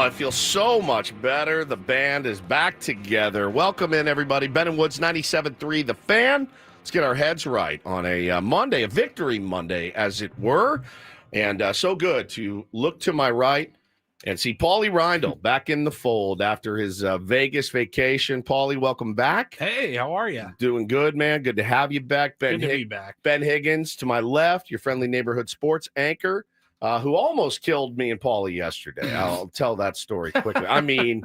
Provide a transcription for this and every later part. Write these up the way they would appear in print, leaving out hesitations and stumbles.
I feel so much better. The band is back together. Welcome in, everybody. Ben and Woods, 97.3 The Fan. Let's get our heads right on a Monday, a victory Monday, as it were. And so good to look to my right and see Paulie Reindl back in the fold after his Vegas vacation. Paulie, welcome back. Hey, how are you? Doing good, man. Good to have you back. Good to be back. Ben Higgins to my left, your friendly neighborhood sports anchor. Who almost killed me and Paulie yesterday. I'll tell that story quickly. I mean,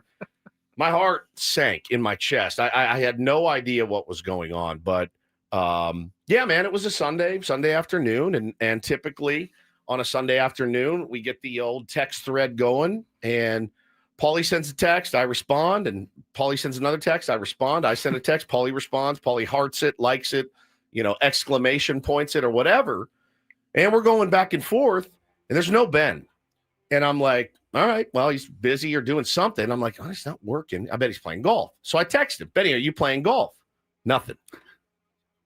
my heart sank in my chest. I had no idea what was going on. But, yeah, man, it was a Sunday afternoon. And typically on a Sunday afternoon, we get the old text thread going. And Paulie sends a text. I respond. And Paulie sends another text. I respond. I send a text. Paulie responds. Paulie hearts it, likes it, exclamation points it or whatever. And we're going back and forth. And there's no Ben. And I'm like, all right, well, he's busy or doing something. I'm like, oh, he's not working. I bet he's playing golf. So I text him, Benny, are you playing golf? Nothing.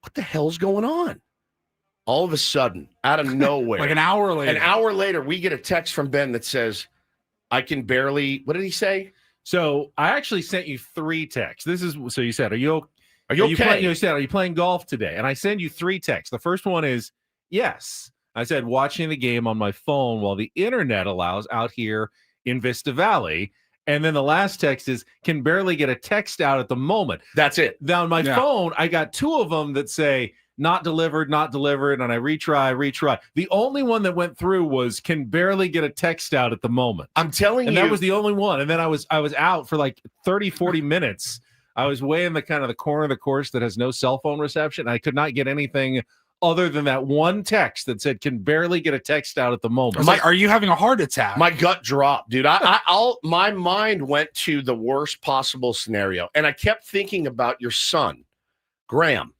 What the hell's going on? All of a sudden, out of nowhere. Like an hour later, we get a text from Ben that says, I can barely, what did he say? So I actually sent you 3 texts. So you said, are you okay? You said, are you playing golf today? And I send you 3 texts. The first one is, yes. I said, watching the game on my phone while the internet allows out here in Vista Valley. And then the last text is, can barely get a text out at the moment. That's it. Now on my phone, I got 2 of them that say, not delivered. And I retry. The only one that went through was, can barely get a text out at the moment. I'm telling you. And that was the only one. And then I was out for like 30, 40 minutes. I was way in the kind of the corner of the course that has no cell phone reception. I could not get anything other than that one text that said, can barely get a text out at the moment. Are you having a heart attack? My gut dropped, dude. My mind went to the worst possible scenario. And I kept thinking about your son, Graham,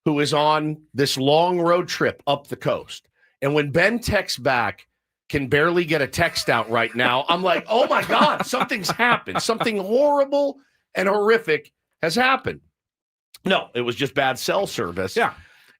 who is on this long road trip up the coast. And when Ben texts back, can barely get a text out right now, I'm like, oh my God, something's happened. Something horrible and horrific has happened. No, it was just bad cell service. Yeah.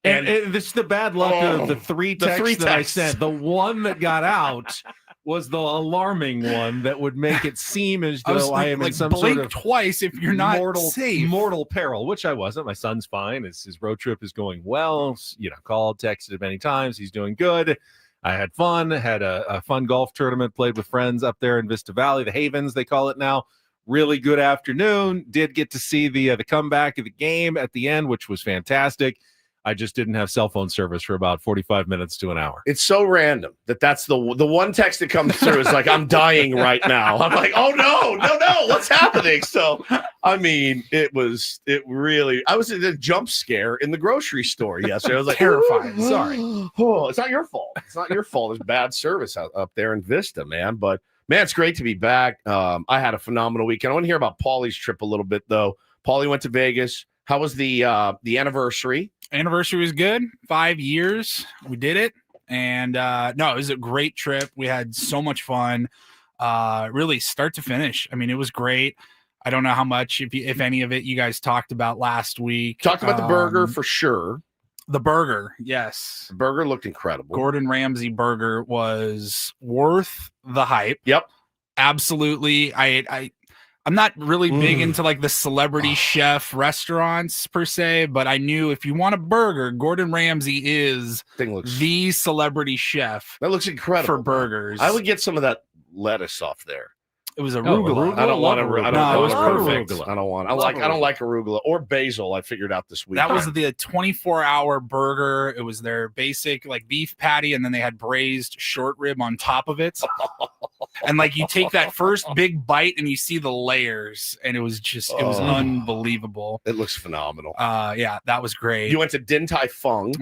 And this is the bad luck of the 3 texts that I sent. The one that got out was the alarming one that would make it seem as though I am in some sort of twice if you're not mortal peril, which I wasn't. My son's fine. His road trip is going well. Called, texted him many times. He's doing good. I had fun. Had a fun golf tournament. Played with friends up there in Vista Valley, the Havens they call it now. Really good afternoon. Did get to see the comeback of the game at the end, which was fantastic. I just didn't have cell phone service for about 45 minutes to an hour. It's so random that's the one text that comes through is like, I'm dying right now. I'm like, oh no, what's happening? So, I mean, I was in a jump scare in the grocery store yesterday. I was like, terrified. Sorry. Oh, it's not your fault. It's not your fault. It's bad service up there in Vista, man. But man, it's great to be back. I had a phenomenal weekend. I want to hear about Paulie's trip a little bit though. Paulie went to Vegas. How was the anniversary? Anniversary was good. 5 years. We did it. And it was a great trip. We had so much fun. Really start to finish. I mean, it was great. I don't know how much, if any of it, you guys talked about last week. Talked about the burger for sure. The burger, yes. The burger looked incredible. Gordon Ramsay burger was worth the hype. Yep. Absolutely. I'm not really big into like the celebrity chef restaurants per se, but I knew if you want a burger, Gordon Ramsay is the celebrity chef. That looks incredible for burgers. I would get some of that lettuce off there. It was arugula. I don't want arugula. No, it was perfect. I don't like arugula or basil. I figured out this week. That was the 24-hour burger. It was their basic like beef patty, and then they had braised short rib on top of it. And like you take that first big bite and you see the layers, and it was unbelievable. It looks phenomenal. Yeah, that was great. You went to Din Tai Fung.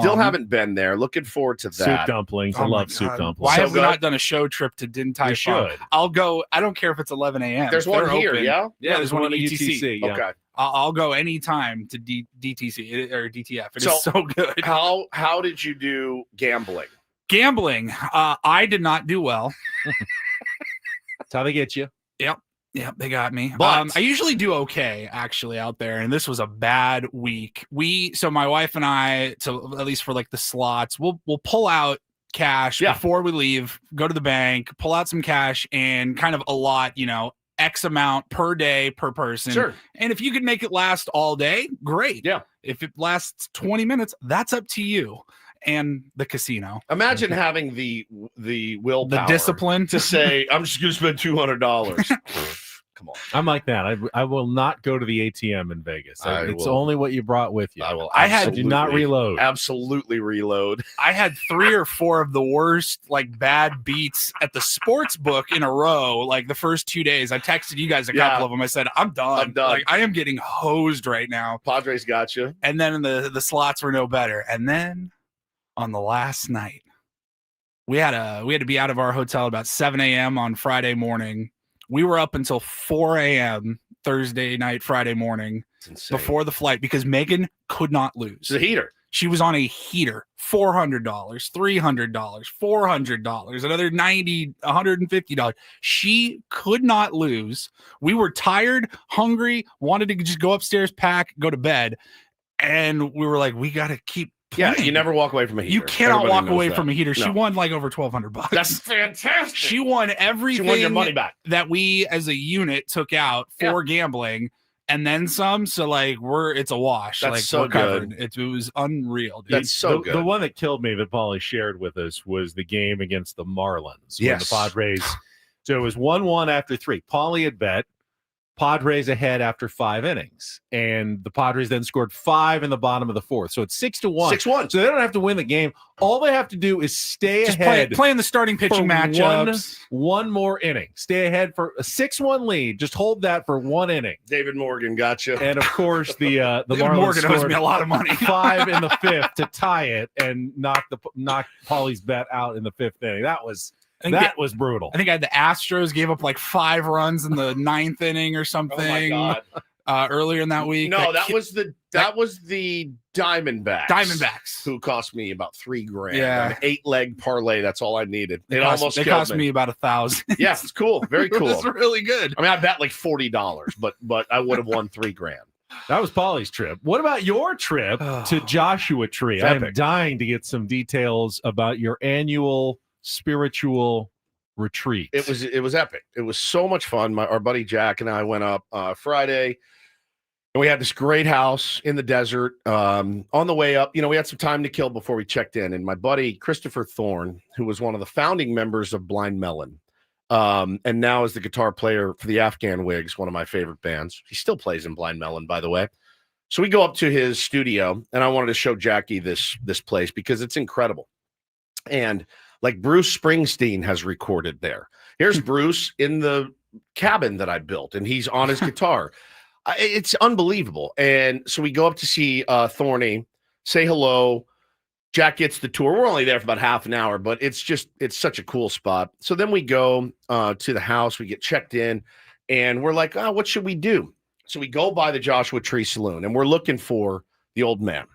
Still haven't been there. Looking forward to that. Soup dumplings. I love soup dumplings. Why have we not done a show trip to Din Tai Fung? I'll go. I don't care if it's 11 a.m. There's one here, open. Yeah, there's one at ETC. Yeah. Okay. I'll go anytime to DTC or DTF. It is so good. How did you do gambling? I did not do well. That's how they get you. Yep, they got me. But I usually do okay, actually, out there, and this was a bad week. So my wife and I, at least for like the slots, we'll pull out cash before we leave, go to the bank, pull out some cash, and kind of allot, X amount per day per person. Sure. And if you can make it last all day, great. Yeah. If it lasts 20 minutes, that's up to you and the casino. Imagine having the willpower, the discipline to say, I'm just going to spend $200. Come on. I'm like that. I will not go to the ATM in Vegas. It's only what you brought with you. I do not reload. Absolutely reload. I had 3 or 4 of the worst, bad beats at the sports book in a row. Like the first 2 days, I texted you guys a couple of them. I said, I'm done. I am getting hosed right now. Padres got you. And then the slots were no better. And then on the last night, we had to be out of our hotel about 7 a.m. on Friday morning. We were up until 4 a.m. Thursday night, Friday morning before the flight because Megan could not lose. The heater. She was on a heater. $400, $300, $400, another $90, $150. She could not lose. We were tired, hungry, wanted to just go upstairs, pack, go to bed. And we were like, we got to keep playing. Yeah, you never walk away from a heater. You cannot walk away from a heater. She won over $1,200. That's fantastic. She won everything. She won your money back that we as a unit took out for gambling, and then some. So it's a wash. That's so good. It was unreal. Dude. That's so good. The one that killed me that Paulie shared with us was the game against the Marlins. When the Padres. So it was 1-1 after 3. Paulie had bet Padres ahead after 5 innings, and the Padres then scored 5 in the bottom of the 4th. So it's 6-1. 6-1. So they don't have to win the game. All they have to do is stay ahead. Playing the starting pitching matchups. One more inning. Stay ahead for a 6-1 lead. Just hold that for 1 inning. David Morgan got you. And of course, the Marlins Morgan owes me a lot of money. 5 in the 5th to tie it and knock Paulie's bet out in the 5th inning. That was brutal. I think I had the Astros gave up 5 runs in the 9th inning or something. Oh my God. Earlier in that week. No, that was the Diamondbacks. Diamondbacks, who cost me about $3,000. Yeah, an 8-leg parlay. That's all I needed. They cost me about $1,000. Yeah, it's cool. Very cool. It's really good. I mean, I bet $40, but I would have won $3,000. That was Paulie's trip. What about your trip to Joshua Tree? I'm dying to get some details about your annual spiritual retreat. It was epic. It was so much fun. Our buddy Jack and I went up Friday, and we had this great house in the desert. On the way up, we had some time to kill before we checked in, and my buddy Christopher Thorne, who was one of the founding members of Blind Melon, and now is the guitar player for the Afghan Wigs, one of my favorite bands. He still plays in Blind Melon, by the way. So we go up to his studio, and I wanted to show Jackie this place because it's incredible. And Bruce Springsteen has recorded there. Here's Bruce in the cabin that I built, and he's on his guitar. It's unbelievable. And so we go up to see Thorny, say hello. Jack gets the tour. We're only there for about half an hour, but it's such a cool spot. So then we go to the house. We get checked in, and we're like, what should we do? So we go by the Joshua Tree Saloon, and we're looking for the old man.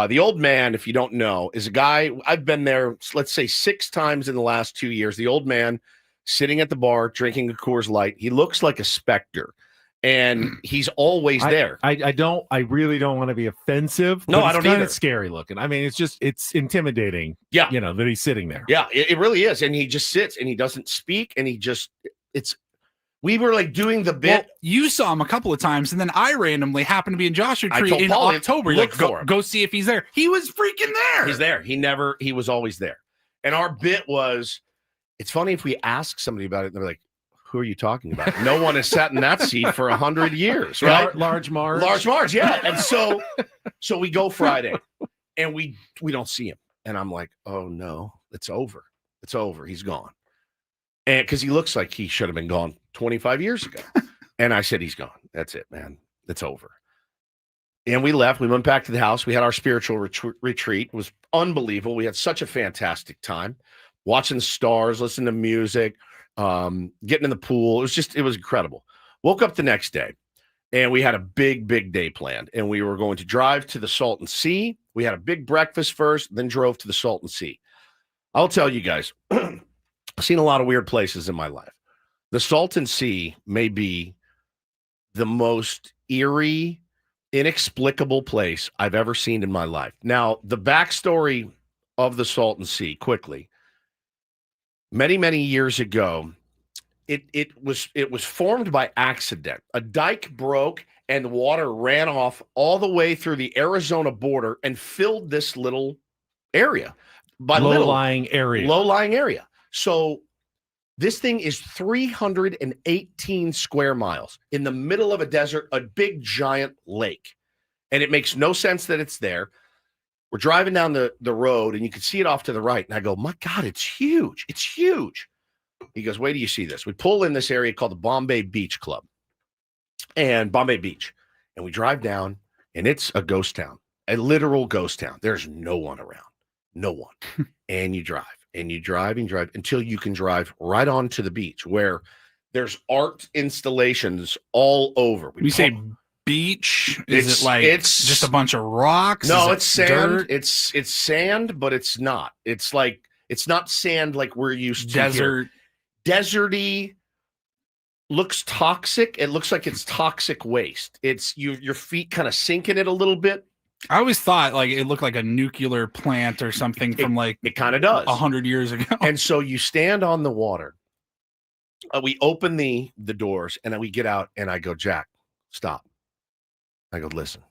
The old man, if you don't know, is a guy I've been there, let's say 6 times in the last 2 years. The old man sitting at the bar, drinking a Coors Light. He looks like a specter, and he's always there. I really don't want to be offensive. No, I don't either. It's scary looking. I mean, it's intimidating. Yeah. That he's sitting there. Yeah, it really is. And he just sits and he doesn't speak, and we were doing the bit. Well, you saw him a couple of times, and then I randomly happened to be in Joshua Tree in Paulie, October. Look for him. Go see if he's there. He was freaking there. He's there. He was always there. And our bit was, it's funny if we ask somebody about it, they're like, who are you talking about? No one has sat in that seat for 100 years, right? Large Marge. Large Marge, yeah. And so we go Friday, and we don't see him. And I'm like, oh, no, it's over. It's over. He's gone. And because he looks like he should have been gone 25 years ago. And I said, he's gone. That's it, man. It's over. And we left. We went back to the house. We had our spiritual retreat. It was unbelievable. We had such a fantastic time watching the stars, listening to music, getting in the pool. It was incredible. Woke up the next day, and we had a big, big day planned. And we were going to drive to the Salton Sea. We had a big breakfast first, then drove to the Salton Sea. I'll tell you guys, I've seen a lot of weird places in my life. The Salton Sea may be the most eerie, inexplicable place I've ever seen in my life. Now, the backstory of the Salton Sea quickly. Many, many years ago, it was formed by accident. A dike broke and the water ran off all the way through the Arizona border and filled this little area. Low-lying area. So this thing is 318 square miles in the middle of a desert, a big giant lake. And it makes no sense that it's there. We're driving down the road and you can see it off to the right. And I go, my God, it's huge. It's huge. He goes, wait till you see this. We pull in this area called the Bombay Beach Club and Bombay Beach. And we drive down and it's a ghost town, a literal ghost town. There's no one around, no one. And you drive and you drive and drive until you can drive right onto the beach where there's art installations all over. We say beach. Is it like it's just a bunch of rocks? No, it's sand. Dirt? It's sand, but it's not. It's like it's not sand like we're used to. Desert. Here. Deserty. Looks toxic. It looks like it's toxic waste. It's your feet kind of sink in it a little bit. I always thought like it looked like a nuclear plant or something from like it kind of does 100 years ago. And so you stand on the water. We open the doors and then we get out and I go, Jack, stop. I go, listen.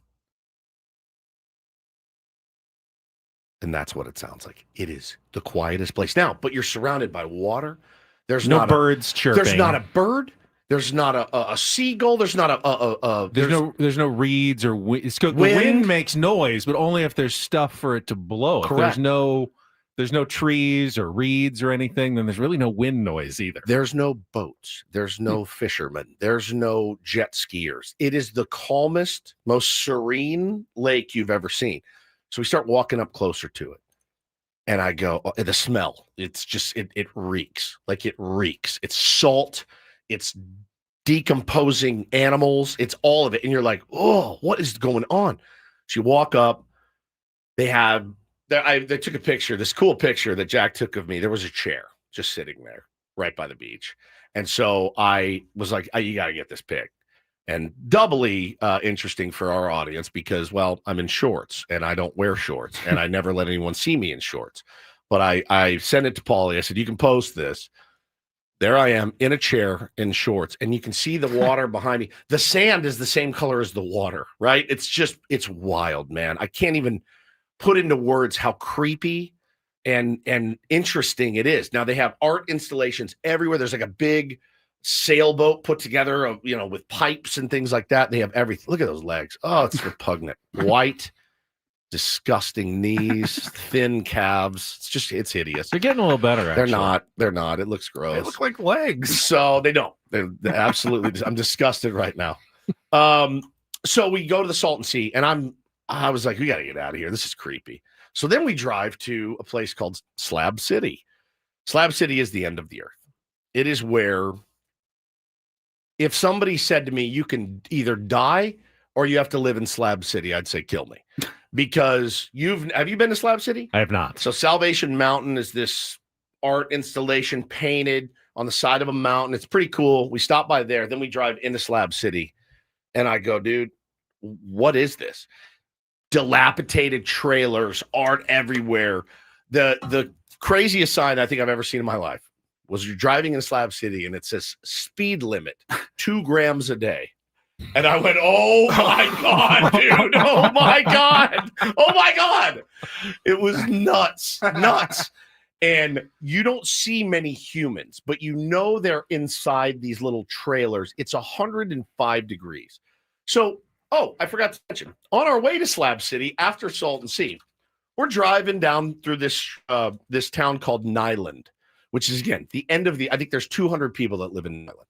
And that's what it sounds like. It is the quietest place now, but you're surrounded by water. There's no birds chirping. There's not a bird. There's not a seagull. There's not there's no reeds or wind. The wind makes noise, but only if there's stuff for it to blow. Correct. If there's no trees or reeds or anything, then there's really no wind noise either. There's no boats. There's no fishermen. There's no jet skiers. It is the calmest, most serene lake you've ever seen. So we start walking up closer to it. And I go, oh, the smell, it's just, it reeks. Like it reeks. It's salt. It's decomposing animals. It's all of it. And you're like, oh, what is going on? So you walk up. They took a picture, this cool picture that Jack took of me. There was a chair just sitting there right by the beach. And so I was like, you got to get this pic. And doubly interesting for our audience because, well, I'm in shorts and I don't wear shorts and I never let anyone see me in shorts. But I sent it to Paulie. I said, you can post this. There I am in a chair in shorts and you can see the water behind me. The sand is the same color as the water, right? It's wild, man. I can't even put into words how creepy and interesting it is. Now they have art installations everywhere. There's like a big sailboat put together, with pipes and things like that. They have everything. Look at those legs. Oh, it's repugnant. White, disgusting knees, thin calves. It's hideous. They're getting a little better. Actually. They're not. It looks gross. They look like legs. So they don't. They're absolutely. I'm disgusted right now. So we go to the Salton Sea, and I was like, we got to get out of here. This is creepy. So then we drive to a place called Slab City. Slab City is the end of the earth. It is where, if somebody said to me, you can either die or you have to live in Slab City, I'd say, kill me. Because have you been to Slab City? I have not. So Salvation Mountain is this art installation painted on the side of a mountain. It's pretty cool. We stop by there. Then we drive into Slab City. And I go, dude, what is this? Dilapidated trailers, art everywhere. The craziest sign I think I've ever seen in my life was you're driving in Slab City and it says speed limit 2 grams a day. And I went, oh my God, dude. Oh my God. Oh my God. It was nuts. And you don't see many humans, but they're inside these little trailers. It's 105 degrees. So, I forgot to mention, on our way to Slab City after Salton Sea, we're driving down through this town called Nyland, which is, again, the end of I think there's 200 people that live in Nyland.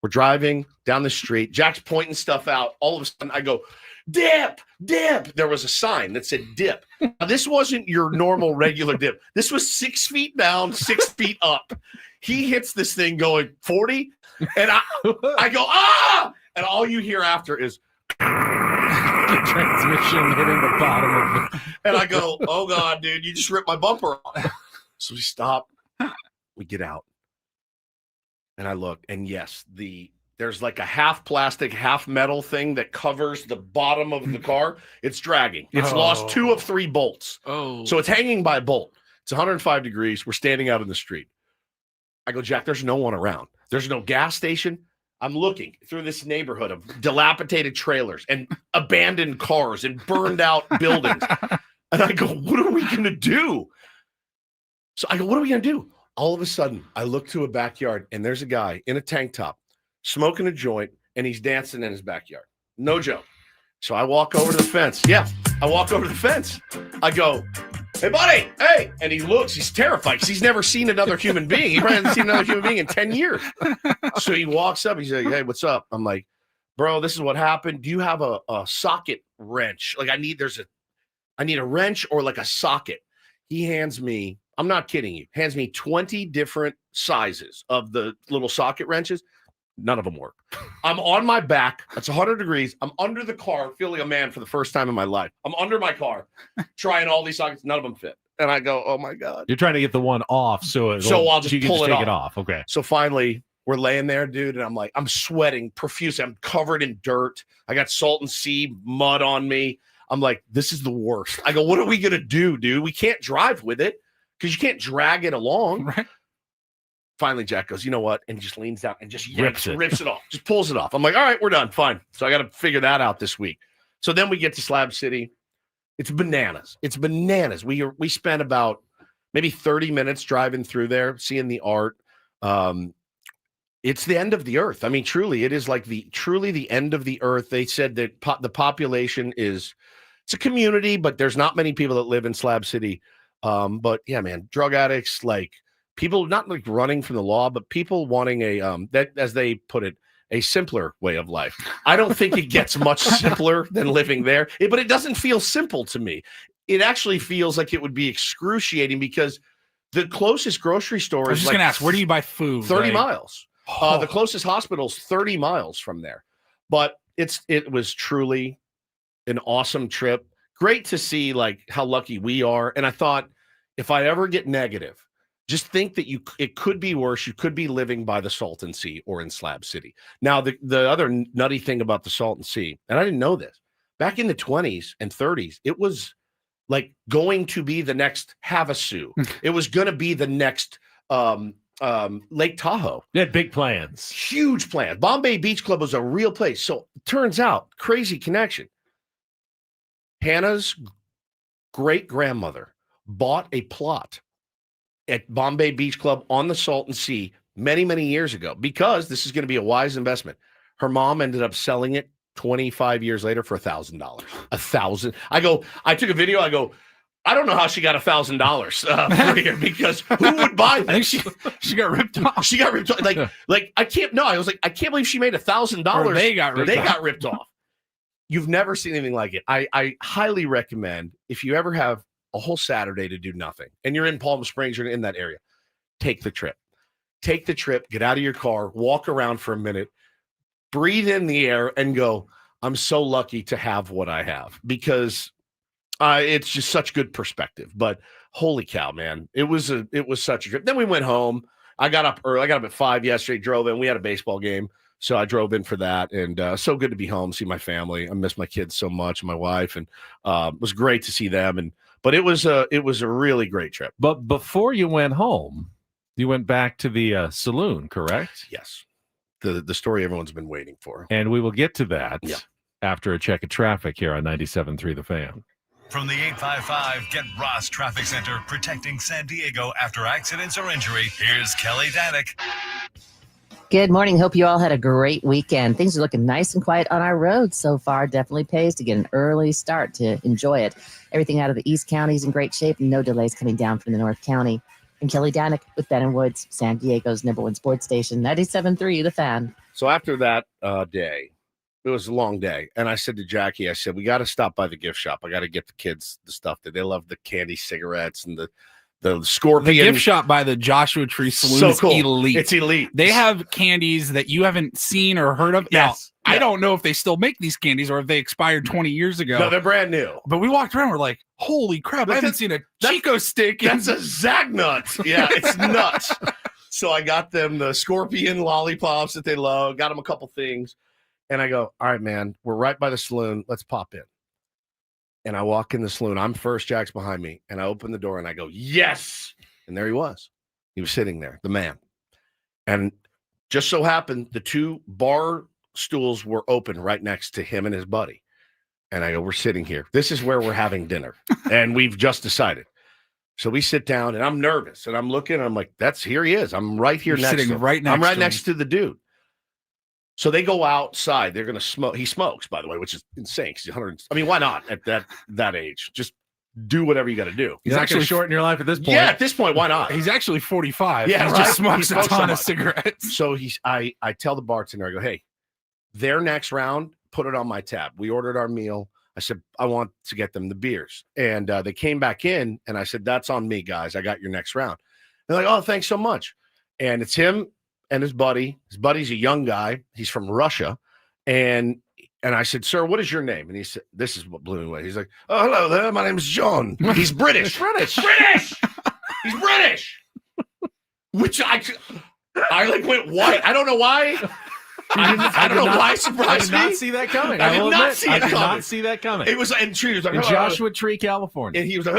We're driving down the street. Jack's pointing stuff out. All of a sudden, I go, dip, dip. There was a sign that said dip. Now, this wasn't your normal regular dip. This was 6 feet down, 6 feet up. He hits this thing going 40, and I go, ah! And all you hear after is the transmission hitting the bottom of the... And I go, oh, God, dude, you just ripped my bumper off. So we stop. We get out. And I look, and yes, the There's like a half plastic, half metal thing that covers the bottom of the car. It's dragging. It's lost 2 of 3 bolts. Oh. So it's hanging by a bolt. It's 105 degrees. We're standing out in the street. I go, Jack, there's no one around. There's no gas station. I'm looking through this neighborhood of dilapidated trailers and abandoned cars and burned out buildings. And I go, what are we going to do? So I go, what are we going to do? All of a sudden, I look to a backyard, and there's a guy in a tank top smoking a joint, and he's dancing in his backyard. No joke. So I walk over to the fence. Yeah, I walk over to the fence. I go, hey, buddy, hey. And he looks, he's terrified because he's never seen another human being. He probably hasn't seen another human being in 10 years. So he walks up. He's like, hey, what's up? I'm like, bro, this is what happened. Do you have a socket wrench? Like I need a wrench or like a socket. He hands me, I'm not kidding you, hands me 20 different sizes of the little socket wrenches. None of them work. I'm on my back. It's 100 degrees. I'm under the car, feeling a man for the first time in my life. I'm under my car, trying all these sockets. None of them fit. And I go, oh, my God. You're trying to get the one off. So I'll just you can pull just it take off. it off. Okay. So finally, we're laying there, dude. And I'm like, I'm sweating profusely. I'm covered in dirt. I got Salton Sea mud on me. I'm like, this is the worst. I go, what are we going to do, dude? We can't drive with it because you can't drag it along. Right. Finally, Jack goes, you know what? And he just leans down and just rips it off, just pulls it off. I'm like, all right, we're done. Fine. So I got to figure that out this week. So then we get to Slab City. It's bananas. It's bananas. We spent about maybe 30 minutes driving through there, seeing the art. It's the end of the earth. I mean, truly, it is like truly the end of the earth. They said that the population it's a community, but there's not many people that live in Slab City. But yeah, man, drug addicts, like people not like running from the law, but people wanting that, as they put it, a simpler way of life. I don't think it gets much simpler than living there, but it doesn't feel simple to me. It actually feels like it would be excruciating because the closest grocery store I was is just like gonna ask, where do you buy food? 30 Like, miles. The closest hospital's 30 miles from there. But it was truly an awesome trip. Great to see like how lucky we are. And I thought, if I ever get negative, just think that it could be worse. You could be living by the Salton Sea or in Slab City. Now, the other nutty thing about the Salton Sea, and I didn't know this, back in the 20s and 30s, it was like going to be the next Havasu. It was going to be the next Lake Tahoe. They had big plans. Huge plan. Bombay Beach Club was a real place. So it turns out, crazy connection. Hannah's great-grandmother bought a plot at Bombay Beach Club on the Salton Sea many, many years ago, because this is going to be a wise investment. Her mom ended up selling it 25 years later for $1,000. $1,000. I took a video. I go, I don't know how she got $1,000 for here, because who would buy this? I think she got ripped off. She got ripped off. Like I can't. No, I was like, I can't believe she made $1,000. They got ripped off. You've never seen anything like it. I highly recommend, if you ever have a whole Saturday to do nothing and you're in Palm Springs or in that area, take the trip. Take the trip. Get out of your car. Walk around for a minute. Breathe in the air and go, I'm so lucky to have what I have, because it's just such good perspective. But holy cow, man, it was such a trip. Then we went home. I got up early. I got up at 5 yesterday, drove in. We had a baseball game, so I drove in for that. And so good to be home, see my family. I miss my kids so much, my wife, and it was great to see them. But it was a really great trip. But before you went home, you went back to the saloon, correct? Yes. The story everyone's been waiting for. And we will get to that after a check of traffic here on 97.3 The Fan. From the 855 Get Ross Traffic Center, protecting San Diego after accidents or injury, here's Kelly Danick. Good morning. Hope you all had a great weekend. Things are looking nice and quiet on our roads so far. Definitely pays to get an early start to enjoy it. Everything out of the East County is in great shape. No delays coming down from the North County. And Kelly Danick with Ben & Woods, San Diego's #1 sports station, 97.3 The Fan. So after that day, it was a long day. And I said to Jackie, I said, we got to stop by the gift shop. I got to get the kids the stuff that they love, the candy cigarettes and the Scorpion. The gift shop by the Joshua Tree Saloon so is cool. elite. It's elite. They have candies that you haven't seen or heard of. Yes. Now, I don't know if they still make these candies or if they expired 20 years ago. No, they're brand new. But we walked around, we're like, holy crap, I haven't seen a Chico stick. That's a Zagnut. Yeah, it's nuts. So I got them the scorpion lollipops that they love, got them a couple things. And I go, all right, man, we're right by the saloon. Let's pop in. And I walk in the saloon. I'm first, Jack's behind me. And I open the door and I go, yes. And there he was. He was sitting there, the man. And just so happened, the 2 bar stools were open right next to him and his buddy. And I go, we're sitting here. This is where we're having dinner. And we've just decided. So we sit down and I'm nervous. And I'm looking and I'm like, here he is. I'm right here You're next sitting to him. right next I'm right to next to the dude. So they go outside. They're going to smoke. He smokes, by the way, which is insane. He's 100. I mean, why not at that age? Just do whatever you got to do. He's actually short in your life at this point. Yeah, at this point, why not? He's actually 45. Yeah, he right? just smokes He a smokes ton so of much. cigarettes. So I tell the bartender, I go, hey, their next round, put it on my tab. We ordered our meal. I said, I want to get them the beers. And they came back in, and I said, that's on me, guys. I got your next round. They're like, oh, thanks so much. And it's him and his buddy. His buddy's a young guy. He's from Russia. And I said, sir, what is your name? And he said, this is what blew me away. He's like, oh, hello there. My name's John. He's British. British. He's British. Which I like went white. I don't know why. I don't know why it surprised me. I did not see that coming. I did not see it I did coming. not see that coming. It was, and Tree was like, In Joshua Tree, California. and he was like,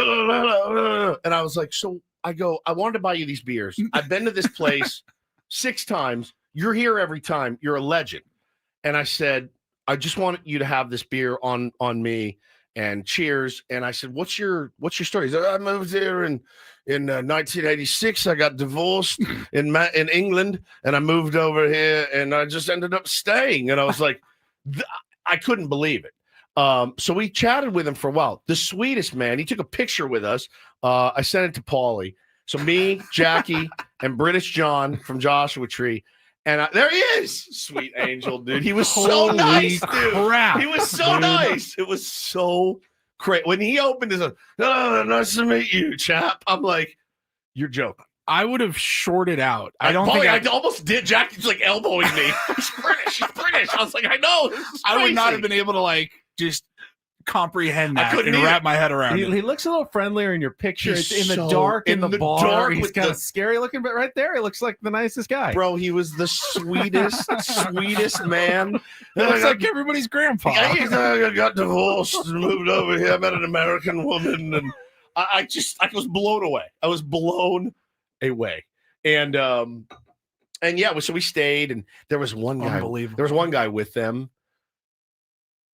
and I was like, so I go, I wanted to buy you these beers. I've been to this place 6 times. You're here every time. You're a legend. And I said, I just want you to have this beer on me, and cheers. And I said, what's your story? He said, I moved here in 1986. I got divorced in England, and I moved over here, and I just ended up staying. And I was like, I couldn't believe it. So we chatted with him for a while. The sweetest man. He took a picture with us. I sent it to Paulie. So me, Jackie, and British John from Joshua Tree. And there he is, sweet angel, dude. He was so nice, dude. Crap, He was so nice. It was so great. When he opened his, nice to meet you, chap. I'm like, you're joking. I would have shorted out. I almost did. Jackie's like elbowing me. He's British. He's British. I was like, I know. This is I would not crazy. have been able to like just comprehend I that couldn't and either. wrap my head around it. He looks a little friendlier in your picture. He's It's in the so- dark in in the the bar. dark He's with kind the- of scary looking, but right there, he looks like the nicest guy. Bro, he was the sweetest man. It looks like everybody's grandpa. I got divorced and moved over here. I met an American woman, and I was blown away. I was blown away. And yeah, so we stayed, and there was one guy. Unbelievable. There was one guy with them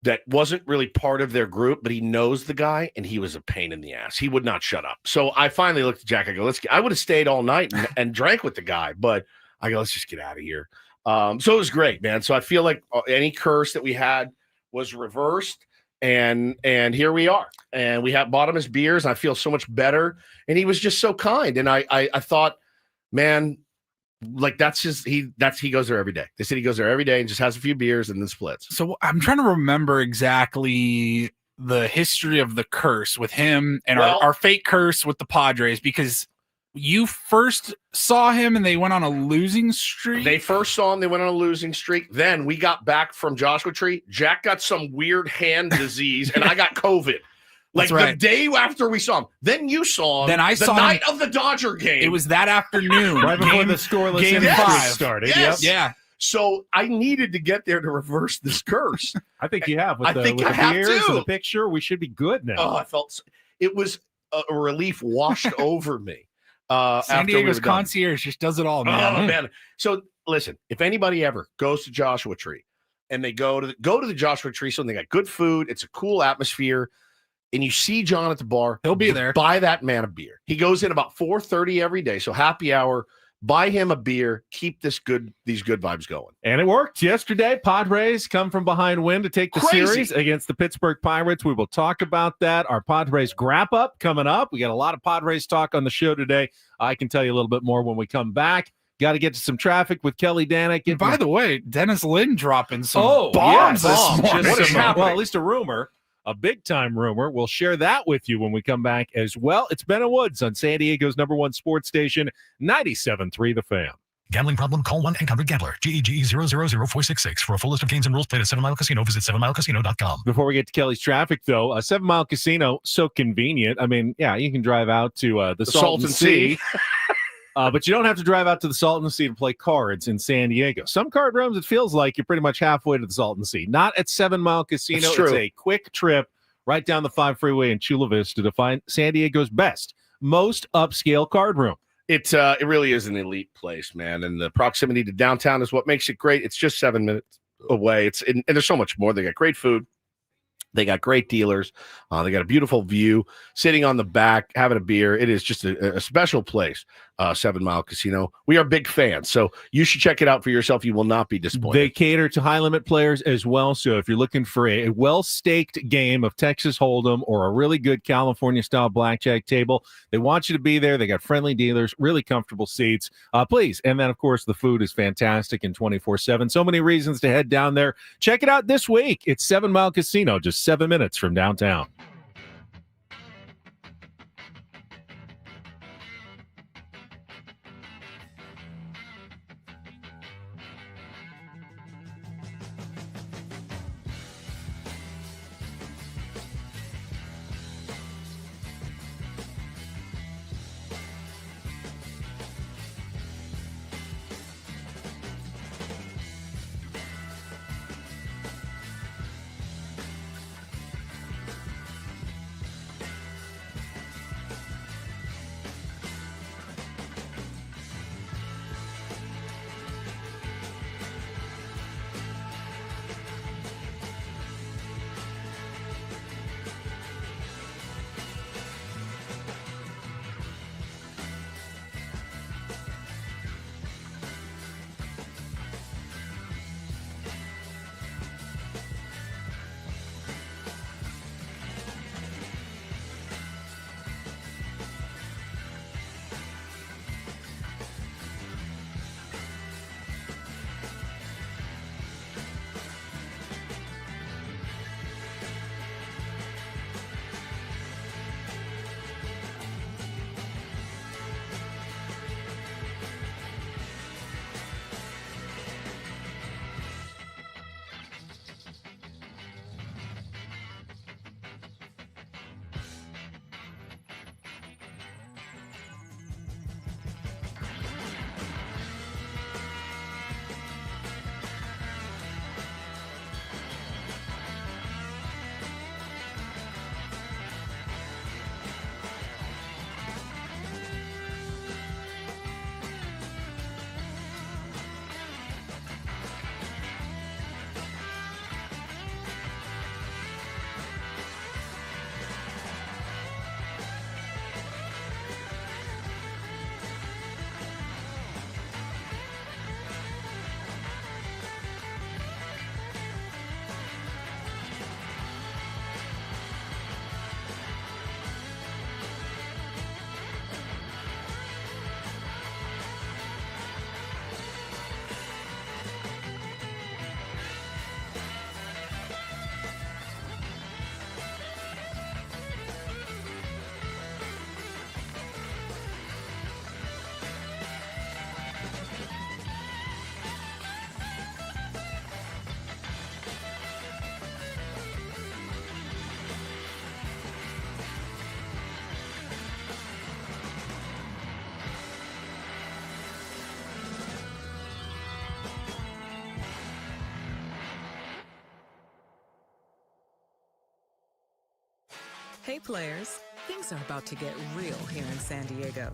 that wasn't really part of their group, but he knows the guy, and he was a pain in the ass. He would not shut up. So I finally looked at Jack. I go, I would have stayed all night and drank with the guy, but I go, let's just get out of here. So it was great, man. So I feel like any curse that we had was reversed, and here we are. And we bought him his beers. And I feel so much better. And he was just so kind. And I thought, man, like he goes there every day. They said he goes there every day and just has a few beers and then splits. So I'm trying to remember exactly the history of the curse with him and our fake curse with the Padres, because you first saw him and they went on a losing streak. They first saw him. They went on a losing streak. Then we got back from Joshua Tree. Jack got some weird hand disease, and I got COVID. Like That's right. the day after we saw him. Then you saw him. Then I the saw night him. of the Dodger game. It was that afternoon, Right before the scoreless game inning 5 streak started. Yes. Yep. Yeah, So I needed to get there to reverse this curse. I think you have. With I the, think with I the have beers to. and the picture, we should be good now. Oh, I felt it was a relief washed over me. San After we Diego's were done. concierge just does it all, man. Oh man! So listen, if anybody ever goes to Joshua Tree and they go to the Joshua Tree, so they got good food, it's a cool atmosphere, and you see John at the bar, He'll be there. Buy that man a beer. He goes in about 4:30 every day, so happy hour. Buy him a beer. Keep these good vibes going. And it worked yesterday. Padres come from behind win to take the Crazy. series against the Pittsburgh Pirates. We will talk about that. Our Padres wrap up coming up. We got a lot of Padres talk on the show today. I can tell you a little bit more when we come back. Got to get to some traffic with Kelly Danick. And by the way, Dennis Lynn dropping some Oh, bombs yes. this morning. Just What is some, happening? well, at least a rumor, a big time rumor. We'll share that with you when we come back as well. It's Ben and Woods on San Diego's #1 sports station, 97.3 The Fan. Gambling problem? Call 1-800-GAMBLER. GEGE 000-466. For a full list of games and rules, play at 7 Mile Casino. Visit 7milecasino.com. Before we get to Kelly's traffic, though, a 7 Mile Casino, so convenient. I mean, yeah, you can drive out to the Salton Sea. But you don't have to drive out to the Salton Sea to play cards in San Diego. Some card rooms, it feels like you're pretty much halfway to the Salton Sea. Not at 7 Mile Casino. That's true. It's a quick trip right down the 5 freeway in Chula Vista to find San Diego's best, most upscale card room. It really is an elite place, man. And the proximity to downtown is what makes it great. It's just 7 minutes away. And there's so much more. They got great food. They got great dealers. They got a beautiful view, sitting on the back, having a beer. It is just a special place, 7 Mile Casino. We are big fans, so you should check it out for yourself. You will not be disappointed. They cater to high-limit players as well, so if you're looking for a well-staked game of Texas Hold'em or a really good California-style blackjack table, they want you to be there. They got friendly dealers, really comfortable seats. Please, and then, of course, the food is fantastic and 24/7. So many reasons to head down there. Check it out this week. It's 7 Mile Casino, just 7 minutes from downtown. Hey players, things are about to get real here in San Diego.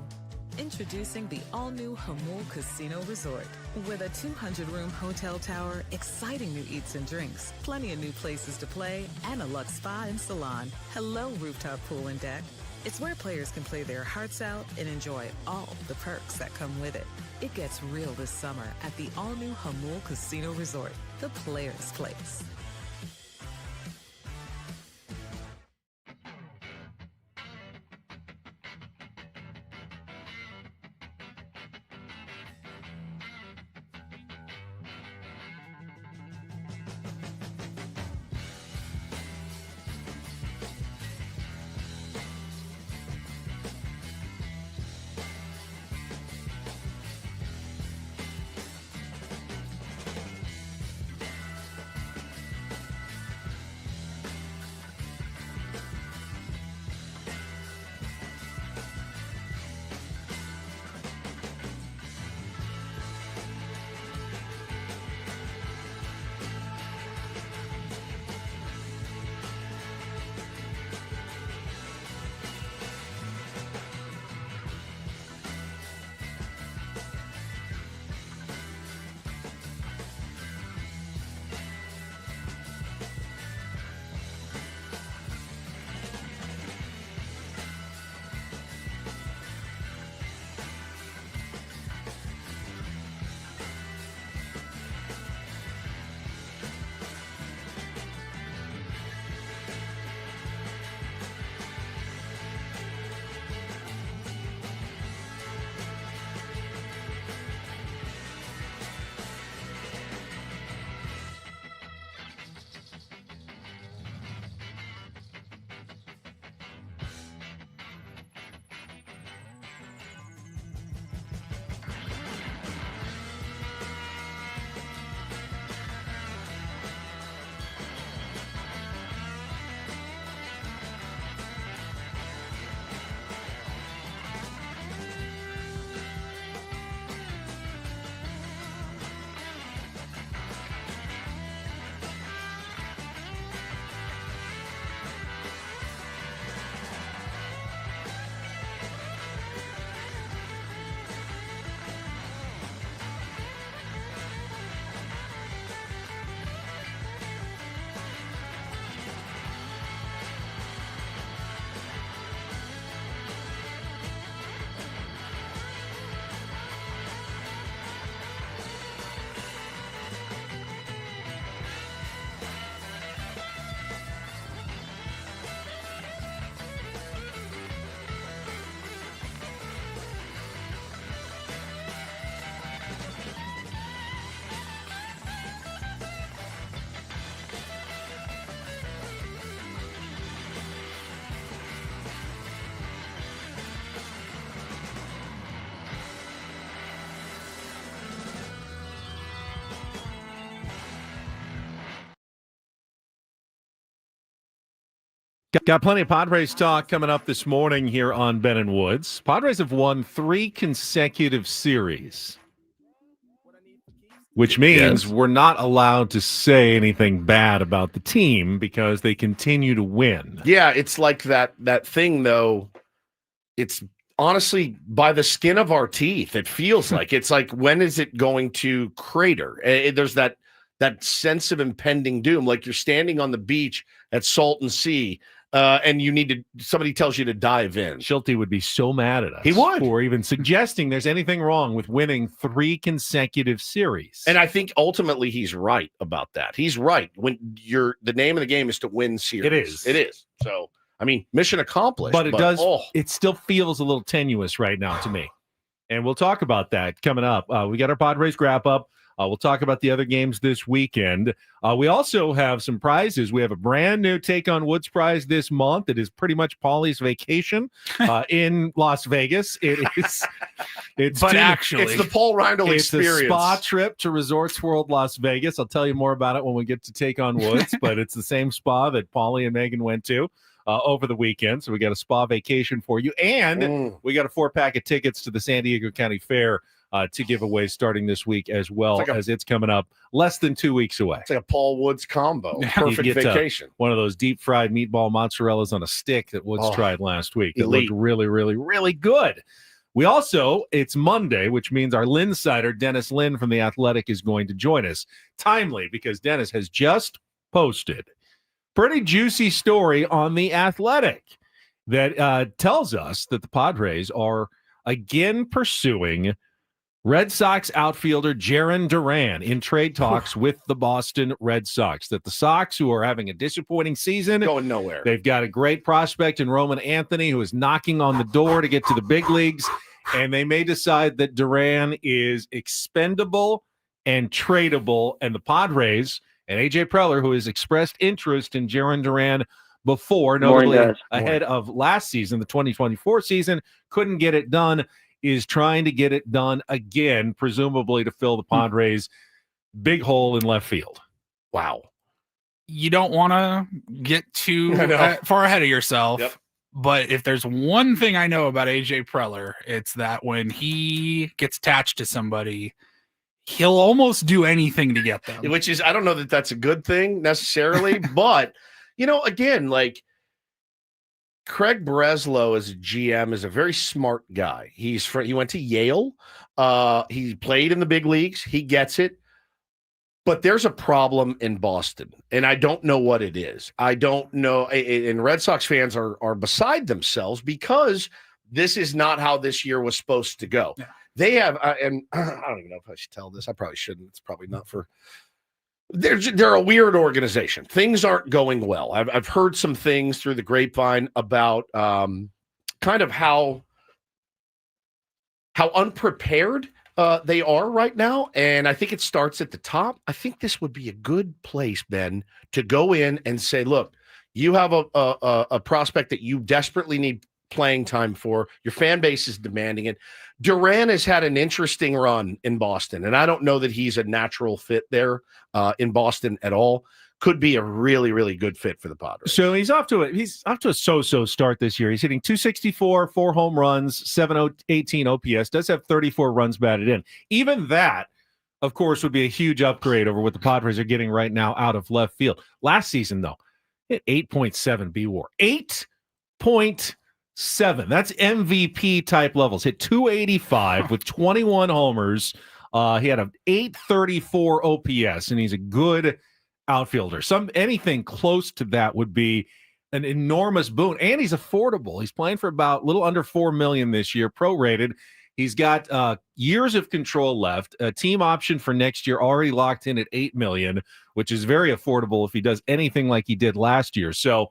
Introducing the all-new Jamul Casino Resort. With a 200-room hotel tower, exciting new eats and drinks, plenty of new places to play, and a luxe spa and salon. Hello, rooftop pool and deck. It's where players can play their hearts out and enjoy all the perks that come with it. It gets real this summer at the all-new Jamul Casino Resort, the players' place. Got plenty of Padres talk coming up this morning here on Ben and Woods. Padres have won 3 consecutive series, which means we're not allowed to say anything bad about the team because they continue to win. Yeah, it's like that thing, though. It's honestly by the skin of our teeth. It feels like it's like, when is it going to crater? There's that sense of impending doom, like you're standing on the beach at Salton Sea. And somebody tells you to dive in. Schulte would be so mad at us. He would. For even suggesting there's anything wrong with winning 3 consecutive series. And I think ultimately he's right about that. He's right. When the name of the game is to win series. It is. It is. So, I mean, mission accomplished. But it still feels a little tenuous right now to me. And we'll talk about that coming up. We got our Padres wrap up. We'll talk about the other games this weekend. We also have some prizes. We have a brand new Take on Woods prize this month. It is pretty much Paulie's vacation in Las Vegas. It's the Paul Reindl experience. It's a spa trip to Resorts World Las Vegas. I'll tell you more about it when we get to Take on Woods, but it's the same spa that Paulie and Megan went to over the weekend. So we got a spa vacation for you. And we got a 4-pack of tickets to the San Diego County Fair to give away starting this week as well, as it's coming up less than 2 weeks away. It's like a Paul Woods combo. Perfect vacation. One of those deep fried meatball mozzarellas on a stick that Woods tried last week. It looked really, really, really good. It's Monday, which means our Lynn sider, Dennis Lynn from The Athletic, is going to join us. Timely, because Dennis has just posted pretty juicy story on The Athletic that tells us that the Padres are again pursuing Red Sox outfielder Duran in trade talks with the Boston Red Sox. That the Sox, who are having a disappointing season, going nowhere. They've got a great prospect in Roman Anthony who is knocking on the door to get to the big leagues, and they may decide that Duran is expendable and tradable. And the Padres and AJ Preller, who has expressed interest in Duran before, notably ahead of last season, the 2024 season, couldn't get it done, is trying to get it done again, presumably to fill the Padres' big hole in left field. Wow. You don't want to get too far ahead of yourself. Yep. But if there's one thing I know about AJ Preller, it's that when he gets attached to somebody, he'll almost do anything to get them. Which is, I don't know that that's a good thing necessarily, but, again, like, Craig Breslow as a GM is a very smart guy. He went to Yale. He played in the big leagues. He gets it. But there's a problem in Boston, and I don't know what it is. I don't know. And Red Sox fans are beside themselves because this is not how this year was supposed to go. Yeah. They have, and I don't even know if I should tell this. I probably shouldn't. It's probably not for. They're a weird organization. Things aren't going well. I've heard some things through the grapevine about kind of how unprepared they are right now, and I think it starts at the top. I think this would be a good place, Ben, to go in and say, look, you have a prospect that you desperately need playing time for. Your fan base is demanding it. Duran has had an interesting run in Boston, and I don't know that he's a natural fit there in Boston at all. Could be a really, really good fit for the Padres. So he's off to a so-so start this year. He's hitting .264, 4 home runs, .718 OPS, does have 34 runs batted in. Even that, of course, would be a huge upgrade over what the Padres are getting right now out of left field. Last season, though, hit 8.7 B-WAR. 8.7. That's MVP type levels. Hit .285 with 21 homers. He had an .834 OPS, and he's a good outfielder. Anything close to that would be an enormous boon, and he's affordable. He's playing for about a little under $4 million this year, prorated. He's got years of control left. A team option for next year already locked in at $8 million, which is very affordable if he does anything like he did last year. So,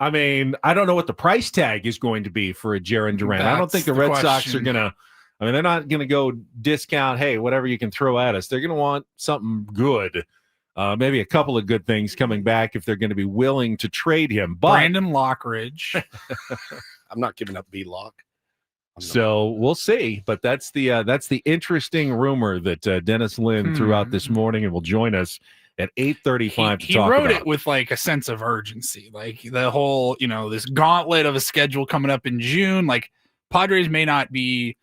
I mean, I don't know what the price tag is going to be for a Duran. I don't think the Red Sox are going to. I mean, they're not going to go discount. Hey, whatever you can throw at us. They're going to want something good. Maybe a couple of good things coming back if they're going to be willing to trade him. But Brandon Lockridge. I'm not giving up B-Lock. So we'll see. But that's the interesting rumor that Dennis Lynn threw out this morning and will join us at 8:35 to He talk wrote about it with like a sense of urgency, like the whole, this gauntlet of a schedule coming up in June. Like Padres may not be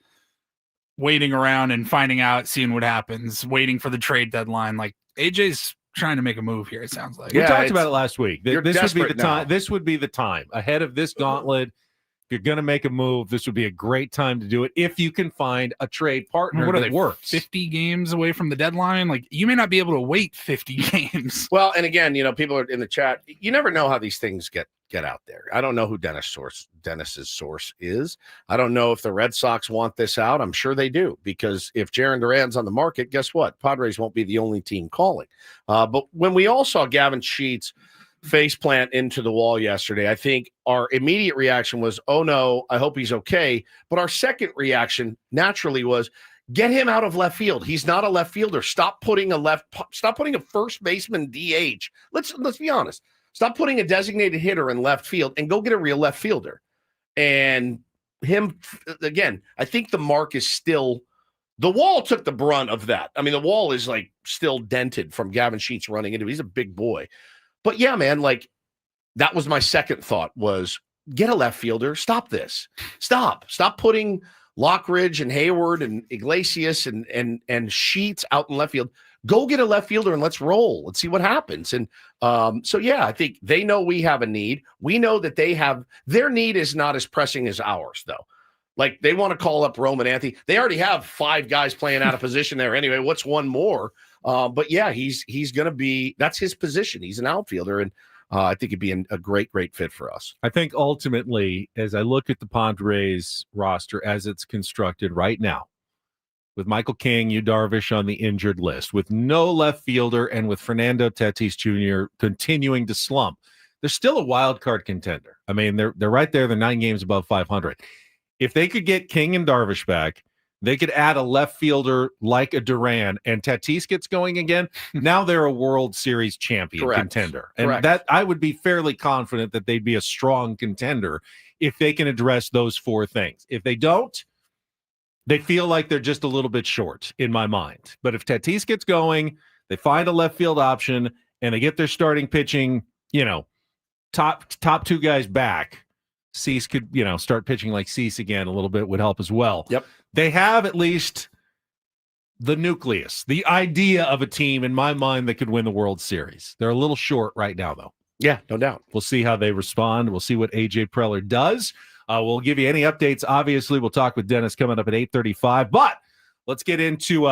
waiting around and finding out, seeing what happens, waiting for the trade deadline. Like AJ's trying to make a move here. It sounds like. We talked about it last week. You're This would be the desperate now. time. This would be the time ahead of this gauntlet. If you're going to make a move, this would be a great time to do it if you can find a trade partner What are that they, works. 50 games away from the deadline? Like you may not be able to wait 50 games. Well, and again, people are in the chat. You never know how these things get out there. I don't know who Dennis's source is. I don't know if the Red Sox want this out. I'm sure they do, because if Jaron Duran's on the market, guess what? Padres won't be the only team calling. But when we all saw Gavin Sheets face plant into the wall yesterday, I think our immediate reaction was, oh no, I hope he's okay. But our second reaction naturally was, get him out of left field. He's not a left fielder. Stop putting a first baseman DH. Let's be honest. Stop putting a designated hitter in left field and go get a real left fielder. And him, again, I think the mark is still, the wall took the brunt of that. I mean, the wall is like still dented from Gavin Sheets running into it. He's a big boy. But yeah, man, like that was my second thought, was get a left fielder. Stop this. Stop putting Lockridge and Hayward and Iglesias and Sheets out in left field. Go get a left fielder and let's roll. Let's see what happens. And so, yeah, I think they know we have a need. We know that their need is not as pressing as ours, though. Like they want to call up Roman Anthony. They already have 5 guys playing out of position there anyway. What's one more? But yeah, he's going to be, that's his position. He's an outfielder. And I think it'd be a great fit for us. I think ultimately, as I look at the Padres roster as it's constructed right now, with Michael King, Yu Darvish on the injured list, with no left fielder, and with Fernando Tatis Jr. continuing to slump, they're still a wild card contender. I mean, they're right there. They're 9 games above 500. If they could get King and Darvish back, they could add a left fielder like a Duran, and Tatis gets going again. Now they're a World Series champion contender. And that I would be fairly confident that they'd be a strong contender if they can address those 4 things. If they don't, they feel like they're just a little bit short in my mind. But if Tatis gets going, they find a left field option, and they get their starting pitching, top 2 guys back, Cease could, start pitching like Cease again a little bit would help as well. Yep. They have at least the nucleus, the idea of a team in my mind that could win the World Series. They're a little short right now, though. Yeah, no doubt. We'll see how they respond. We'll see what AJ Preller does. We'll give you any updates. Obviously, we'll talk with Dennis coming up at 8:35. But let's get into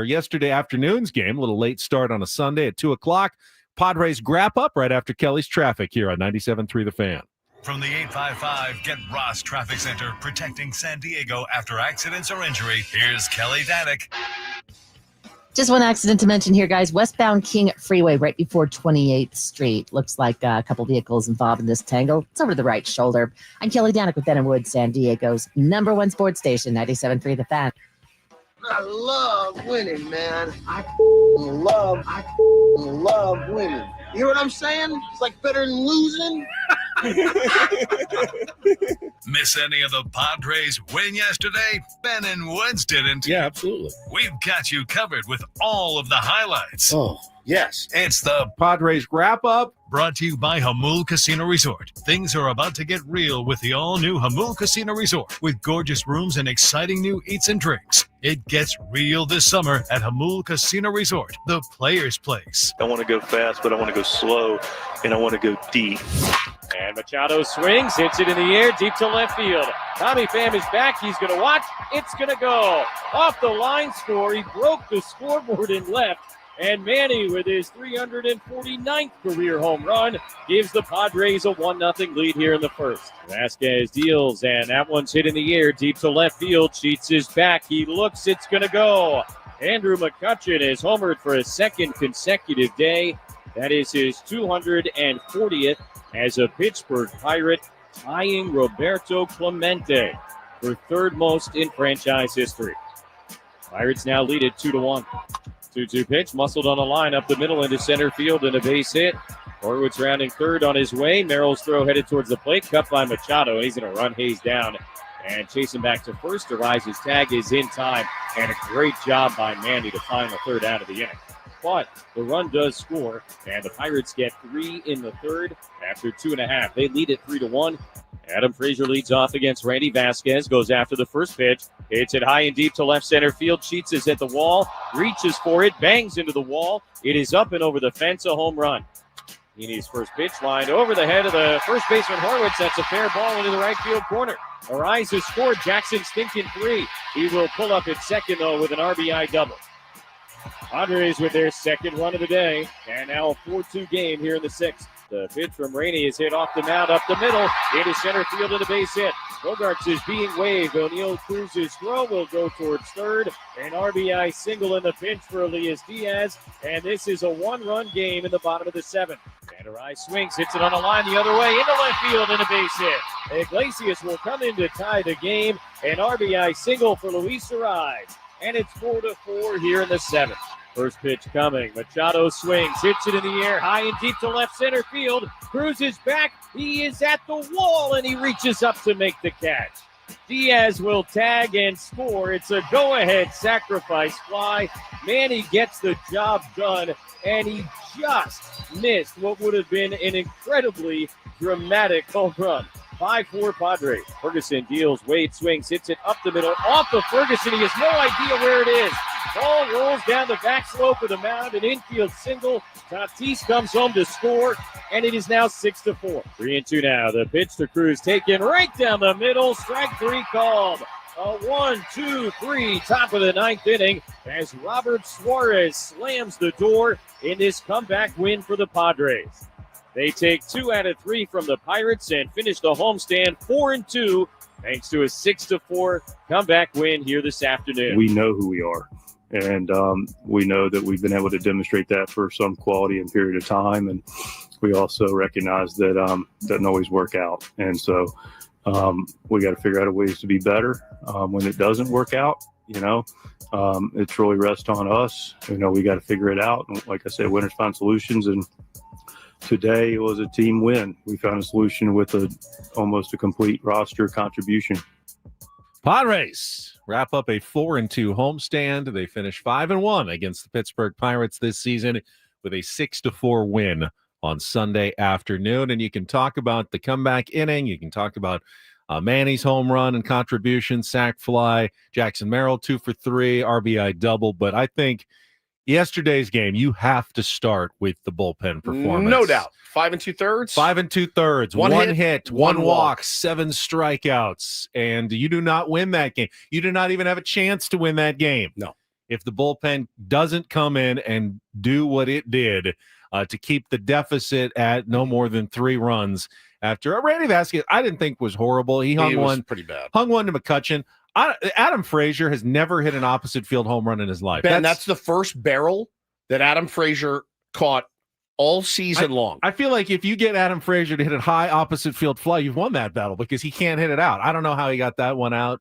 yesterday afternoon's game. A little late start on a Sunday at 2 o'clock. Padres wrap up right after Kelly's traffic here on 97.3 The Fan. From the 855 Get Ross Traffic Center, protecting San Diego after accidents or injury, here's Kelly Danick. Just one accident to mention here, guys. Westbound King Freeway right before 28th Street. Looks like a couple vehicles involved in this tangle. It's over to the right shoulder. I'm Kelly Danick with Ben & Wood, San Diego's #1 sports station, 97.3 The Fan. I love winning, man. I love winning. You hear what I'm saying? It's like better than losing. Miss any of the Padres win yesterday? Ben and Woods didn't. Yeah, absolutely. We've got you covered with all of the highlights. Oh, yes. It's the Padres wrap up. Brought to you by Hamul Casino Resort. Things are about to get real with the all-new Hamul Casino Resort with gorgeous rooms and exciting new eats and drinks. It gets real this summer at Hamul Casino Resort, the player's place. I want to go fast, but I want to go slow, and I want to go deep. And Machado swings, hits it in the air, deep to left field. Tommy Pham is back. He's going to watch. It's going to go. Off the line score. He broke the scoreboard and left. And Manny, with his 349th career home run, gives the Padres a 1-0 lead here in the first. Vasquez deals, and that one's hit in the air, deep to left field. Sheets is back. He looks. It's going to go. Andrew McCutchen is homered for his 2nd consecutive day. That is his 240th as a Pittsburgh Pirate, tying Roberto Clemente for 3rd most in franchise history. Pirates now lead it 2-1. 2-2 pitch, muscled on a line up the middle into center field and a base hit. Horwitz rounding 3rd on his way. Merrill's throw headed towards the plate, cut by Machado. He's going to run Hayes down and chase him back to 1st. Ariza's tag is in time, and a great job by Manny to find the 3rd out of the inning. but the run does score, and the Pirates get 3 in the third after 2.5. They lead it 3-1. Adam Frazier leads off against Randy Vasquez, goes after the first pitch, hits it high and deep to left center field. Sheets is at the wall, reaches for it, bangs into the wall. It is up and over the fence, a home run. Heaney's first pitch lined over the head of the first baseman Horwitz. That's a fair ball into the right field corner. Arise has scored. Jackson stinking 3. He will pull up at second, though, with an RBI double. Padres with their second run of the day, and now a 4-2 game here in the 6th. The pitch from Rainey is hit off the mound, up the middle, into center field, and a base hit. Bogarts is being waved. O'Neill Cruz's throw will go towards third. An RBI single in the pinch for Elias Diaz, and this is a 1-run game in the bottom of the 7th. Arise swings, hits it on the line the other way, into left field, and a base hit. Iglesias will come in to tie the game. An RBI single for Luis Arise, and it's 4-4 here in the 7th. First pitch coming. Machado swings, hits it in the air, high and deep to left center field. Cruz is back. He is at the wall, and he reaches up to make the catch. Diaz will tag and score. It's a go-ahead sacrifice fly. Manny gets the job done, and he just missed what would have been an incredibly dramatic home run. 5-4 Padres. Ferguson deals. Wade swings, hits it up the middle, off of Ferguson. He has no idea where it is. Ball rolls down the back slope of the mound, an infield single. Tatis comes home to score, and it is now 6-4. 3-2 now. The pitch to Cruz taken right down the middle. Strike 3 called. A 1-2-3 top of the 9th inning as Robert Suarez slams the door in this comeback win for the Padres. They take 2 out of 3 from the Pirates and finish the homestand 4-2 thanks to a 6-4 comeback win here this afternoon. We know who we are, and we know that we've been able to demonstrate that for some quality and period of time, and we also recognize that doesn't always work out, and so we got to figure out ways to be better when it doesn't work out. It's really rests on us. We got to figure it out, and like I said, winners find solutions, and today it was a team win. We found a solution with almost a complete roster contribution. Padres wrap up a 4-2 homestand. They finish 5-1 against the Pittsburgh Pirates this season with a 6-4 win on Sunday afternoon. And you can talk about the comeback inning. You can talk about Manny's home run and contribution, sac fly, Jackson Merrill 2 for 3, RBI double. But I think yesterday's game, you have to start with the bullpen performance. No doubt. 5 2/3. 5 2/3. One hit, one walk, 7 strikeouts, and you do not win that game. You do not even have a chance to win that game. No. If the bullpen doesn't come in and do what it did to keep the deficit at no more than 3 runs after Randy Vasquez, I didn't think was horrible. He hung one pretty bad. Hung one to McCutchen. Adam Frazier has never hit an opposite field home run in his life. Ben, that's the first barrel that Adam Frazier caught all season long. I feel like if you get Adam Frazier to hit a high opposite field fly, you've won that battle because he can't hit it out. I don't know how he got that one out.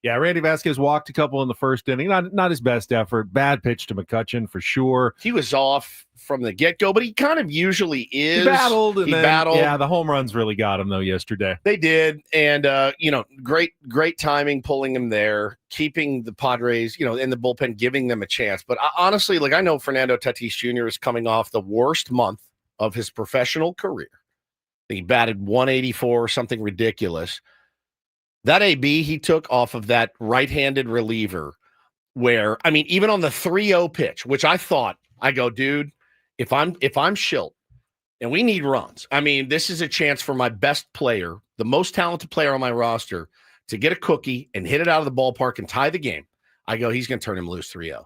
Randy Vasquez walked a couple in the first inning. Not his best effort. Bad pitch to McCutchen for sure. He was off from the get-go, but he kind of usually is. He battled. Yeah, the home runs really got him, though, yesterday. They did, and, great timing pulling him there, keeping the Padres, in the bullpen, giving them a chance. But honestly, I know Fernando Tatis Jr. is coming off the worst month of his professional career. He batted 184 or something ridiculous. That AB he took off of that right-handed reliever where, even on the 3-0 pitch, which I go, dude, if I'm Schilt and we need runs, this is a chance for my best player, the most talented player on my roster, to get a cookie and hit it out of the ballpark and tie the game. I go, he's going to turn him loose 3-0.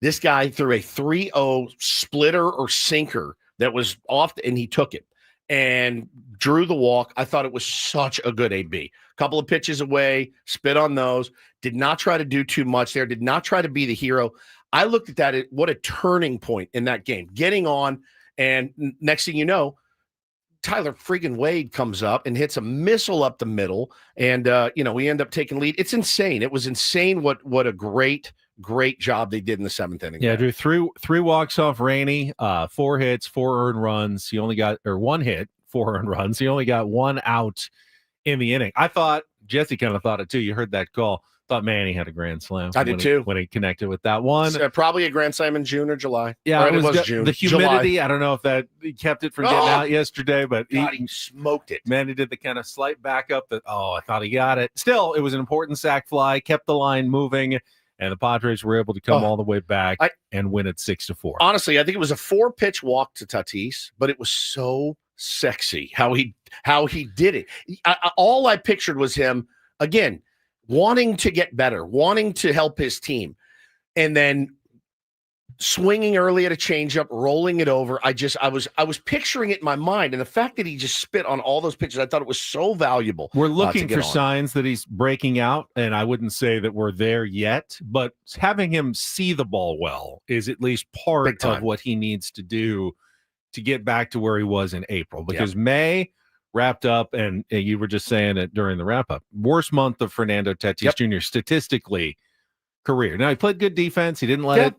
This guy threw a 3-0 splitter or sinker that was off, and he took it and drew the walk. I thought it was such a good AB. Couple of pitches away, spit on those, did not try to do too much there, did not try to be the hero. I looked at that, what a turning point in that game. Getting on, and next thing you know, Tyler freaking Wade comes up and hits a missile up the middle, and we end up taking lead. It's insane. It was insane what a great job they did in the 7th inning. Yeah, Drew, three walks off Rainey, 4 hits, 4 earned runs. He only got 1 hit, 4 earned runs. He only got 1 out in the inning. I thought Jesse kind of thought it too. You heard that call. Thought Manny had a grand slam. I did too. When he connected with that one. Probably a grand slam in June or July. Yeah, Or it was June. The humidity, July. I don't know if that he kept it from getting out yesterday, but he smoked it. Manny did the kind of slight backup that, I thought he got it. Still, it was an important sac fly, kept the line moving, and the Padres were able to come all the way back and win it 6-4. Honestly, I think it was a 4-pitch walk to Tatis, but it was so sexy how he did it. All I pictured was him, again, wanting to get better, wanting to help his team, and then swinging early at a changeup, rolling it over. I was picturing it in my mind, and the fact that he just spit on all those pitches, I thought it was so valuable. We're looking for signs that he's breaking out, and I wouldn't say that we're there yet, but having him see the ball well is at least part of what he needs to do to get back to where he was in April, because May wrapped up, and you were just saying it during the wrap-up, worst month of Fernando Tatis Jr. statistically career. Now, he played good defense. He didn't let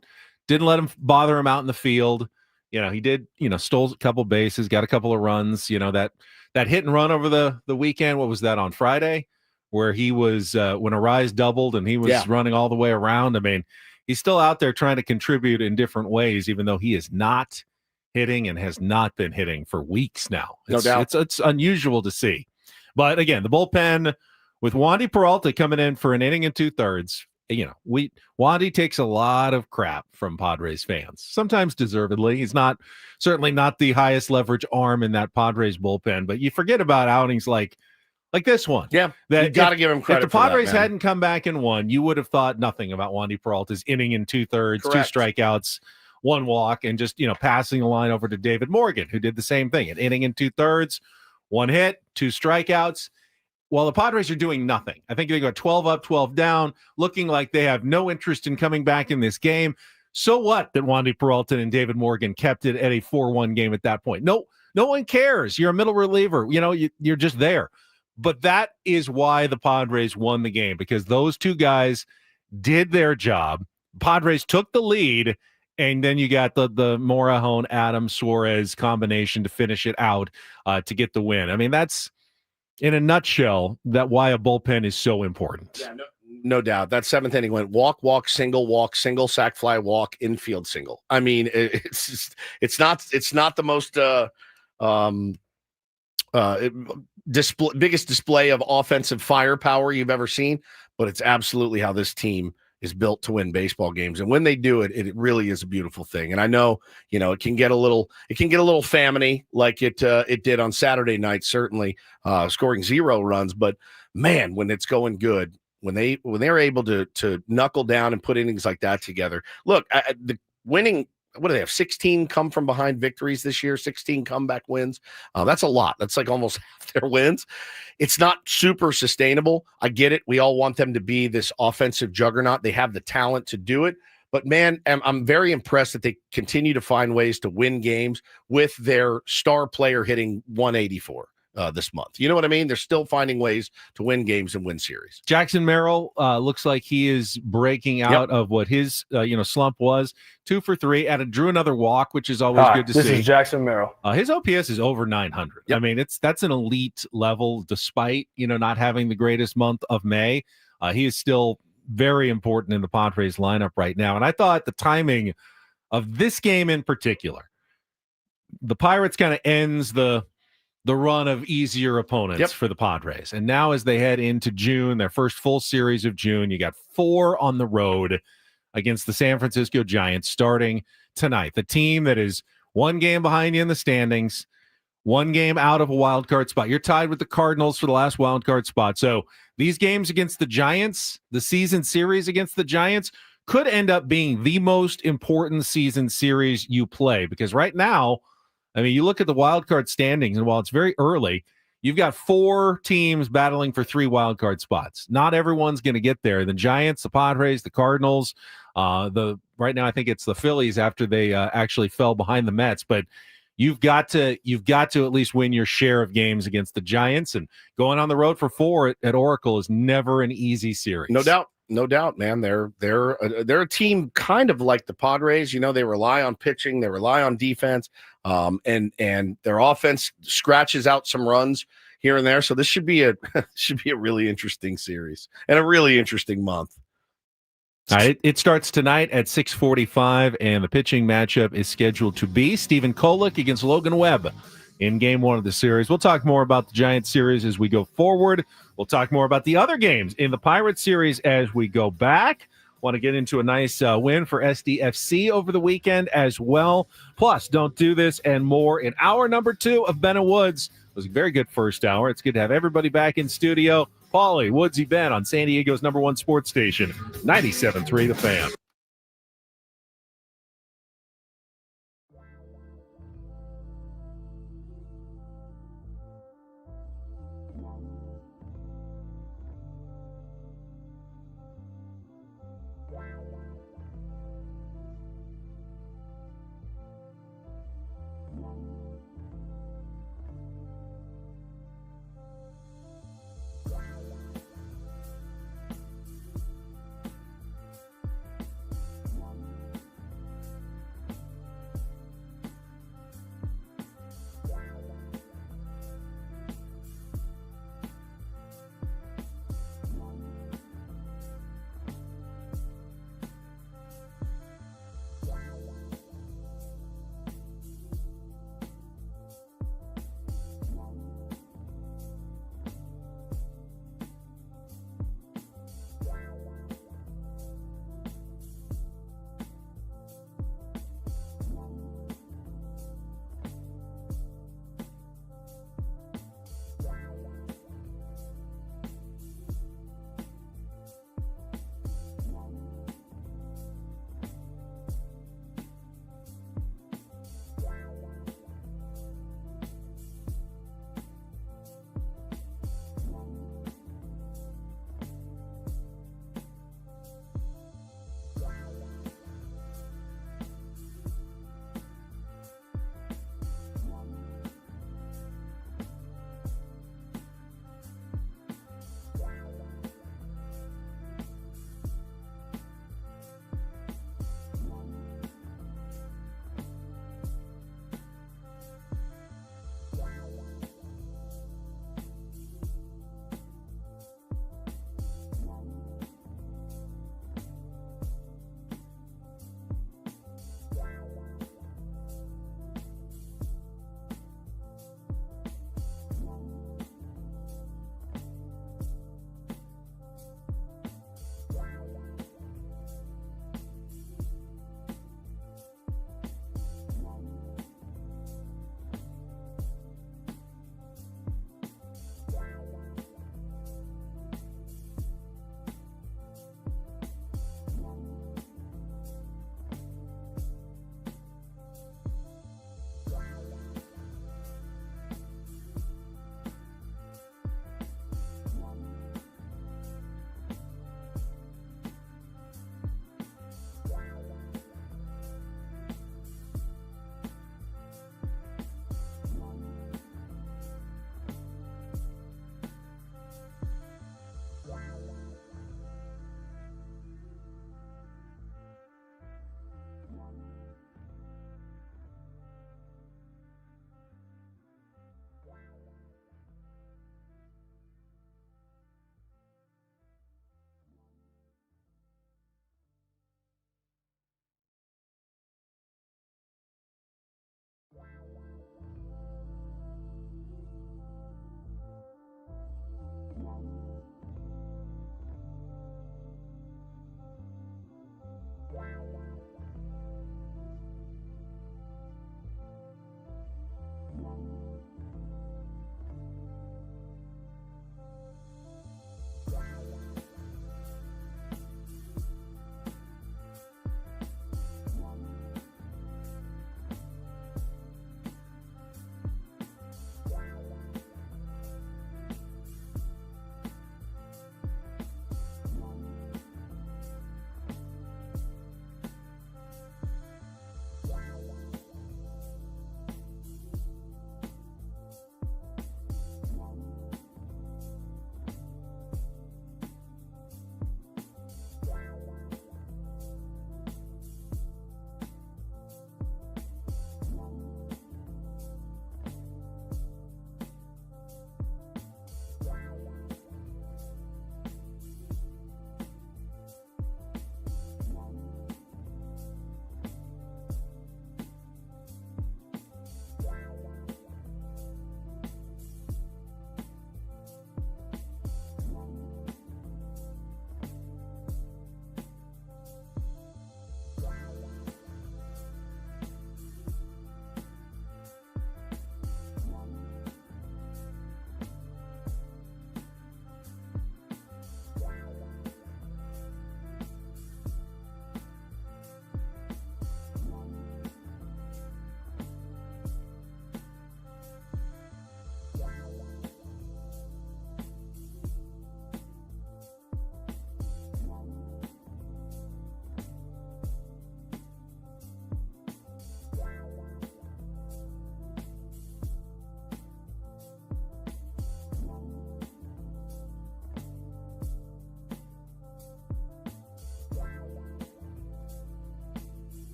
him bother him out in the field. He did, stole a couple bases, got a couple of runs. That hit and run over the weekend, what was that, on Friday, where he was, when Arise doubled and he was running all the way around. I mean, he's still out there trying to contribute in different ways, even though he is not hitting and has not been hitting for weeks now. No doubt. It's unusual to see. But again, the bullpen with Wandy Peralta coming in for an inning and 2/3, Wandy takes a lot of crap from Padres fans, sometimes deservedly. He's certainly not the highest leverage arm in that Padres bullpen, but you forget about outings like this one. Yeah, you got to give him credit. If the Padres hadn't come back and won, you would have thought nothing about Wandy Peralta's inning and 2/3, 2 strikeouts, 1 walk, and just passing the line over to David Morgan, who did the same thing, an inning and 2/3, 1 hit, 2 strikeouts. While the Padres are doing nothing, I think they go 12 up, 12 down, looking like they have no interest in coming back in this game. So what that Wandy Peralta and David Morgan kept it at a 4-1 game at that point? No one cares. You're a middle reliever. You're just there. But that is why the Padres won the game, because those 2 guys did their job. Padres took the lead, and then you got the Morejon, Adams, Suarez combination to finish it out to get the win. I mean, that's, in a nutshell, why a bullpen is so important. Yeah, no doubt. That 7th inning went walk, single, sac fly, walk, infield single. I mean, it's not the most biggest display of offensive firepower you've ever seen, but it's absolutely how this team is built to win baseball games. And when they do it, it really is a beautiful thing. And I know, it can get a little famine-y like it did on Saturday night, certainly scoring 0 runs. But man, when it's going good, when they're able to knuckle down and put innings like that together. Look, the winning, what do they have? 16 come from behind victories this year, 16 comeback wins. That's a lot. That's like almost half their wins. It's not super sustainable. I get it. We all want them to be this offensive juggernaut. They have the talent to do it. But man, I'm very impressed that they continue to find ways to win games with their star player hitting 184 this month. You know what I mean? They're still finding ways to win games and win series. Jackson Merrill looks like he is breaking out of what his slump was. 2 for 3, drew another walk, which is always good to see. This is Jackson Merrill. His OPS is over 900. I mean, that's an elite level, despite not having the greatest month of May. He is still very important in the Padres lineup right now. And I thought the timing of this game in particular, the Pirates kind of ends the run of easier opponents for the Padres. And now as they head into June, their first full series of June, you got 4 on the road against the San Francisco Giants starting tonight. The team that is 1 game behind you in the standings, 1 game out of a wild card spot. You're tied with the Cardinals for the last wild card spot. So these games against the Giants, the season series against the Giants, could end up being the most important season series you play, because right now, I mean, you look at the wild card standings, and while it's very early, you've got 4 teams battling for 3 wild card spots. Not everyone's going to get there. The Giants, the Padres, the Cardinals, right now I think it's the Phillies after they actually fell behind the Mets. But you've got to at least win your share of games against the Giants, and going on the road for 4 at Oracle is never an easy series. No doubt, man. They're a team kind of like the Padres. They rely on pitching, they rely on defense, and their offense scratches out some runs here and there. So this should be a really interesting series and a really interesting month. All right, it starts tonight at 6:45, and the pitching matchup is scheduled to be Stephen Kolek against Logan Webb in Game 1 of the series. We'll talk more about the Giants series as we go forward. We'll talk more about the other games in the Pirates series as we go back. Want to get into a nice win for SDFC over the weekend as well. Plus, don't do this and more in hour number 2 of Ben and Woods. It was a very good first hour. It's good to have everybody back in studio. Paulie, Woodsy, Ben on San Diego's #1 sports station, 97.3 The Fan.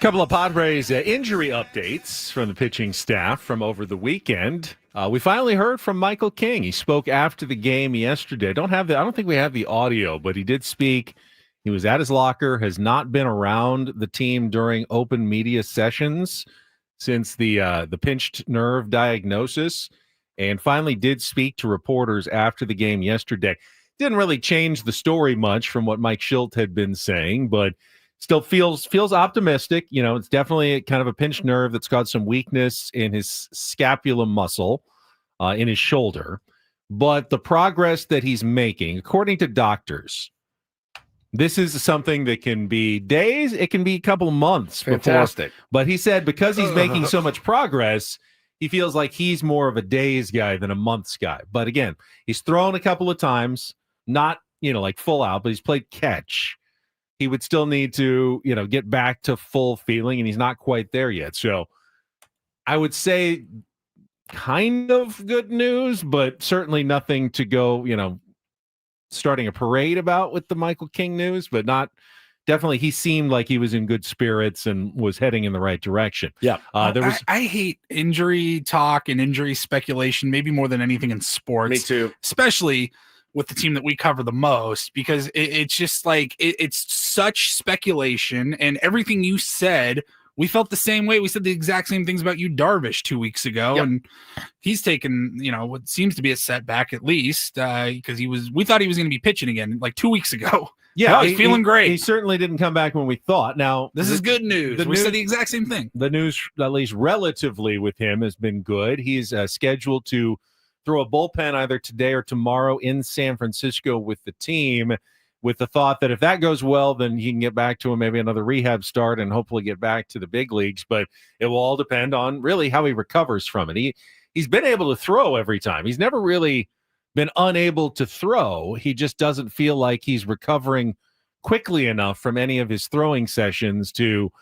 Couple of Padres injury updates from the pitching staff from over the weekend. We finally heard from Michael King. He spoke after the game yesterday. I don't think we have the audio, but he did speak. He was at his locker, has not been around the team during open media sessions since the pinched nerve diagnosis, and finally did speak to reporters after the game yesterday. Didn't really change the story much from what Mike Schilt had been saying, but still feels optimistic. You know, it's definitely kind of a pinched nerve that's got some weakness in his scapula muscle in his shoulder. But the progress that he's making, according to doctors, this is something that can be days, it can be a couple of months. Fantastic. But he said because he's making so much progress, he feels like he's more of a days guy than a months guy. But again, he's thrown a couple of times, not, like full out, but he's played catch. He would still need to, get back to full feeling, and he's not quite there yet. So I would say kind of good news, but certainly nothing to go, starting a parade about with the Michael King news, but not definitely. He seemed like he was in good spirits and was heading in the right direction. Yeah. I hate injury talk and injury speculation, maybe more than anything in sports. Me too. Especially with the team that we cover the most, because it's just like, it's such speculation, and everything you said, we felt the same way. We said the exact same things about you, Darvish, 2 weeks ago. Yep. And he's taken, what seems to be a setback at least, because we thought he was going to be pitching again like 2 weeks ago. Yeah, he's feeling great. He certainly didn't come back when we thought. Now, this is good news. We said the exact same thing. The news, at least relatively with him, has been good. He's scheduled to throw a bullpen either today or tomorrow in San Francisco with the team, with the thought that if that goes well, then he can get back to maybe another rehab start and hopefully get back to the big leagues. But it will all depend on really how he recovers from it. He's been able to throw every time. He's never really been unable to throw. He just doesn't feel like he's recovering quickly enough from any of his throwing sessions to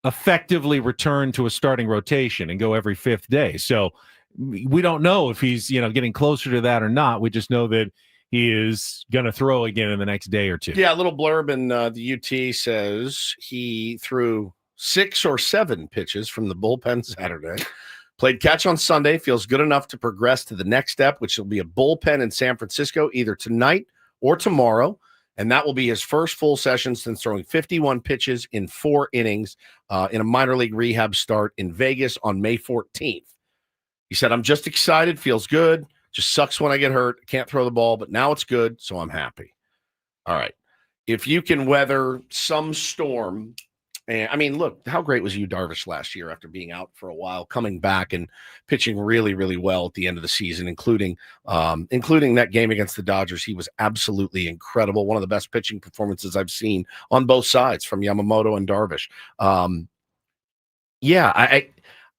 effectively return to a starting rotation and go every fifth day. So we don't know if he's, getting closer to that or not. We just know that he is going to throw again in the next day or two. Yeah, a little blurb in the UT says he threw 6 or 7 pitches from the bullpen Saturday. Played catch on Sunday, feels good enough to progress to the next step, which will be a bullpen in San Francisco either tonight or tomorrow. And that will be his first full session since throwing 51 pitches in 4 innings in a minor league rehab start in Vegas on May 14th. He said, I'm just excited, feels good. Just sucks when I get hurt. Can't throw the ball, but now it's good, so I'm happy. All right. If you can weather some storm, and I mean, look, how great was you, Darvish, last year after being out for a while, coming back and pitching really, really well at the end of the season, including that game against the Dodgers. He was absolutely incredible. One of the best pitching performances I've seen on both sides from Yamamoto and Darvish.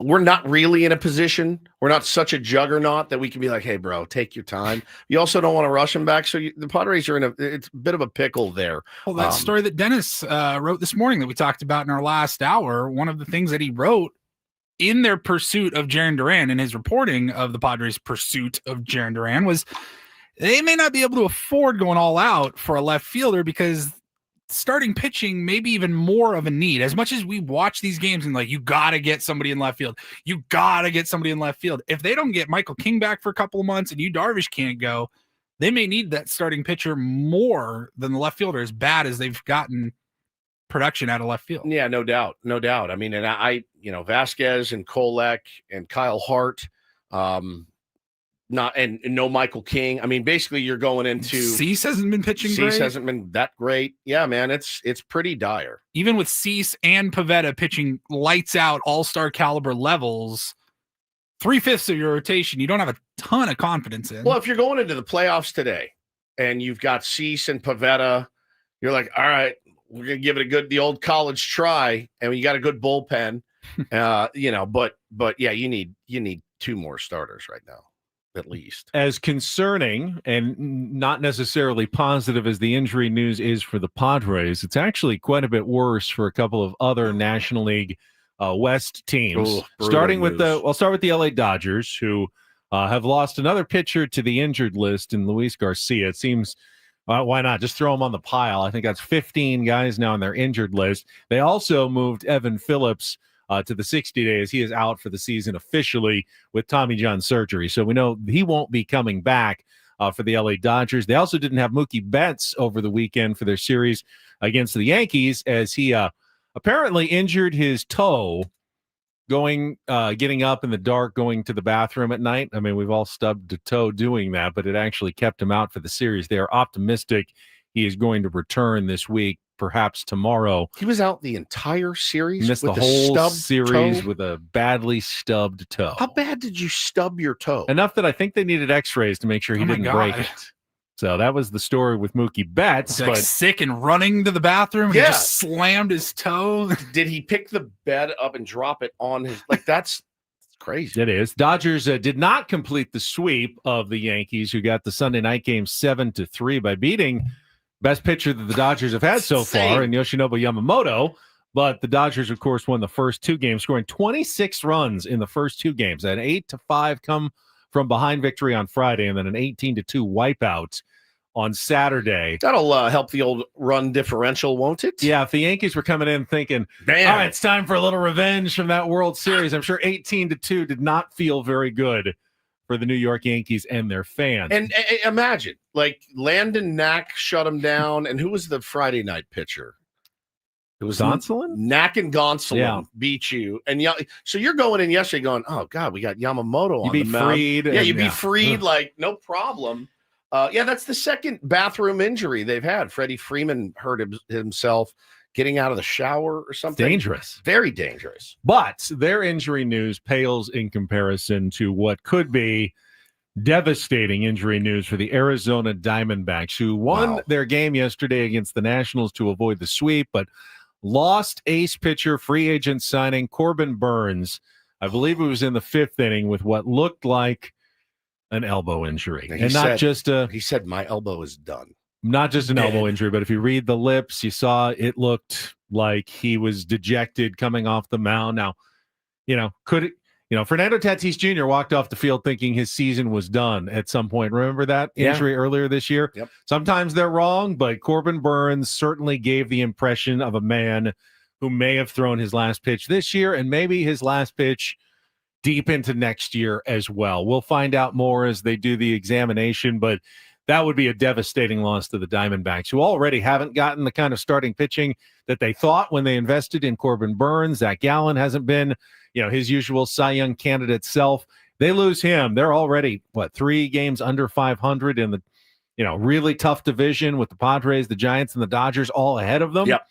We're not really in a position. We're not such a juggernaut that we can be like, hey, bro, take your time. You also don't want to rush him back. So the Padres are it's a bit of a pickle there. Well, that story that Dennis wrote this morning that we talked about in our last hour, one of the things that he wrote in their pursuit of Jarren Duran, in his reporting of the Padres' pursuit of Jarren Duran, was they may not be able to afford going all out for a left fielder because starting pitching may be even more of a need. As much as we watch these games and like, you got to get somebody in left field. You got to get somebody in left field. If they don't get Michael King back for a couple of months and you, Darvish, can't go, they may need that starting pitcher more than the left fielder, as bad as they've gotten production out of left field. Yeah, no doubt. No doubt. I mean, and I Vasquez and Kolek and Kyle Hart, no Michael King. I mean, basically you're going into Cease hasn't been pitching great. Cease hasn't been that great. Yeah, man, it's pretty dire. Even with Cease and Pivetta pitching lights out all-star caliber levels, 3/5 of your rotation, you don't have a ton of confidence in. Well, if you're going into the playoffs today and you've got Cease and Pivetta, you're like, all right, we're gonna give it the old college try, and you got a good bullpen. But yeah, you need 2 more starters right now. At least. As concerning and not necessarily positive as the injury news is for the Padres, it's actually quite a bit worse for a couple of other National League West teams. Starting with I'll start with the LA Dodgers, who have lost another pitcher to the injured list in Luis Garcia. It seems Why not? Just throw them on the pile. I think that's 15 guys now on their injured list. They also moved Evan Phillips to the 60 days. He is out for the season officially with Tommy John surgery. So we know he won't be coming back for the LA Dodgers. They also didn't have Mookie Betts over the weekend for their series against the Yankees as he apparently injured his toe getting up in the dark, going to the bathroom at night. I mean, we've all stubbed a toe doing that, but it actually kept him out for the series. They are optimistic he is going to return this week, perhaps tomorrow. He was out the entire series. Missed with the whole stubbed series toe? with a badly stubbed toe. How bad did you stub your toe? Enough that I think they needed x-rays to make sure he my didn't God. break it. So that was the story with Mookie Betts. He's like But sick and running to the bathroom. And Yeah. He just slammed his toe. Did he pick the bed up and drop it on his? Like that's crazy. it is. Dodgers did not complete the sweep of the Yankees, who got the Sunday night game 7-3 by beating best pitcher that the Dodgers have had so far in Yoshinobu Yamamoto. But the Dodgers, of course, won the first two games, scoring 26 runs in the first two games. An 8-5 come from behind victory on Friday, and then an 18-2 wipeout on Saturday. That'll help the old run differential, won't it? Yeah, if the Yankees were coming in thinking, Damn. all right, it's time for a little revenge from that World Series, I'm sure 18-2 did not feel very good for the New York Yankees and their fans. And imagine, like Landon Knack shut him down, and who was the Friday night pitcher? It was Gonsolin? Knack and Gonsolin Yeah. beat you, and so you're going in yesterday, going, "Oh God, we got Yamamoto You on the beat mound." Fried. Yeah, and- you beat Fried, like no problem. Yeah, that's the second bathroom injury they've had. Freddie Freeman hurt himself getting out of the shower or something. Dangerous. Very dangerous. But their injury news pales in comparison to what could be devastating injury news for the Arizona Diamondbacks, who won their game yesterday against the Nationals to avoid the sweep, but lost ace pitcher, free agent signing Corbin Burns. I believe it was in the fifth inning with what looked like an elbow injury. He And not just a He said, "My elbow is done." not just an elbow injury, but if you read the lips, you saw it looked like he was dejected coming off the mound. Now, Fernando Tatis Jr. walked off the field thinking his season was done at some point. Remember that injury earlier this year? Yep. Sometimes they're wrong, but Corbin Burns certainly gave the impression of a man who may have thrown his last pitch this year and maybe his last pitch deep into next year as well. We'll find out more as they do the examination, but that would be a devastating loss to the Diamondbacks, who already haven't gotten the kind of starting pitching that they thought when they invested in Corbin Burns. Zach Gallen hasn't been, his usual Cy Young candidate self. They lose him. They're already, 3 games under 500 in the, really tough division with the Padres, the Giants, and the Dodgers all ahead of them. Yep.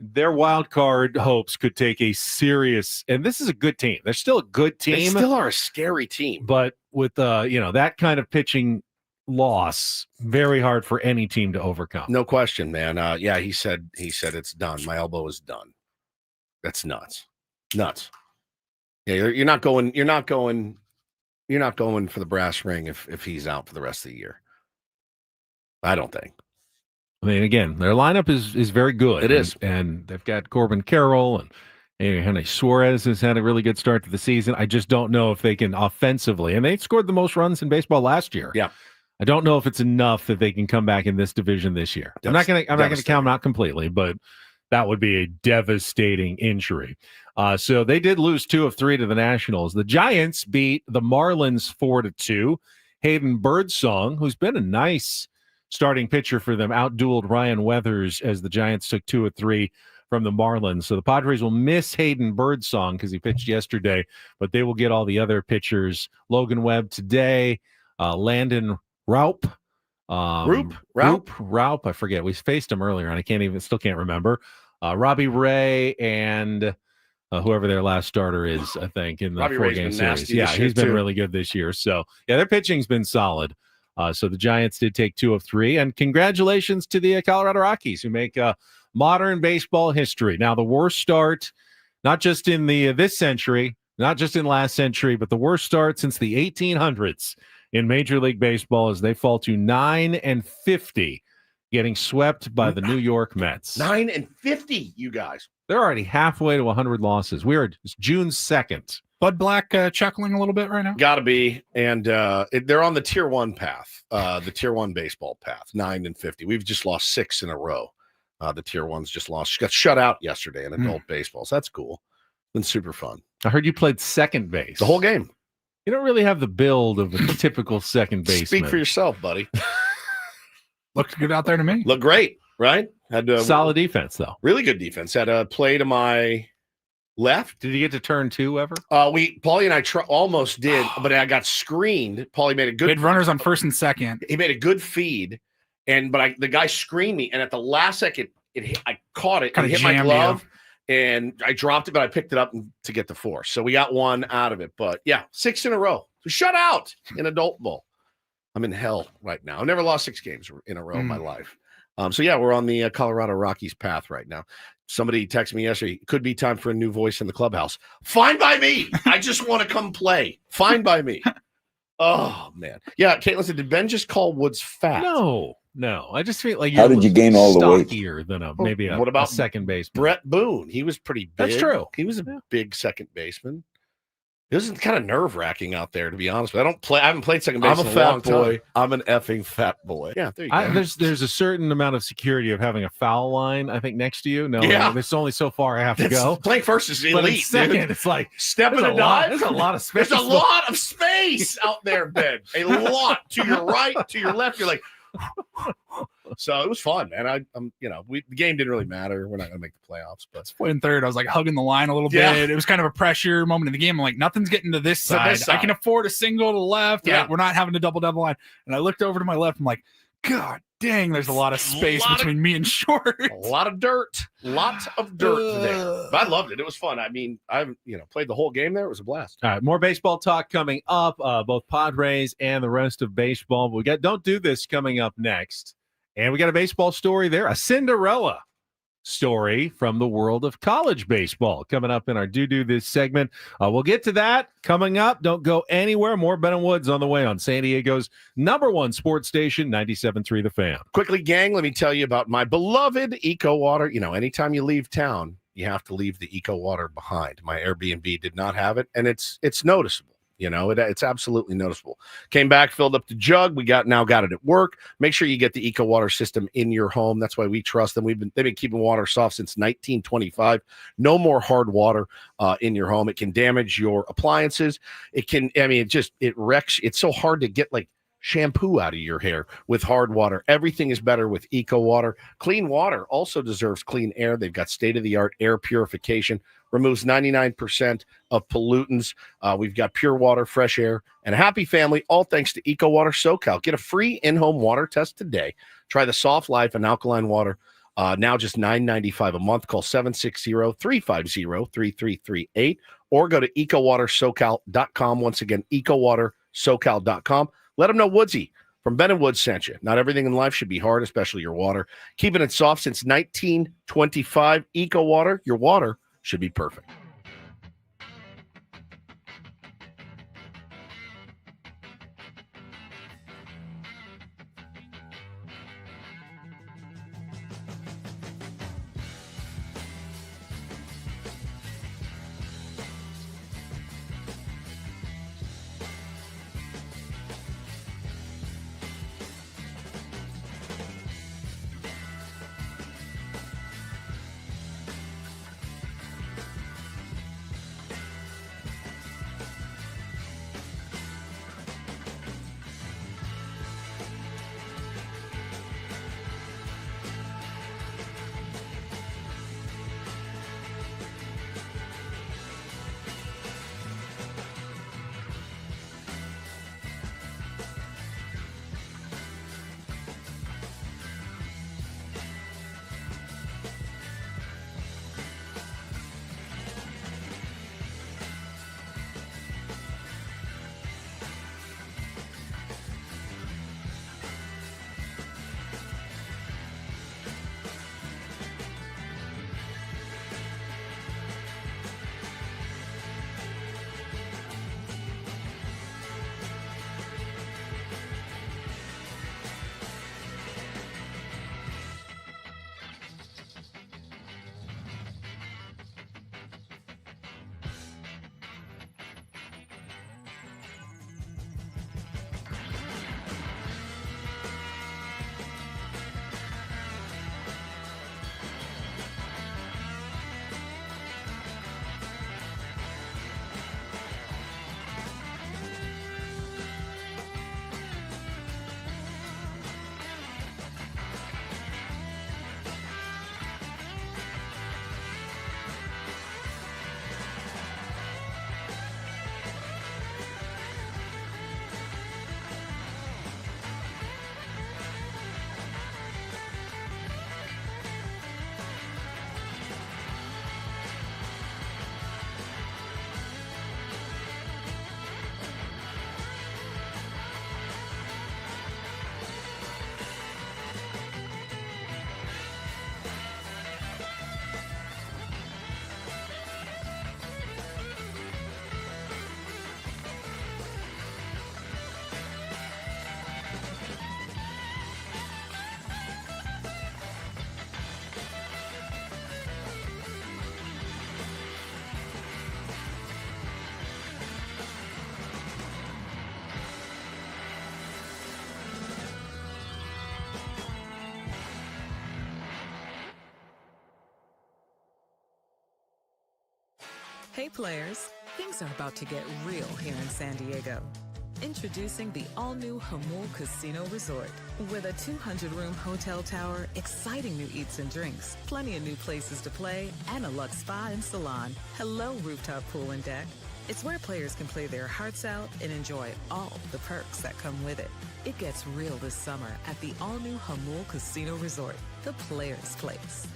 Their wild card hopes could take a serious, and this is a good team. They're still a good team. They still are a scary team. But with, that kind of pitching loss, very hard for any team to overcome. No question, man. Yeah, he said it's done. My elbow is done. That's nuts. Yeah, you're not going for the brass ring if he's out for the rest of the year. I don't think. I mean, again, their lineup is very good. It is. And they've got Corbin Carroll and Henry Suarez has had a really good start to the season. I just don't know if they can offensively, and they scored the most runs in baseball last year. Yeah. I don't know if it's enough that they can come back in this division this year. I'm not going to count them out completely, but that would be a devastating injury. So they did lose 2 of 3 to the Nationals. The Giants beat the Marlins 4-2. Hayden Birdsong, who's been a nice starting pitcher for them, outdueled Ryan Weathers as the Giants took 2 of 3 from the Marlins. So the Padres will miss Hayden Birdsong because he pitched yesterday, but they will get all the other pitchers. Logan Webb today, Landon Raup. Raup. I forget. We faced him earlier, and I still can't remember. Robbie Ray and whoever their last starter is, I think, in the Robbie 4-game series. Yeah, he's been really good this year. So, yeah, their pitching's been solid. So the Giants did take 2 of 3. And congratulations to the Colorado Rockies, who make modern baseball history. Now, the worst start, not just in this century, not just in last century, but the worst start since the 1800s in Major League Baseball as they fall to 9-50, getting swept by the New York Mets. 9-50, you guys. They're already halfway to 100 losses. It's June 2nd. Bud Black chuckling a little bit right now? Gotta be. And they're on the tier 1 path, the tier 1 baseball path, 9-50. We've just lost 6 in a row. The tier 1's just lost. Got shut out yesterday in adult baseball. So that's cool. Been super fun. I heard you played second base. The whole game. You don't really have the build of a typical second baseman. Speak for yourself, buddy. Looked good out there to me. Looked great, right? Had solid defense, though. Really good defense. Had a play to my left. Did you get to turn 2 ever? Paulie and I almost did, but I got screened. Paulie made a good. We had runners on first and second. He made a good feed, but the guy screened me, and at the last second, I caught it. Kinda and hit my jammed glove, and I dropped it, but I picked it up to get the 4. So we got 1 out of it. But yeah, 6 in a row. Shut out in adult ball. I'm in hell right now. I've never lost 6 games in a row in my life. So yeah, we're on the Colorado Rockies path right now. Somebody texted me yesterday, could be time for a new voice in the clubhouse. Fine by me. I just want to come play. Fine by me. Oh, man. Yeah, Caitlin said, did Ben just call Woods fat? No. I just feel like how did you gain all the weight? Stockier than maybe a second baseman. Brett Boone? He was pretty big. That's true. He was a big second baseman. It was kind of nerve-wracking out there, to be honest. But I haven't played second base in a long time. I'm an effing fat boy. Yeah, there you go. There's a certain amount of security of having a foul line, I think, next to you. No, there's only so far I have to go. Playing first is elite. But in second, dude. It's like step in a dive. There's a lot of space. There's a lot of space out there, Ben. A lot to your right, to your left. You're like, so it was fun, man. The game didn't really matter. We're not going to make the playoffs, but in third, I was like hugging the line a little bit. It was kind of a pressure moment in the game. I'm like, nothing's getting to this side. I can afford a single to the left. Yeah. We're not having a double line. And I looked over to my left. I'm like, God dang, there's a lot of space between me and Short. A lot of dirt. Lots of dirt there. But I loved it. It was fun. I mean, I've played the whole game there. It was a blast. All right, more baseball talk coming up. Both Padres and the rest of baseball. We got Don't Do This coming up next. And we got a baseball story there, a Cinderella story from the world of college baseball coming up in our Do This segment. We'll get to that coming up. Don't go anywhere. More Ben & Woods on the way on San Diego's #1 sports station, 97.3 The Fan. Quickly, gang, let me tell you about my beloved Eco Water. Anytime you leave town, you have to leave the Eco Water behind. My Airbnb did not have it, and it's noticeable. It's absolutely noticeable. Came back, filled up the jug. We now got it at work. Make sure you get the Eco Water system in your home. That's why we trust them. They've been keeping water soft since 1925. No more hard water in your home. It can damage your appliances. It wrecks. It's so hard to get like shampoo out of your hair with hard water. Everything is better with Eco Water. Clean water also deserves clean air. They've got state-of-the-art air purification. Removes 99% of pollutants. We've got pure water, fresh air, and a happy family, all thanks to Eco Water SoCal. Get a free in-home water test today. Try the Soft Life and alkaline water. Now just $9.95 a month. Call 760-350-3338 or go to ecowatersocal.com. Once again, ecowatersocal.com. Let them know Woodsy from Ben & Woods sent you. Not everything in life should be hard, especially your water. Keeping it soft since 1925. Eco Water, your water should be perfect. Hey players, things are about to get real here in San Diego. Introducing the all-new Hamul Casino Resort. With a 200-room hotel tower, exciting new eats and drinks, plenty of new places to play, and a luxe spa and salon. Hello, rooftop pool and deck. It's where players can play their hearts out and enjoy all the perks that come with it. It gets real this summer at the all-new Hamul Casino Resort, the players' place.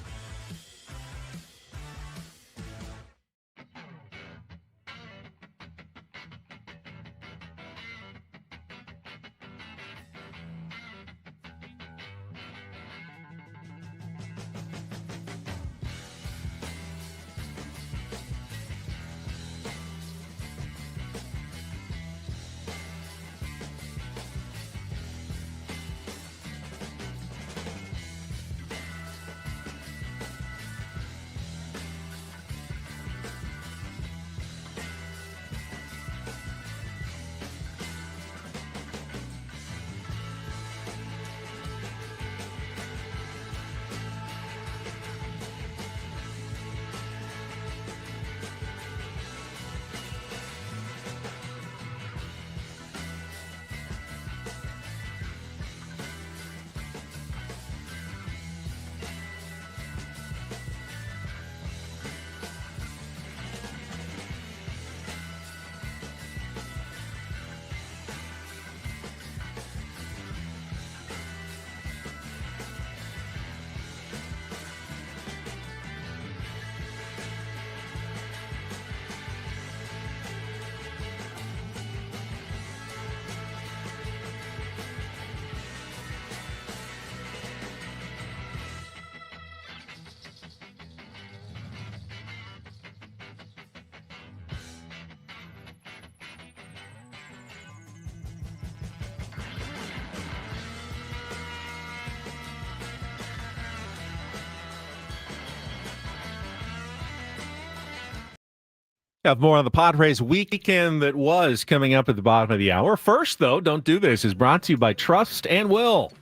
Have more on the Padres weekend that was coming up at the bottom of the hour. First, though, Don't Do This is brought to you by Trust and Will.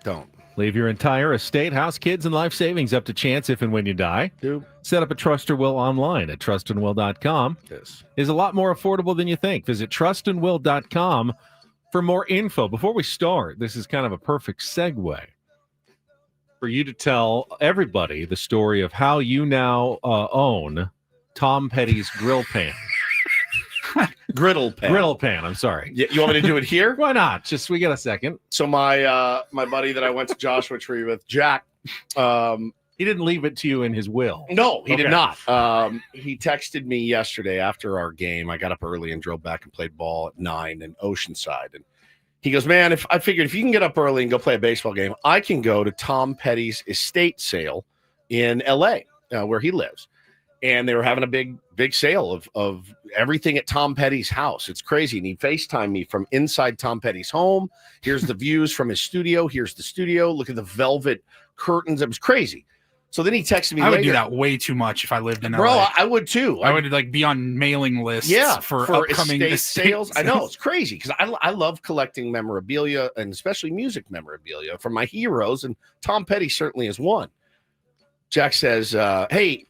Don't. Leave your entire estate, house, kids, and life savings up to chance if and when you die. Do. Set up a Trust or Will online at trustandwill.com. This is a lot more affordable than you think. Visit trustandwill.com for more info. Before we start, this is kind of a perfect segue for you to tell everybody the story of how you now own Tom Petty's grill pan. Griddle pan. Griddle pan, I'm sorry. You want me to do it here? Why not? Just, we got a second. So my buddy that I went to Joshua Tree with, Jack, he didn't leave it to you in his will. No, he did not. He texted me yesterday after our game. I got up early and drove back and played ball at 9 in Oceanside. And he goes, man, if you can get up early and go play a baseball game, I can go to Tom Petty's estate sale in L.A., where he lives. And they were having a big sale of everything at Tom Petty's house. It's crazy. And he FaceTimed me from inside Tom Petty's home. Here's the views from his studio. Here's the studio. Look at the velvet curtains. It was crazy. So then he texted me. I would later. do that way too much if I lived in LA. Bro, I would too. I would like be on mailing lists for upcoming estate sales. I know, it's crazy because I love collecting memorabilia and especially music memorabilia from my heroes. And Tom Petty certainly is one. Jack says, hey,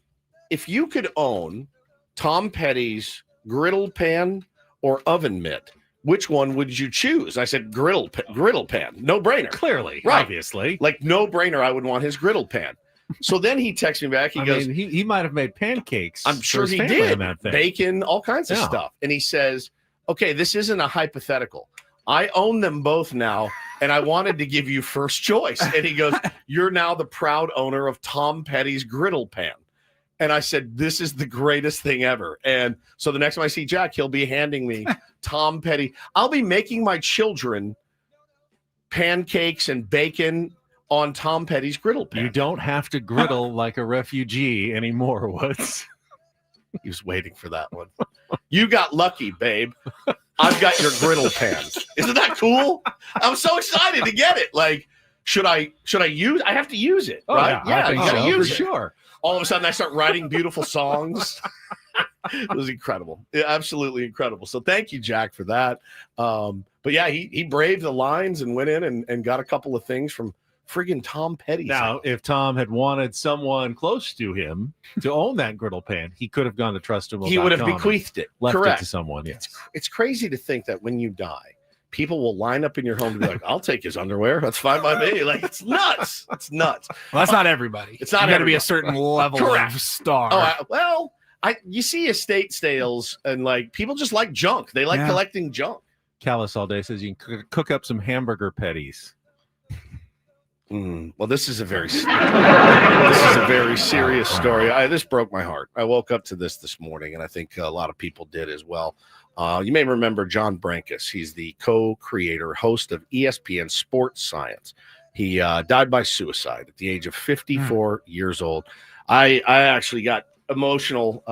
if you could own Tom Petty's griddle pan or oven mitt, which one would you choose? I said griddle pan. No brainer. Clearly, right. Obviously. Like no brainer, I would want his griddle pan. So then he texts me back. He goes, he might have made pancakes. I'm sure he did. Bacon, all kinds of stuff. And he says, okay, this isn't a hypothetical. I own them both now, and I wanted to give you first choice. And he goes, you're now the proud owner of Tom Petty's griddle pan. And I said, this is the greatest thing ever. And so the next time I see Jack, he'll be handing me Tom Petty. I'll be making my children pancakes and bacon on Tom Petty's griddle pan. You don't have to griddle like a refugee anymore, Woods. He was waiting for that one. You got lucky, babe. I've got your griddle pan. Isn't that cool? I'm so excited to get it. Like, should I use? I have to use it, right? Yeah, you gotta use it. Sure. All of a sudden, I start writing beautiful songs. It was incredible. Absolutely incredible. So thank you, Jack, for that. But yeah, he braved the lines and went in and got a couple of things from friggin' Tom Petty's Now, house. if Tom had wanted someone close to him to own that griddle pan, he could have gone to trusthim.com. He would have bequeathed it. Left Correct. it to someone. Yes. It's crazy to think that when you die, people will line up in your home to be like, I'll take his underwear. That's fine by me. Like, it's nuts. It's nuts. Well, that's not everybody. It's not You got to be everybody. a certain level Correct. of star. You see estate sales and like people just like junk. They like collecting junk. Callus all day says you can cook up some hamburger patties. Well, this is a very serious story. This broke my heart. I woke up to this morning, and I think a lot of people did as well. You may remember John Brankus. He's the co-creator, host of ESPN Sports Science. He died by suicide at the age of 54 years old. I actually got emotional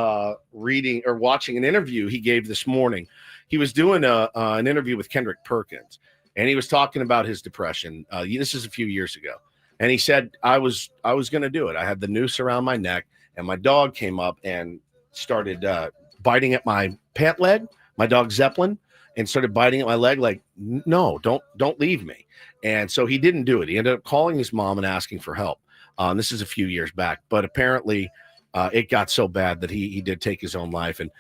reading or watching an interview he gave this morning. He was doing an interview with Kendrick Perkins. And he was talking about his depression. This is a few years ago. And he said, I was going to do it. I had the noose around my neck, and my dog came up and started biting at my pant leg, my dog Zeppelin, and started biting at my leg like, no, don't leave me. And so he didn't do it. He ended up calling his mom and asking for help. This is a few years back. But apparently it got so bad that he did take his own life. And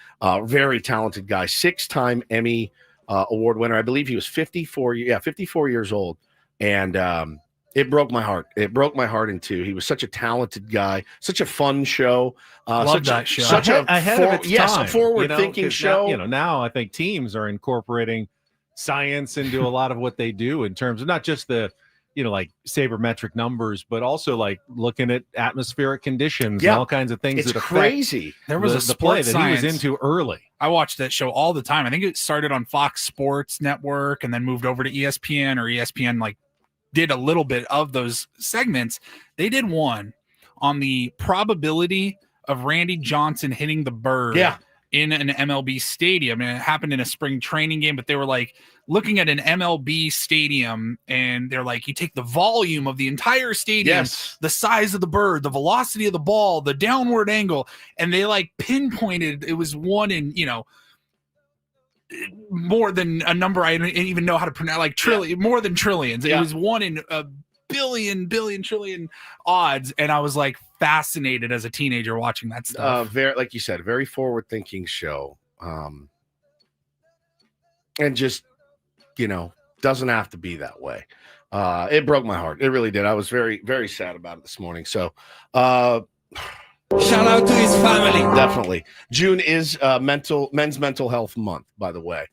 very talented guy, 6-time Emmy award winner. I believe he was 54 years old. And it broke my heart. It broke my heart in two. He was such a talented guy, such a fun show. Love that show. Such ahead of its time, a forward-thinking show. Now I think teams are incorporating science into a lot of what they do in terms of not just the, like sabermetric numbers, but also like looking at atmospheric conditions and all kinds of things. It's that crazy. There was the play that he was into early. I watched that show all the time. I think it started on Fox Sports Network and then moved over to ESPN, or ESPN like did a little bit of those segments. They did one on the probability of Randy Johnson hitting the bird in an MLB stadium. And it happened in a spring training game, but they were like looking at an MLB stadium and they're like, you take the volume of the entire stadium, the size of the bird, the velocity of the ball, the downward angle. And they like pinpointed, it was one in, more than a number I didn't even know how to pronounce, like trillion, more than trillions. It was one in a billion trillion odds. And I was like fascinated as a teenager watching that stuff. Very, like you said, very forward-thinking show. And just, doesn't have to be that way. It broke my heart. It really did. I was very, very sad about it this morning. So, shout out to his family. Definitely. June is Men's Mental Health Month, by the way.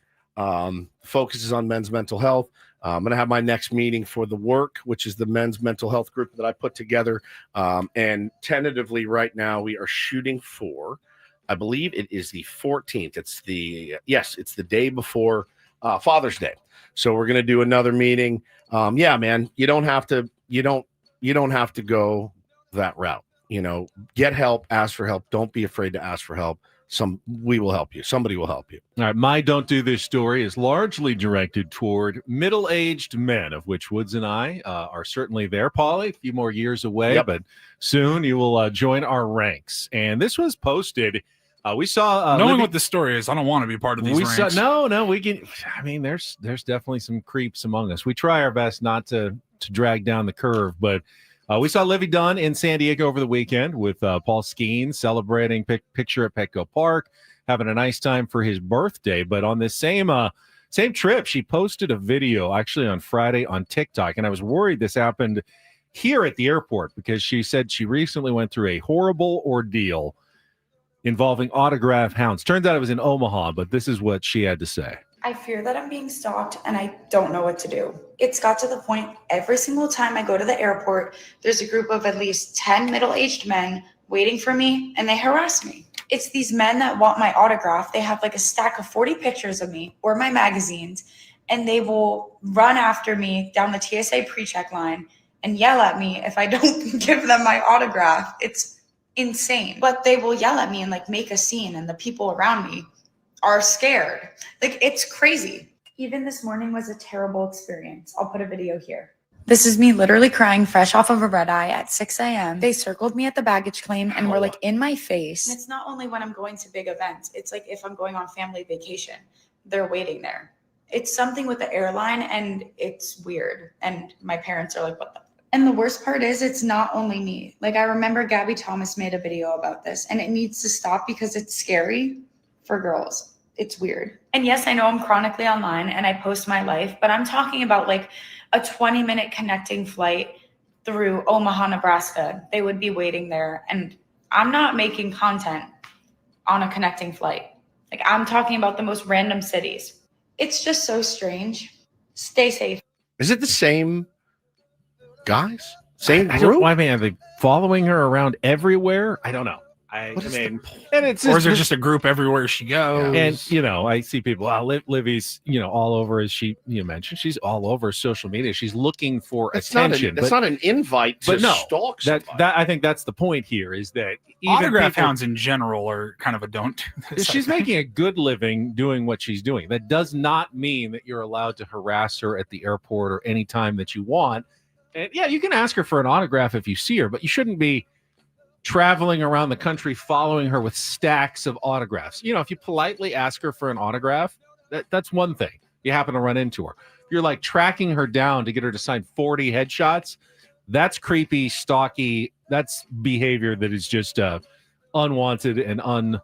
Focuses on men's mental health. I'm going to have my next meeting for the work, which is the men's mental health group that I put together. And tentatively right now we are shooting for, I believe it is the 14th. It's the day before Father's Day. So we're going to do another meeting. Man, you don't have to go that route. Get help, ask for help. Don't be afraid to ask for help. We will help you. Somebody will help you. All right. My Don't Do This story is largely directed toward middle-aged men, of which Woods and I are certainly there. Paulie, a few more years away, but soon you will join our ranks. And this was posted. We saw knowing what the story is, I don't want to be part of these ranks. We can. I mean, there's definitely some creeps among us. We try our best not to drag down the curve, but we saw Livy Dunn in San Diego over the weekend with Paul Skeen celebrating picture at Petco Park, having a nice time for his birthday. But on this same trip, she posted a video actually on Friday on TikTok, and I was worried this happened here at the airport because she said she recently went through a horrible ordeal involving autograph hounds. Turns out it was in Omaha, but this is what she had to say. I fear that I'm being stalked and I don't know what to do. It's got to the point every single time I go to the airport, there's a group of at least 10 middle-aged men waiting for me and they harass me. It's these men that want my autograph. They have like a stack of 40 pictures of me or my magazines, and they will run after me down the TSA pre-check line and yell at me if I don't give them my autograph. It's insane. But they will yell at me and like make a scene, and the people around me are scared. Like, it's crazy. Even this morning was a terrible experience. I'll put a video here. This is me literally crying fresh off of a red eye at 6 a.m. They circled me at the baggage claim and were like in my face. And it's not only when I'm going to big events. It's like if I'm going on family vacation, they're waiting there. It's something with the airline and it's weird. And my parents are like, what the? And the worst part is it's not only me. Like I remember Gabby Thomas made a video about this and it needs to stop because it's scary for girls. It's weird. And yes, I know I'm chronically online and I post my life, but I'm talking about like a 20-minute connecting flight through Omaha, Nebraska. They would be waiting there. And I'm not making content on a connecting flight. Like I'm talking about the most random cities. It's just so strange. Stay safe. Is it the same guys? Same group? I mean, are they following her around everywhere? I don't know. I mean, and it's or is there just a group everywhere she goes? And you know, I see people. Livy's, all over, as you mentioned. She's all over social media. She's looking for attention. That's not an invite to stalk somebody. That I think that's the point here. Is that even autograph hounds in general are kind of a don't do this. She's making a good living doing what she's doing. That does not mean that you're allowed to harass her at the airport or any time that you want. And yeah, you can ask her for an autograph if you see her, but you shouldn't be traveling around the country following her with stacks of autographs. If you politely ask her for an autograph, that's one thing. You happen to run into her. If you're like tracking her down to get her to sign 40 headshots, that's creepy, that's behavior that is just unwanted and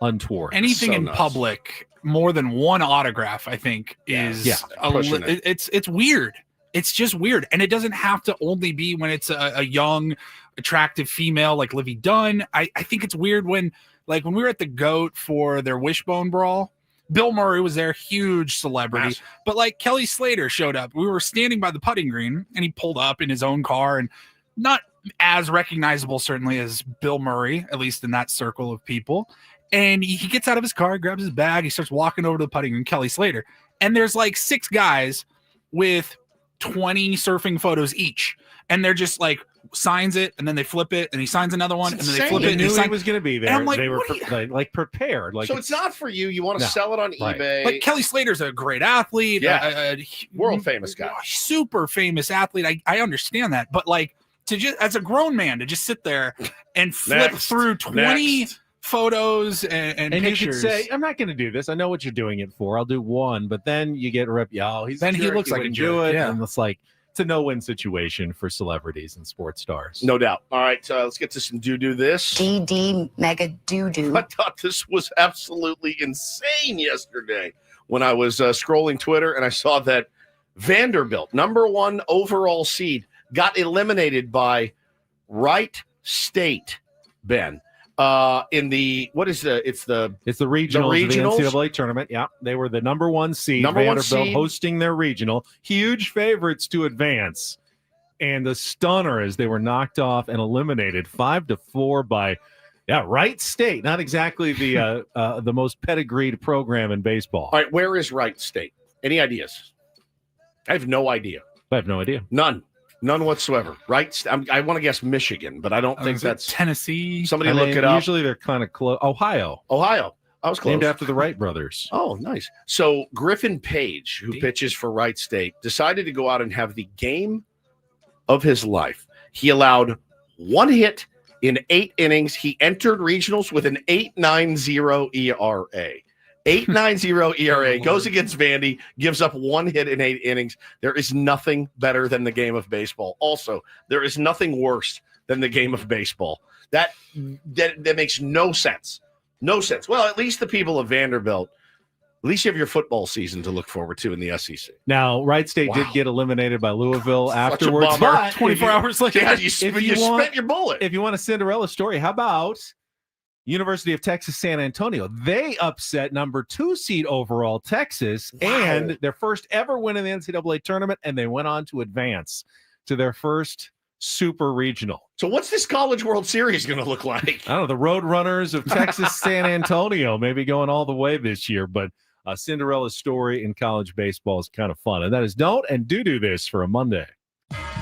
untoward. Anything in public, more than one autograph, I think, is it's weird. It's just weird. And it doesn't have to only be when it's a young, attractive female like Livy Dunn. I think it's weird when we were at the GOAT for their Wishbone Brawl, Bill Murray was there, huge celebrity. But Kelly Slater showed up. We were standing by the putting green and he pulled up in his own car, and not as recognizable certainly as Bill Murray, at least in that circle of people. And he gets out of his car, grabs his bag, he starts walking over to the putting green, Kelly Slater. And there's 6 guys with 20 surfing photos each, and they're just signs it and then they flip it and he signs another one and then they flip it. They knew he was going to be there. And I'm they were prepared. So it's not for you. You want to sell it on eBay. Kelly Slater's a great athlete, world famous guy, super famous athlete. I understand that, but to just as a grown man to just sit there and flip through 20 photos and pictures. You could say, I'm not going to do this. I know what you're doing it for. I'll do one, but then you get ripped. He looks like a jerk. And it's a no-win situation for celebrities and sports stars. No doubt. All right, let's get to some do this. DD mega do. I thought this was absolutely insane yesterday when I was scrolling Twitter and I saw that Vanderbilt, #1 overall seed, got eliminated by Wright State, Ben. In the it's the regionals of the NCAA tournament. Yeah, they were the #1 seed. Vanderbilt hosting their regional, huge favorites to advance, and the stunner is they were knocked off and eliminated 5-4 by Wright State. Not exactly the most pedigreed program in baseball. All right, where is Wright State? Any ideas? I have no idea. None whatsoever. Right? I want to guess Michigan, but I don't think that's Tennessee. Somebody look it up. Usually they're kind of close. Ohio. I was close. Named after the Wright brothers. Oh, nice. So Griffin Page, who pitches for Wright State, decided to go out and have the game of his life. He allowed 1 hit in 8 innings. He entered regionals with an 8.90 ERA. 8.90 ERA, goes against Vandy, gives up 1 hit in 8 innings. There is nothing better than the game of baseball. Also, there is nothing worse than the game of baseball. That makes no sense. No sense. Well, at least the people of Vanderbilt, at least you have your football season to look forward to in the SEC. Now, Wright State did get eliminated by Louisville afterwards. But 24 hours later. Yeah, you spent your bullet. If you want a Cinderella story, how about University of Texas San Antonio? They upset #2 seed overall Texas and their first ever win in the NCAA tournament, and they went on to advance to their first super regional. So what's this College World Series going to look like? I don't know. The Road Runners of Texas San Antonio maybe going all the way this year, but a Cinderella story in college baseball is kind of fun. And that is Don't and Do This for a Monday.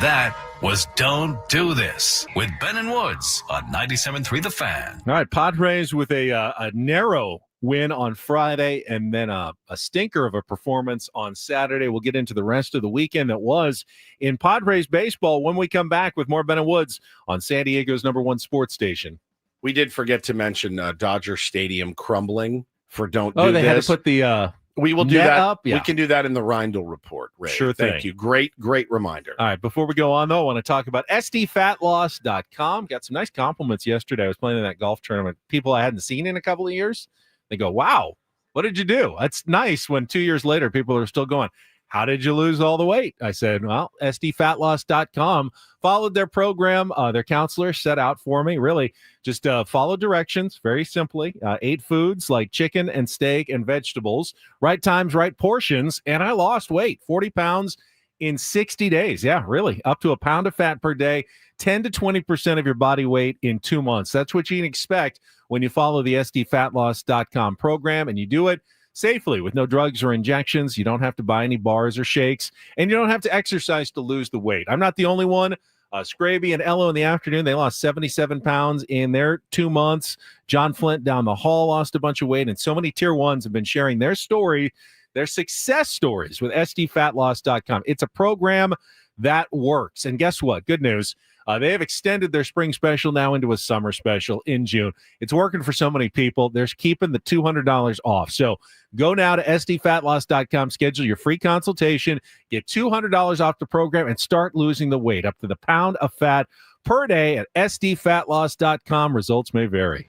That was Don't Do This with Ben and Woods on 97.3 The Fan. All right, Padres with a narrow win on Friday and then a stinker of a performance on Saturday. We'll get into the rest of the weekend that was in Padres baseball when we come back with more Ben and Woods on San Diego's #1 sports station. We did forget to mention Dodger Stadium crumbling for Don't Do This. They had to put the We will do Net that. up, yeah. We can do that in the Reindl report, Ray. Sure Thank thing. you. Great reminder. All right, before we go on, though, I want to talk about sdfatloss.com. Got some nice compliments yesterday. I was playing in that golf tournament. People I hadn't seen in a couple of years. They go, wow, what did you do? That's nice when 2 years later people are still going, how did you lose all the weight? I said, well, sdfatloss.com. Followed their program. Their counselor set out for me. Really, just follow directions very simply. 8 foods like chicken and steak and vegetables. Right times, right portions. And I lost weight, 40 pounds in 60 days. Yeah, really. Up to a pound of fat per day, 10 to 20% of your body weight in 2 months. That's what you can expect when you follow the sdfatloss.com program and you do it safely with no drugs or injections. You don't have to buy any bars or shakes, and you don't have to exercise to lose the weight. I'm not the only one. Scraby and Ello in the afternoon, they lost 77 pounds in their 2 months. John Flint down the hall lost a bunch of weight, and so many tier ones have been sharing their story, their success stories with sdfatloss.com. It's a program that works. And guess what? Good news. They have extended their spring special now into a summer special in June. It's working for so many people. They're keeping the $200 off. So go now to sdfatloss.com, schedule your free consultation, get $200 off the program, and start losing the weight up to the pound of fat per day at sdfatloss.com. Results may vary.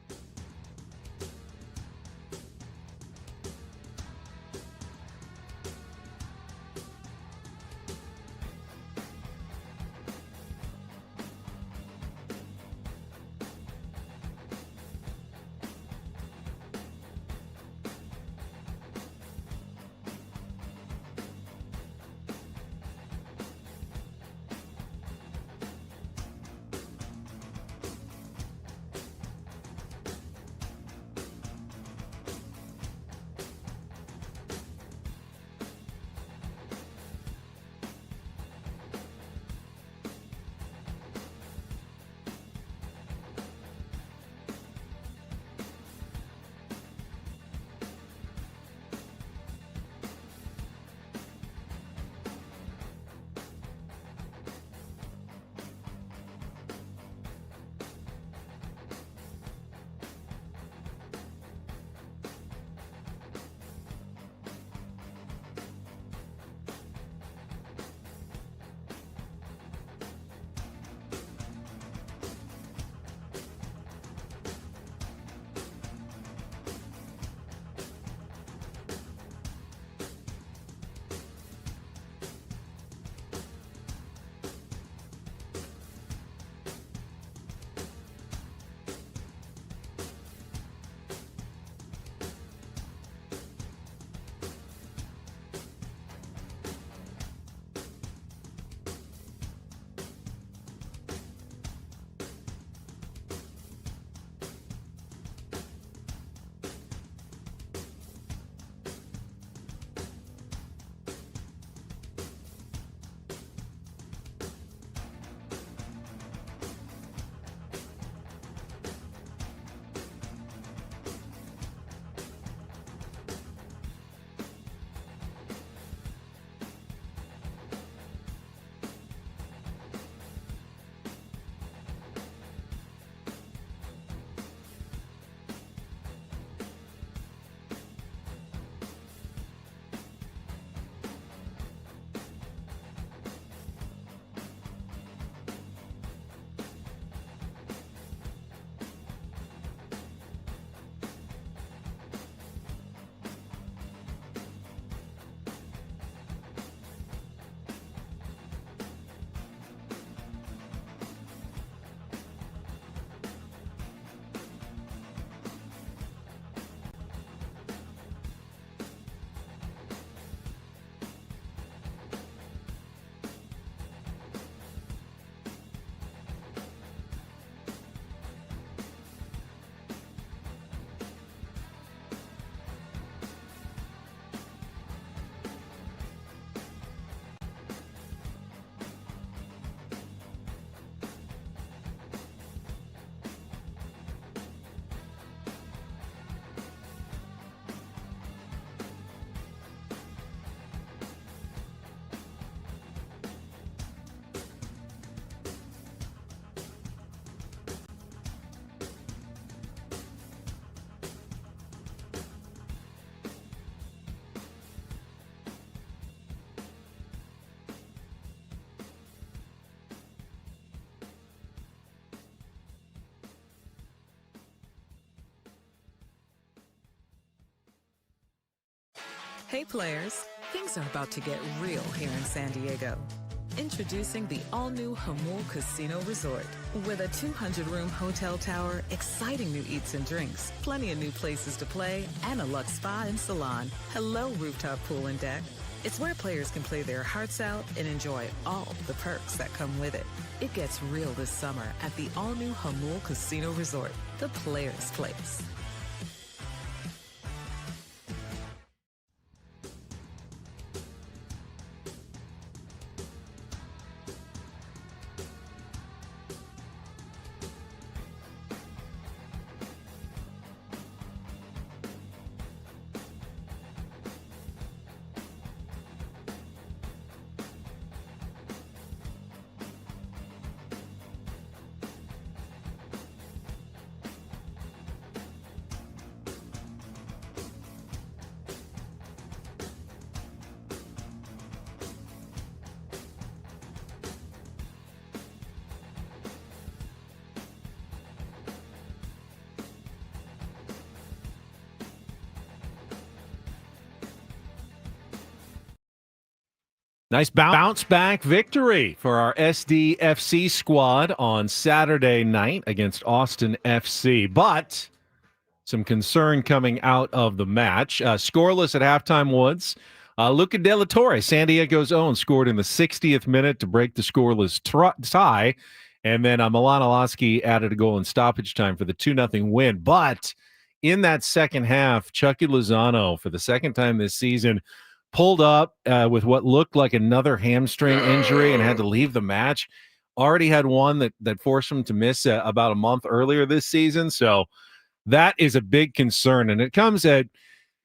Hey players, things are about to get real here in San Diego. Introducing the all-new Hamul Casino Resort. With a 200-room hotel tower, exciting new eats and drinks, plenty of new places to play, and a luxe spa and salon. Hello, rooftop pool and deck. It's where players can play their hearts out and enjoy all the perks that come with it. It gets real this summer at the all-new Hamul Casino Resort, the players' place. Nice bounce back victory for our SDFC squad on Saturday night against Austin FC. But some concern coming out of the match. Scoreless at halftime, Woods. Luca De La Torre, San Diego's own, scored in the 60th minute to break the scoreless tie. And then Milan Alaski added a goal in stoppage time for the 2-0 win. But in that second half, Chucky Lozano, for the second time this season, pulled up with what looked like another hamstring injury and had to leave the match. Already had one that forced him to miss about a month earlier this season. So that is a big concern. And it comes at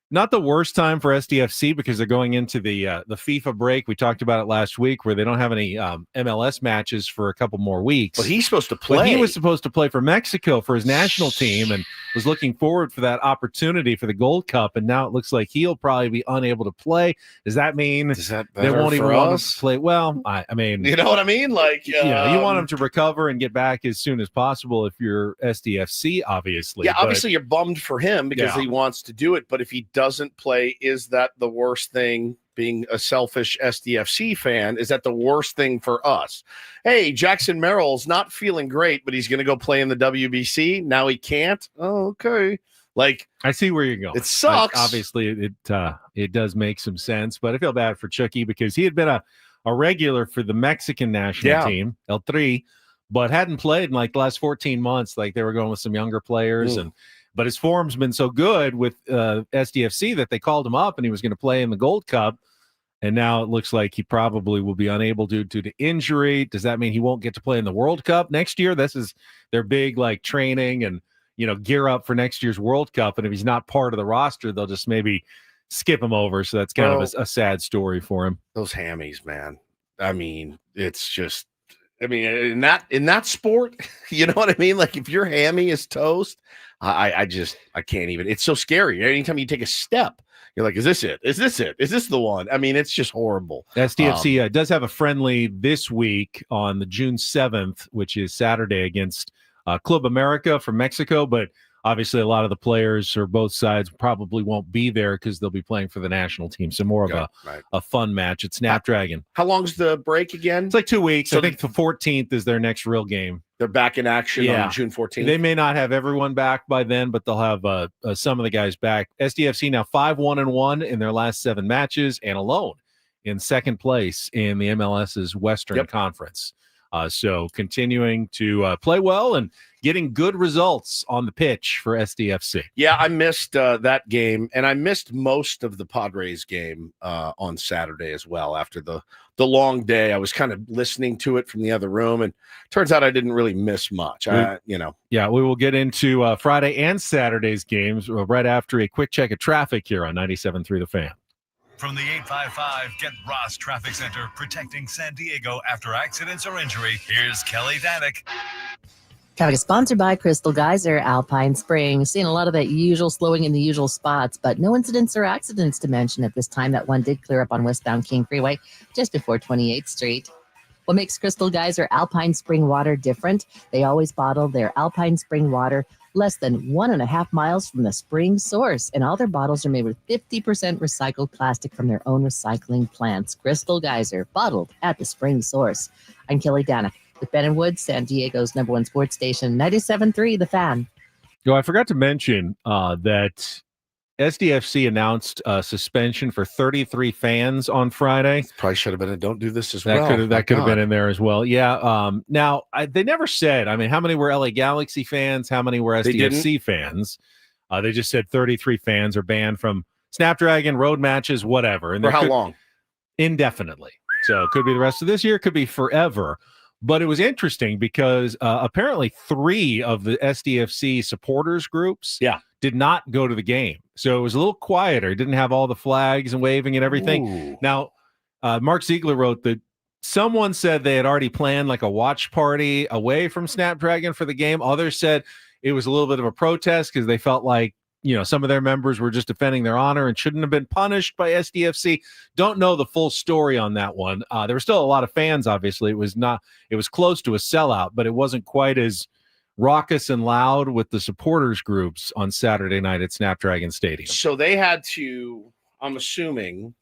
not the worst time for SDFC because they're going into the FIFA break. We talked about it last week where they don't have any MLS matches for a couple more weeks. But he's supposed to play. But he was supposed to play for Mexico for his national team and was looking forward for that opportunity for the Gold Cup. And now it looks like he'll probably be unable to play. Does that mean they won't even want him to play? Well, I mean, you know what I mean? Like, you want him to recover and get back as soon as possible if you're SDFC, obviously. Yeah, obviously you're bummed for him because he wants to do it. But if he doesn't play, is that the worst thing? Being a selfish SDFC fan, is that the worst thing for us? Hey, Jackson Merrill's not feeling great, but he's going to go play in the WBC. Now he can't. Oh, okay. Like, I see where you're going. It sucks. Obviously, it does make some sense, but I feel bad for Chucky because he had been a regular for the Mexican national team, El Tri, but hadn't played in like the last 14 months. Like they were going with some younger players but his form's been so good with SDFC that they called him up and he was going to play in the Gold Cup. And now it looks like he probably will be unable due to injury. Does that mean he won't get to play in the World Cup next year? This is their big like training and, gear up for next year's World Cup. And if he's not part of the roster, they'll just maybe skip him over. So that's kind of a sad story for him. Those hammies, man. I mean, it's just, in that sport, you know what I mean? Like if your hammy is toast, I can't even. It's so scary. Anytime you take a step, you're like, is this it? Is this it? Is this the one? I mean, it's just horrible. SDFC does have a friendly this week on the June 7th, which is Saturday against Club America from Mexico. But obviously, a lot of the players or both sides probably won't be there because they'll be playing for the national team. So more of a fun match at Snapdragon. How long's the break again? It's like 2 weeks. So I think the 14th is their next real game. They're back in action on June 14th. They may not have everyone back by then, but they'll have some of the guys back. SDFC now 5-1-1 in their last 7 matches and alone in second place in the MLS's Western Conference. So continuing to play well and getting good results on the pitch for SDFC. Yeah, I missed that game, and I missed most of the Padres game on Saturday as well. After the long day, I was kind of listening to it from the other room, and turns out I didn't really miss much. Yeah, we will get into Friday and Saturday's games right after a quick check of traffic here on 97.3 The Fan. From the 855 Get Ross Traffic Center, protecting San Diego after accidents or injury, here's Kelly Danick. Traffic is sponsored by Crystal Geyser, Alpine Spring. Seeing a lot of that usual slowing in the usual spots, but no incidents or accidents to mention at this time. That one did clear up on westbound King Freeway just before 28th Street. What makes Crystal Geyser Alpine Spring water different? They always bottle their Alpine Spring water less than 1.5 miles from the spring source. And all their bottles are made with 50% recycled plastic from their own recycling plants. Crystal Geyser, bottled at the spring source. I'm Kelly Danick with Ben and Wood, San Diego's #1 sports station, 97.3 The Fan. I forgot to mention that SDFC announced a suspension for 33 fans on Friday. Probably should have been a don't do this as that well. That could have been in there as well. Yeah. Now, they never said, how many were LA Galaxy fans? How many were SDFC fans? They just said 33 fans are banned from Snapdragon, road matches, whatever. And for how long? Indefinitely. So it could be the rest of this year, could be forever. But it was interesting because apparently 3 of the SDFC supporters groups did not go to the game. So it was a little quieter. It didn't have all the flags and waving and everything. Ooh. Now, Mark Ziegler wrote that someone said they had already planned like a watch party away from Snapdragon for the game. Others said it was a little bit of a protest because they felt like, some of their members were just defending their honor and shouldn't have been punished by SDFC. Don't know the full story on that one. There were still a lot of fans, obviously. It was close to a sellout, but it wasn't quite as raucous and loud with the supporters groups on Saturday night at Snapdragon Stadium. So they had to, I'm assuming,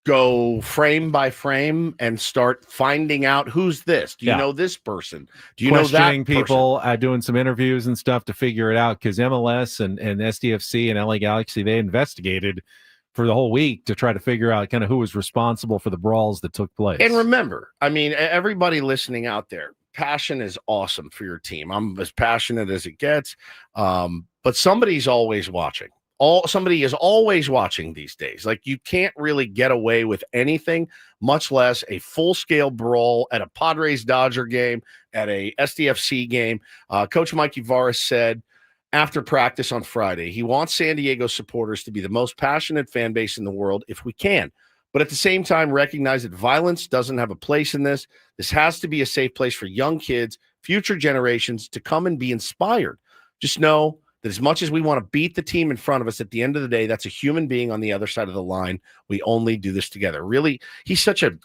go frame by frame and start finding out who's this. Do you know this person? Do you know that questioning people, doing some interviews and stuff to figure it out, because MLS and SDFC and LA Galaxy, they investigated for the whole week to try to figure out kind of who was responsible for the brawls that took place. And remember, everybody listening out there, passion is awesome for your team. I'm as passionate as it gets, but somebody's always watching. Somebody is always watching these days. Like, you can't really get away with anything, much less a full-scale brawl at a Padres-Dodger game, at a SDFC game. Coach Mikey Varas said after practice on Friday, he wants San Diego supporters to be the most passionate fan base in the world if we can. But at the same time, recognize that violence doesn't have a place in this. This has to be a safe place for young kids, future generations to come and be inspired. Just know that as much as we want to beat the team in front of us, at the end of the day, that's a human being on the other side of the line. We only do this together. Really, he's such a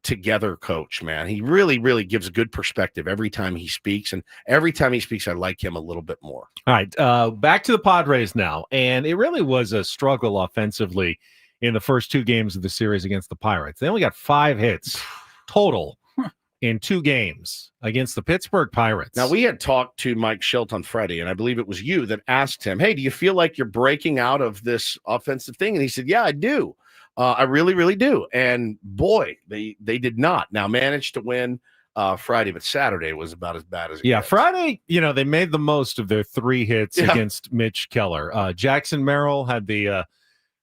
together coach, man. He really, really gives a good perspective every time he speaks. And every time he speaks, I like him a little bit more. All right, back to the Padres now. And it really was a struggle offensively in the first 2 games of the series against the Pirates. They only got 5 hits total in 2 games against the Pittsburgh Pirates. Now, we had talked to Mike Schilt on Friday, and I believe it was you that asked him, hey, do you feel like you're breaking out of this offensive thing? And he said, yeah, I do. I really, really do. And boy, they did not. Now, managed to win Friday, but Saturday was about as bad as it gets. Friday, they made the most of their 3 hits against Mitch Keller. Jackson Merrill had the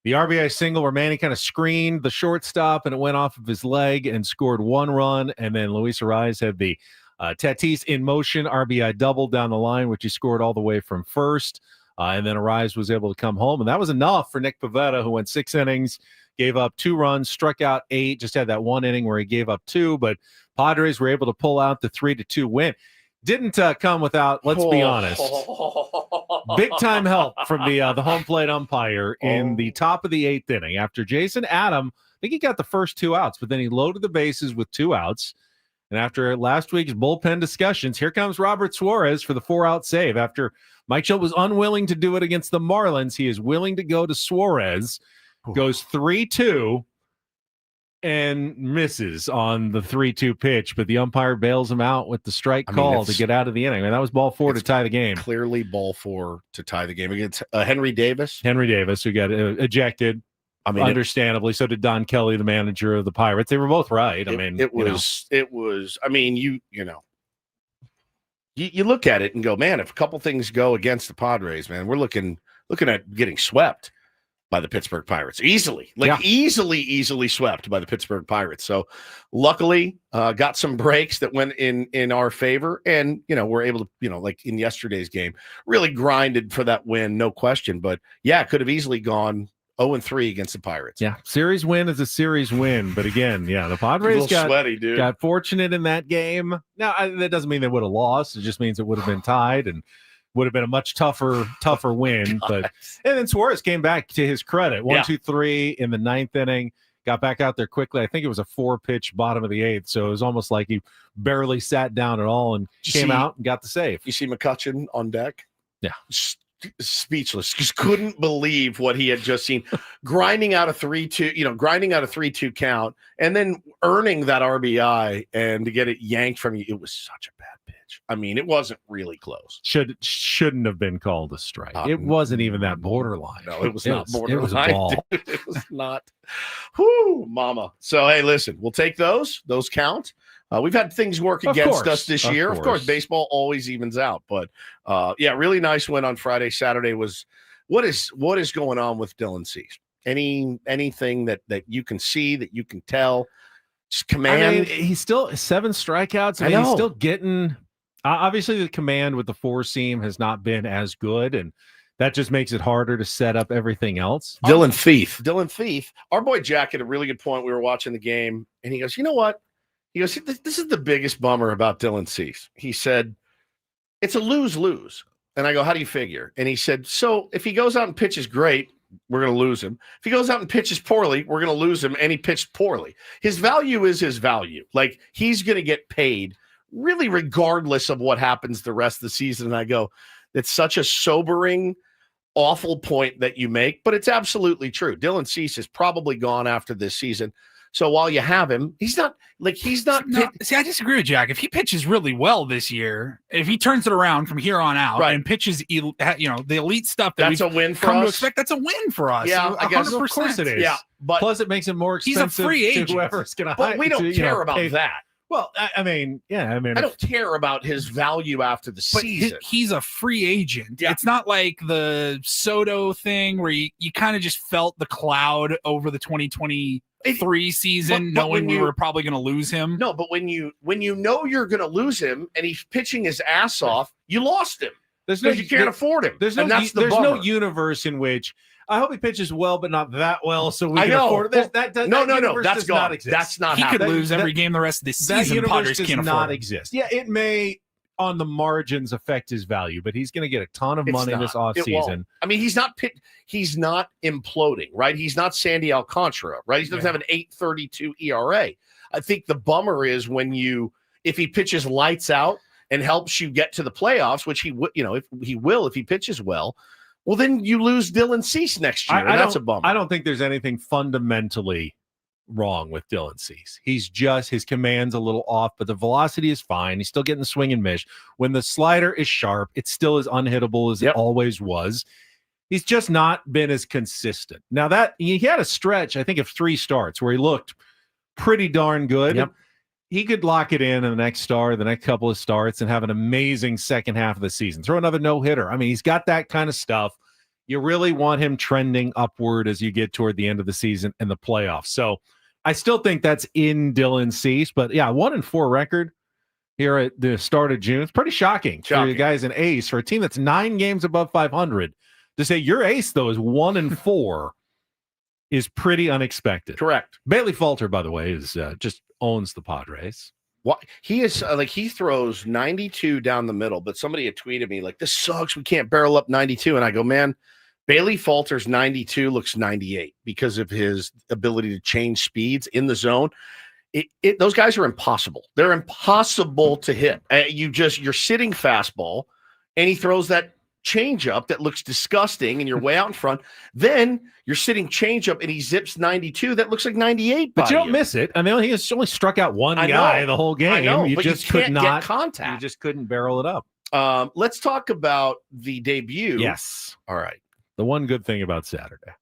RBI single where Manny kind of screened the shortstop and it went off of his leg and scored 1 run. And then Luis Ariz had the Tatis in motion RBI double down the line, which he scored all the way from first. And then Ariz was able to come home. And that was enough for Nick Pivetta, who went 6 innings, gave up 2 runs, struck out 8, just had that 1 inning where he gave up 2. But Padres were able to pull out the 3-2 win. Didn't come without, let's be honest, big-time help from the home plate umpire in the top of the 8th inning. After Jason Adam, I think he got the first 2 outs, but then he loaded the bases with 2 outs. And after last week's bullpen discussions, here comes Robert Suarez for the 4-out save. After Mike Schilt was unwilling to do it against the Marlins, he is willing to go to Suarez, goes 3-2, and misses on the 3-2 pitch, but the umpire bails him out with the strike call to get out of the inning. That was ball 4 to tie the game. Clearly ball 4 to tie the game against Henry Davis. Henry Davis, who got ejected. Understandably, so did Don Kelly, the manager of the Pirates. They were both right. It was. You look at it and go, man, if a couple things go against the Padres, man, we're looking at getting swept by the Pittsburgh Pirates easily, easily swept by the Pittsburgh Pirates. So luckily got some breaks that went in our favor. And, we're able to, like in yesterday's game, really grinded for that win, no question. But it could have easily gone 0-3 against the Pirates. Yeah. Series win is a series win. But again, the Padres got fortunate in that game. Now, that doesn't mean they would have lost. It just means it would have been tied and would have been a much tougher win. And then Suarez came back, to his credit. 1-2-3 in the 9th inning, got back out there quickly. I think it was a 4-pitch bottom of the 8th, so it was almost like he barely sat down at all and came out and got the save. You see McCutcheon on deck? Yeah. Speechless. Just couldn't believe what he had just seen. grinding out a 3-2 count, and then earning that RBI and to get it yanked from you. It was such a bad pitch. I mean, it wasn't really close. Shouldn't have been called a strike. It wasn't even that borderline. No, it was not borderline. It was a ball. Dude, it was not. Whoo, mama. So, hey, listen, we'll take those. Those count. We've had things work against us this year. Of course, baseball always evens out. But, really nice win on Friday. Saturday was what is going on with Dylan Cease? Anything that you can see, that you can tell? Just command. I mean, he's still 7 strikeouts. I mean, he's still getting obviously the command with the 4-seam has not been as good, and that just makes it harder to set up everything else. Dylan Thief. Our boy Jack had a really good point. We were watching the game, and he goes, you know what? He goes, this is the biggest bummer about Dylan Cease. He said, it's a lose-lose. And I go, how do you figure? And he said, so if he goes out and pitches great, we're going to lose him. If he goes out and pitches poorly, we're going to lose him, and he pitched poorly. His value is his value. Like, he's going to get paid really regardless of what happens the rest of the season. And I go, it's such a sobering, awful point that you make, but it's absolutely true. Dylan Cease is probably gone after this season. So while you have him, he's not. See, I disagree with Jack. If he pitches really well this year, if he turns it around from here on out and pitches, the elite stuff that's a win for come us. to expect, that's a win for us. Yeah, I guess 100%. Of course it is. Yeah, but plus it makes it more expensive. He's a free agent. To whoever's going to hire. But we don't care about that. Well, I mean, I don't care about his value after the season. He's a free agent. Yeah. It's not like the Soto thing where you kind of just felt the cloud over the 2023 season, knowing we were probably going to lose him. No, but when you know you're going to lose him and he's pitching his ass off, you lost him. Because you can't afford him. There's no universe in which I hope he pitches well, but not that well, so we can afford it. No, that's gone. Not exist. That's not he happening. could lose every game the rest of the season. That universe Padres does can't not afford exist. Yeah, it may on the margins affect his value, but he's going to get a ton of money this offseason. I mean, he's not imploding, right? He's not Sandy Alcantara, right? He doesn't have an 8.32 ERA. I think the bummer is if he pitches lights out and helps you get to the playoffs, which he if he pitches well. Well, then you lose Dylan Cease next year. That's a bummer. I don't think there's anything fundamentally wrong with Dylan Cease. He's just, his command's a little off, but the velocity is fine. He's still getting the swing and miss. When the slider is sharp, it's still as unhittable as it always was. He's just not been as consistent. Now that he had a stretch, I think, of 3 starts where he looked pretty darn good. Yep. He could lock it in the next couple of starts and have an amazing second half of the season. Throw another no-hitter. I mean, he's got that kind of stuff. You really want him trending upward as you get toward the end of the season and the playoffs. So I still think that's in Dylan Cease. But, 1-4 record here at the start of June. It's pretty shocking. For you guys, an ace. For a team that's 9 games above 500, to say your ace, though, is 1-4 is pretty unexpected. Correct. Bailey Falter, by the way, is just owns the Padres. What he is he throws 92 down the middle, but somebody had tweeted me like, this sucks. We can't barrel up 92. And I go, man, Bailey Falter's 92 looks 98 because of his ability to change speeds in the zone. Those guys are impossible. They're impossible to hit. You're sitting fastball, and he throws that changeup that looks disgusting, and you're way out in front. Then you're sitting changeup, and he zips 92. That looks like 98. But you don't miss it. I mean, he has only struck out one guy the whole game. I know, you but just you can't could not get contact. You just couldn't barrel it up. Let's talk about the debut. Yes. All right. The one good thing about Saturday,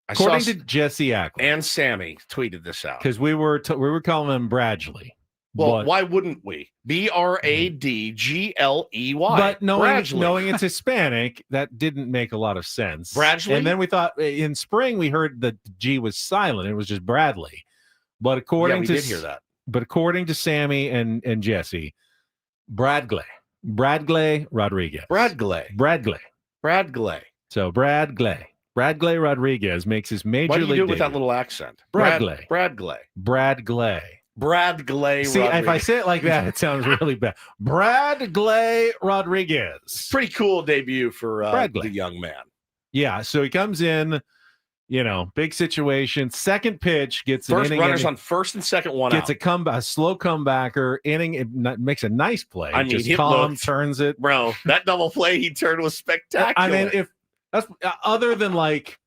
according to Jesse Ackland and Sammy, tweeted this out because we were calling him Bradgley. Well, why wouldn't we? Bradgley. But knowing it's Hispanic, that didn't make a lot of sense. Bradgley? And then we thought in spring we heard that the G was silent. It was just Bradley. But according to did hear that. But according to Sammy and Jesse, Bradgley Rodriguez. Bradgley. So Bradgley Rodriguez makes his major league. Why do you do it with debut. that little accent? Bradgley. See, Rodriguez. if I say it like that, it sounds really bad. Bradgley Rodriguez. Pretty cool debut for the young man. Yeah, so he comes in, big situation. Second pitch gets an First inning. runners on first and second, one gets out. a slow comebacker inning. It makes a nice play. I mean, just he calm, looked, turns it. bro. That double play he turned was spectacular. I mean, if that's other than like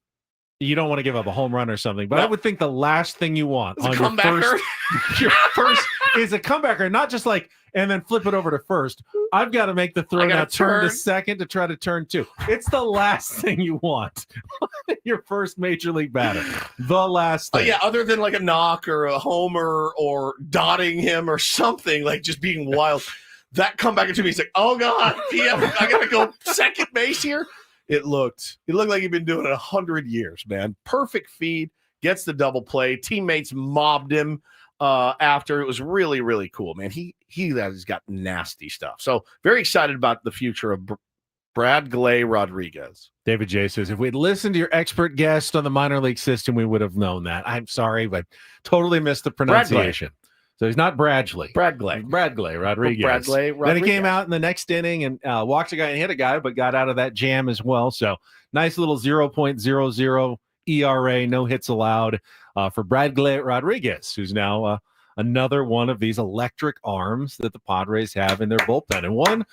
you don't want to give up a home run or something, but I would think the last thing you want on your first is a comebacker, not just like and then flip it over to first. I've got to make the throw now, turn to second to try to turn two. It's the last thing you want. Your first major league batter. The last thing. Yeah, other than like a knock or a homer or dotting him or something, like just being wild. That comeback to me, he's like, oh God, I got to go second base here. It looked like he'd been doing it 100 years, man. Perfect feed, gets the double play. Teammates mobbed him after. It was really, really cool, man. He has got nasty stuff. So very excited about the future of Bradgley Rodriguez. David J says, if we'd listened to your expert guest on the minor league system, we would have known that. I'm sorry, but totally missed the pronunciation. Bradgley. So he's not Bradgley. Bradgley Rodriguez. Bradgley Rodriguez. Then he came out in the next inning and walked a guy and hit a guy, but got out of that jam as well. So nice little 0.00 ERA, no hits allowed for Bradgley Rodriguez, who's now another one of these electric arms that the Padres have in their bullpen. And one,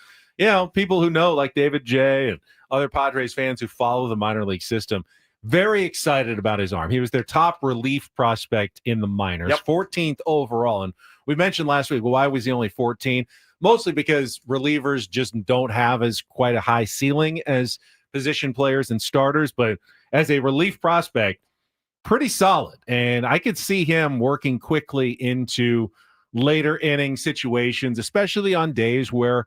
people who know, like David J. and other Padres fans who follow the minor league system, very excited about his arm. He was their top relief prospect in the minors, 14th overall. And we mentioned last week, well, why was he only 14? Mostly because relievers just don't have as quite a high ceiling as position players and starters. But as a relief prospect, pretty solid. And I could see him working quickly into later inning situations, especially on days where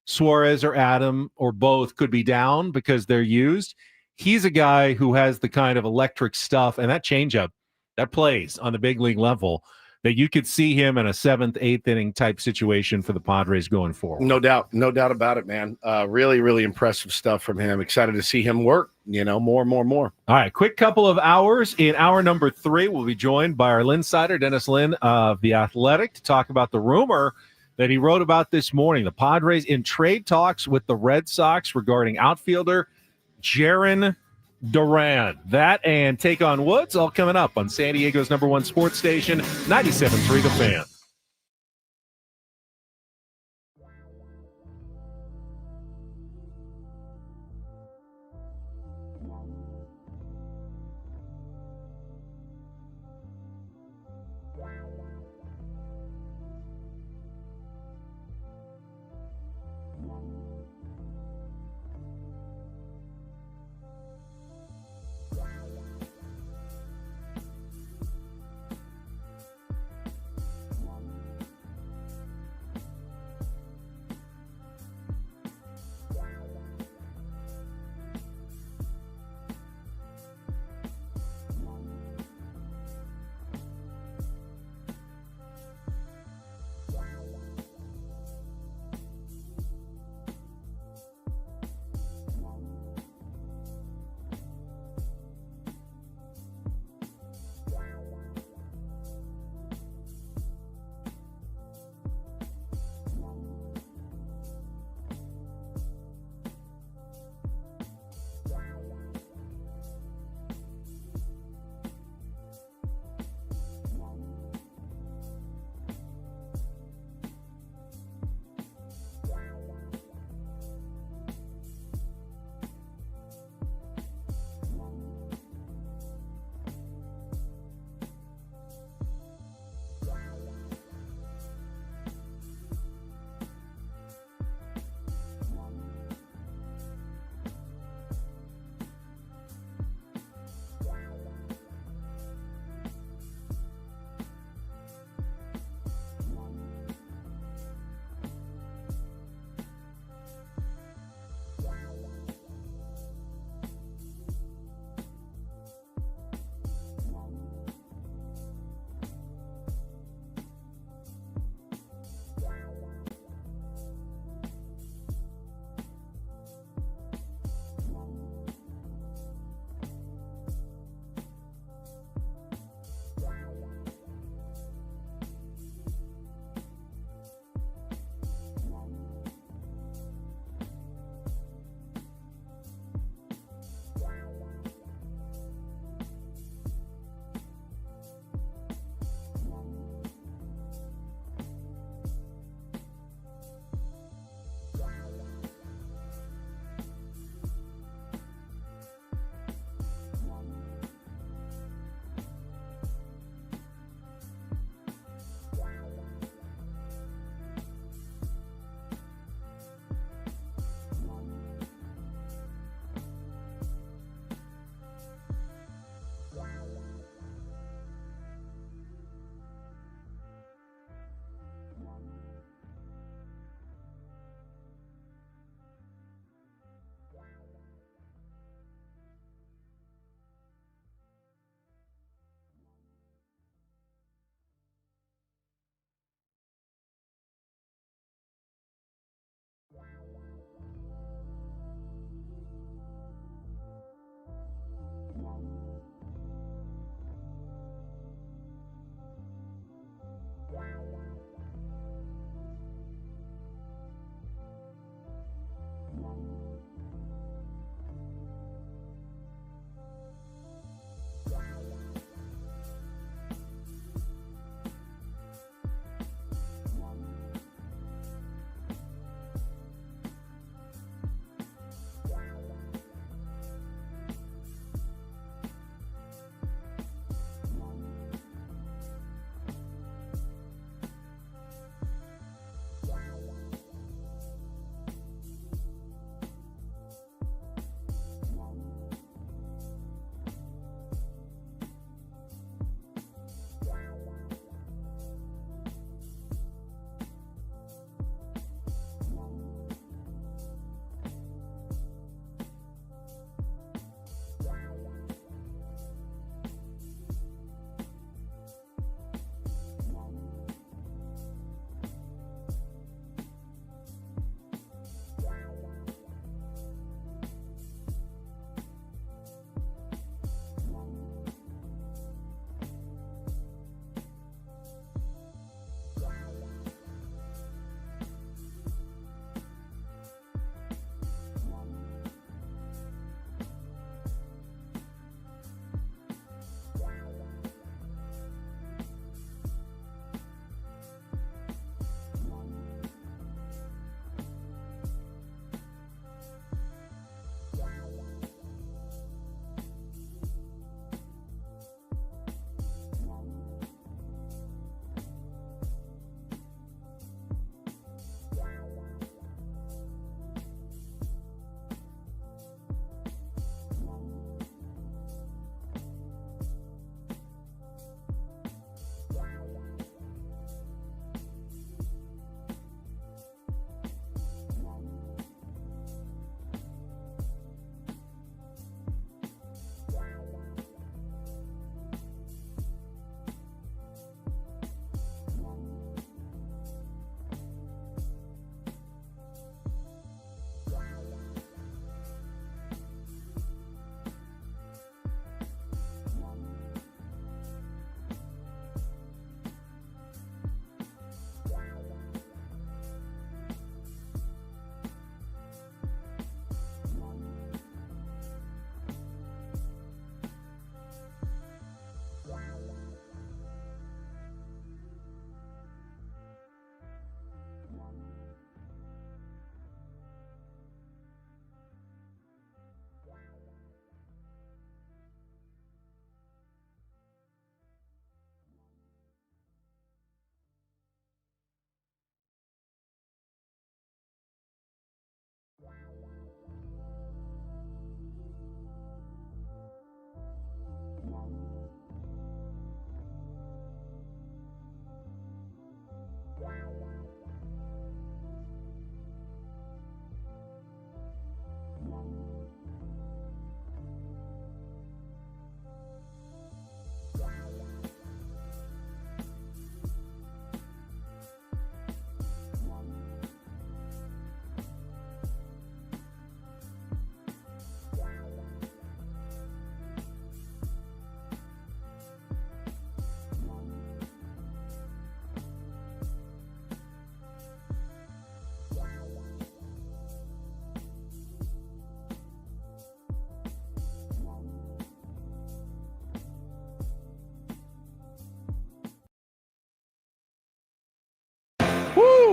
Suarez or Adam or both could be down because they're used. He's a guy who has the kind of electric stuff and that changeup that plays on the big league level that you could see him in a 7th, 8th inning type situation for the Padres going forward. No doubt about it, man. Really, really impressive stuff from him. Excited to see him work, more. All right, quick couple of hours. In hour number 3, we'll be joined by our Lynn Sider, Dennis Lynn of The Athletic, to talk about the rumor that he wrote about this morning. The Padres in trade talks with the Red Sox regarding outfielder Jarren Duran. That and Take on Woods all coming up on San Diego's #1 sports station, 97.3 The Fan.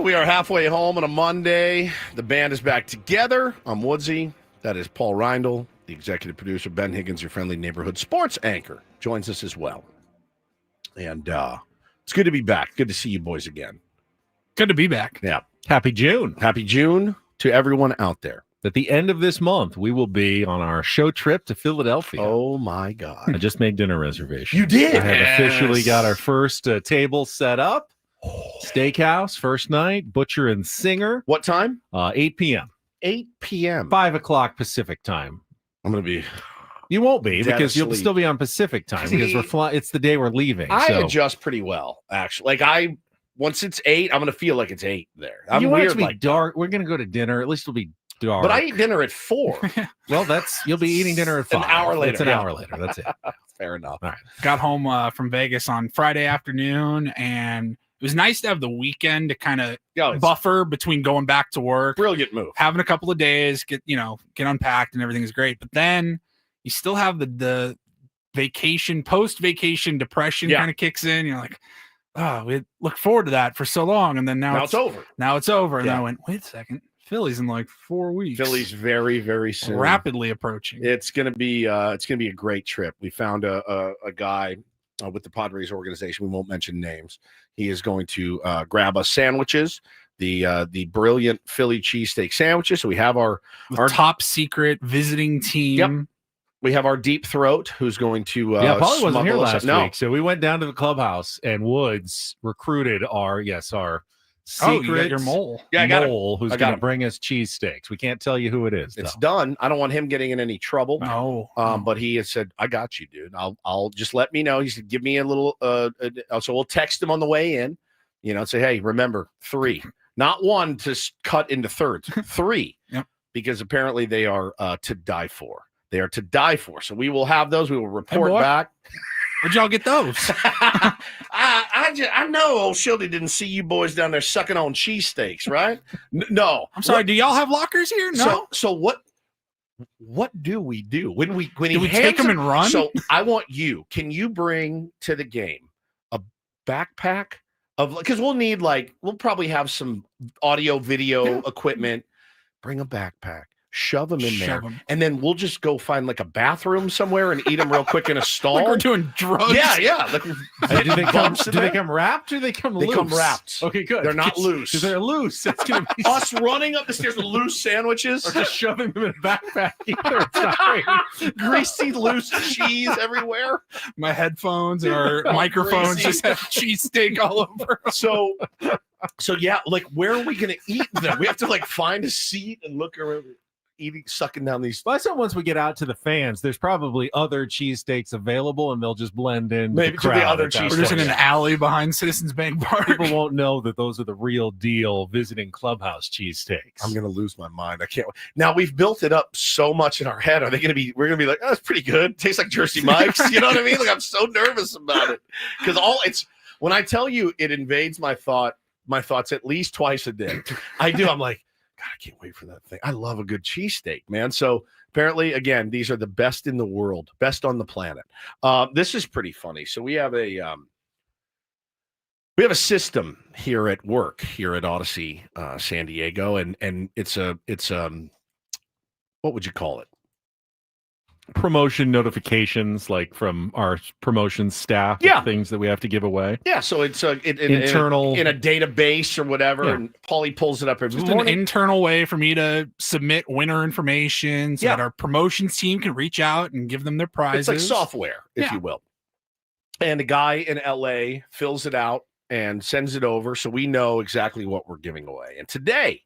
We are halfway home on a Monday. The band is back together. I'm Woodsy. That is Paul Reindl, the executive producer. Ben Higgins, your friendly neighborhood sports anchor, joins us as well. And it's good to be back. Good to see you boys again. Good to be back. Yeah. Happy June. Happy June to everyone out there. At the end of this month, we will be on our show trip to Philadelphia. Oh, my God. I just made dinner reservations. You did? I have officially got our first table set up. Steakhouse, first night, Butcher and Singer. What time? 8 p.m. 8 p.m. 5 o'clock Pacific time. I'm going to be... You won't be, dead because you'll asleep. still be on Pacific time, because we're flying. It's the day we're leaving. I so. adjust pretty well, actually. Once it's 8, I'm going to feel like it's 8 there. I'm you want it weird to be like dark. We're going to go to dinner. At least it'll be dark. But I eat dinner at 4. Well, you'll be eating dinner at 5. An hour later. It's an yeah. hour later. That's it. Fair enough. All right. Got home from Vegas on Friday afternoon, and it was nice to have the weekend to kind of buffer between going back to work. Brilliant move. Having a couple of days, get unpacked, and everything is great. But then you still have the vacation, post-vacation depression kind of kicks in. You're like, oh, we look forward to that for so long, and then now it's over. Now it's over. And I went, wait a second. Philly's in like 4 weeks. Philly's very, very soon. Rapidly approaching. It's gonna be a great trip. We found a guy with the Padres organization. We won't mention names. He is going to grab us sandwiches, the brilliant Philly cheesesteak sandwiches. So we have our top secret visiting team. Yep. We have our deep throat who's going to Paulie wasn't here last No. week, so we went down to the clubhouse, and Woods recruited our secret your mole. Yeah, I got him. mole who's going to bring us cheesesteaks. We can't tell you who it is. It's done. I don't want him getting in any trouble. No. But he has said, I got you, dude. I'll just let me know. He said, give me a little so we'll text him on the way in, and say, hey, remember 3, not 1 to cut into thirds, 3. Yep. Because apparently they are to die for. They are to die for. So we will have those. We will report back. Where'd y'all get those? I know old Shildy didn't see you boys down there sucking on cheesesteaks, right? No. I'm sorry. Do y'all have lockers here? No. So what do we do when we take them and run? So I want you. Can you bring to the game a backpack because we'll probably have some audio video equipment. Bring a backpack. Shove them in there, and then we'll just go find like a bathroom somewhere and eat them real quick in a stall. Like we're doing drugs. Yeah. Like, do they come wrapped or they come loose? They come wrapped. Okay, good. They're not loose. Because they're loose. It's gonna be us running up the stairs with loose sandwiches, or just shoving them in a backpack. Either. It's not great. Greasy loose cheese everywhere. My headphones and our microphones just have cheesesteak all over. So yeah, like where are we gonna eat them? We have to like find a seat and look around. Sucking down these. Well, I said once we get out to the fans, there's probably other cheesesteaks available, and they'll just blend in. Maybe to the other cheesesteaks. We're just in an alley behind Citizens Bank Park. People won't know that those are the real deal visiting clubhouse cheesesteaks. I'm gonna lose my mind. I can't. Now we've built it up so much in our head. Are they gonna be? We're gonna be like, oh, that's pretty good. Tastes like Jersey Mike's. You know what I mean? Like I'm so nervous about it because when I tell you it invades my thoughts at least twice a day. I do. I'm like, God, I can't wait for that thing. I love a good cheesesteak, man. So apparently, again, these are the best in the world, best on the planet. This is pretty funny. So we have a system here at work here at Odyssey, San Diego, and it's what would you call it? Promotion notifications, like from our promotion staff, things that we have to give away. Yeah, so it's internal in a database or whatever, and Paulie pulls it up every morning. An internal way for me to submit winner information so that our promotions team can reach out and give them their prizes. It's like software, if you will. And a guy in LA fills it out and sends it over, so we know exactly what we're giving away. And today,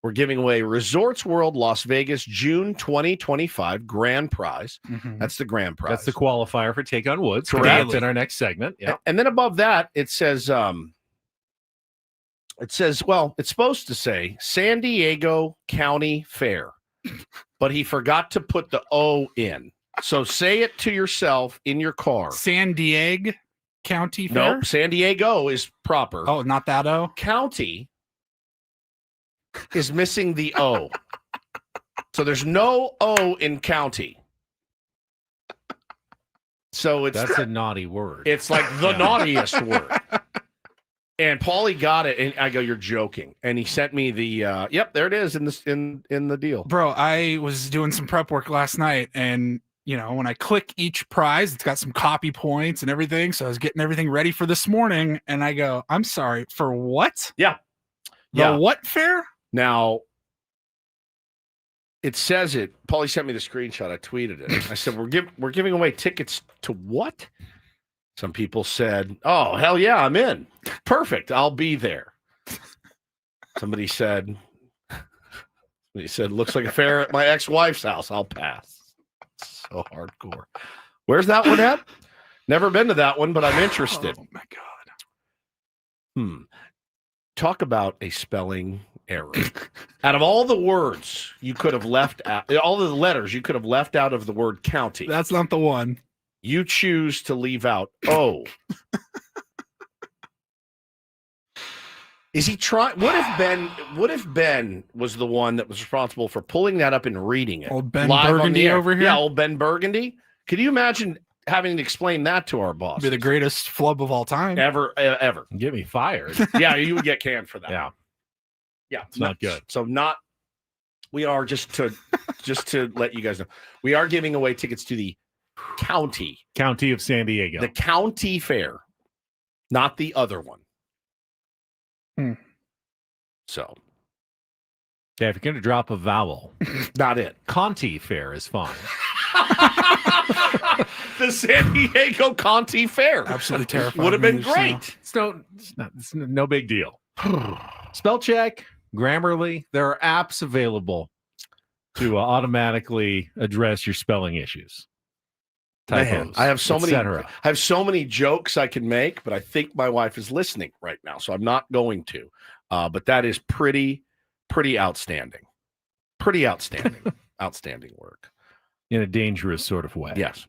we're giving away Resorts World Las Vegas June 2025 grand prize. Mm-hmm. That's the grand prize. That's the qualifier for Take on Woods. Correct. In our next segment. Yeah. And then above that, it says, well, it's supposed to say San Diego County Fair, but he forgot to put the O in. So say it to yourself in your car. San Diego County Fair? Nope, San Diego is proper. Oh, not that O? County is missing the O. So there's no O in county. So that's a naughty word. It's like the naughtiest word. And Paulie got it, and I go, "You're joking." And he sent me the, yep, there it is in the deal. Bro, I was doing some prep work last night, and when I click each prize, it's got some copy points and everything. So I was getting everything ready for this morning, and I go, "I'm sorry, for what?" Yeah. The what fair? Now, it says it. Paulie sent me the screenshot. I tweeted it. I said, "We're giving away tickets to what?" Some people said, "Oh, hell yeah, I'm in. Perfect. I'll be there." Somebody said, "Looks like a fair at my ex-wife's house. I'll pass." So hardcore. Where's that one at? Never been to that one, but I'm interested. Oh my God. Talk about a spelling error. Out of all the words you could have left out, all of the letters you could have left out of the word county, That's not the one. you choose to leave out O. Is he trying? What if Ben was the one that was responsible for pulling that up and reading it? Old Ben live on the Burgundy air? over here? Yeah, old Ben Burgundy. Could you imagine having to explain that to our boss? Be the greatest flub of all time. Ever. Get me fired. Yeah, you would get canned for that. Yeah. Yeah, it's not good. So we are just to let you guys know, we are giving away tickets to the county of San Diego. The county fair, not the other one. So, yeah, if you're going to drop a vowel, not it. Conti fair is fine. The San Diego County Fair. Absolutely terrifying. Would have been great. It's no big deal. Spell check, Grammarly, there are apps available to automatically address your spelling issues. Typos, Man, I have so many jokes I can make, but I think my wife is listening right now, so I'm not going to. But that is pretty outstanding. Pretty outstanding. Outstanding work. In a dangerous sort of way. Yes.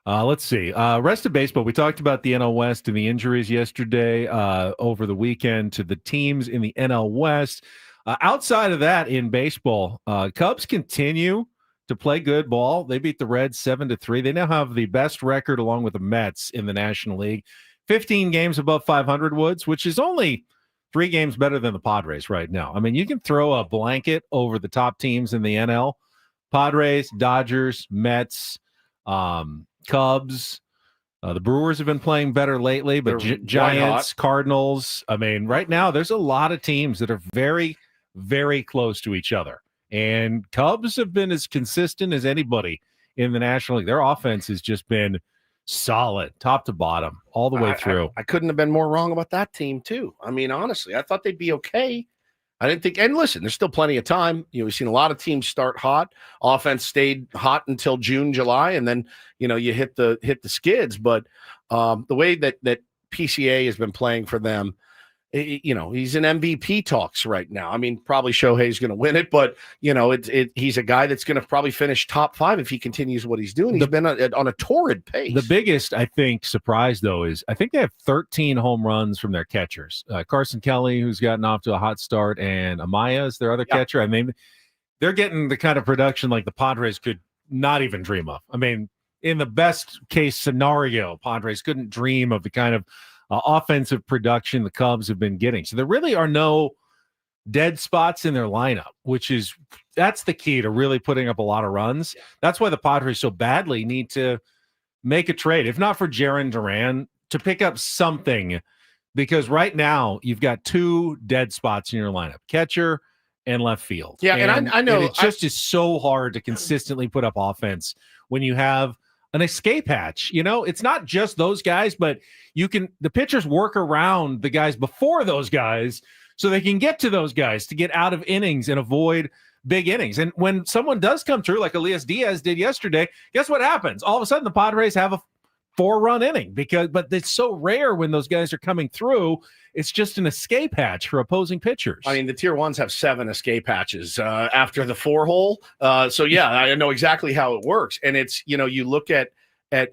Let's see. Rest of baseball. We talked about the NL West and the injuries yesterday, over the weekend to the teams in the NL West. Outside of that, in baseball, Cubs continue to play good ball. They beat the Reds 7-3. They now have the best record along with the Mets in the National League. 15 games above 500, Woods, which is only 3 games better than the Padres right now. I mean, you can throw a blanket over the top teams in the NL. Padres, Dodgers, Mets, Cubs. The Brewers have been playing better lately, but Giants, Cardinals. I mean, right now there's a lot of teams that are very, very close to each other. And Cubs have been as consistent as anybody in the National League. Their offense has just been solid, top to bottom, all the way through. I couldn't have been more wrong about that team, too. I mean, honestly, I thought they'd be okay. I didn't think, and listen, there's still plenty of time. We've seen a lot of teams start hot. Offense stayed hot until June, July, and then, you hit the skids. But the way that PCA has been playing for them, he's in MVP talks right now. I mean, probably Shohei's going to win it, but he's a guy that's going to probably finish top 5 if he continues what he's doing. He's been on a torrid pace. The biggest, I think, surprise though is I think they have 13 home runs from their catchers. Carson Kelly, who's gotten off to a hot start, and Amaya is their other catcher. I mean, they're getting the kind of production like the Padres could not even dream of. I mean, in the best case scenario, Padres couldn't dream of the kind of offensive production the Cubs have been getting. So there really are no dead spots in their lineup, that's the key to really putting up a lot of runs. That's why the Padres so badly need to make a trade, if not for Jaron Duran, to pick up something, because right now you've got 2 dead spots in your lineup, catcher and left field. Yeah, and I know it just is so hard to consistently put up offense when you have an escape hatch. It's not just those guys, but the pitchers work around the guys before those guys so they can get to those guys to get out of innings and avoid big innings. And when someone does come through, like Elias Diaz did yesterday, guess what happens? All of a sudden the Padres have a 4-run inning but it's so rare when those guys are coming through. It's just an escape hatch for opposing pitchers. I mean, the tier 1s have 7 escape hatches after the 4-hole. So yeah, I know exactly how it works. And it's, you look at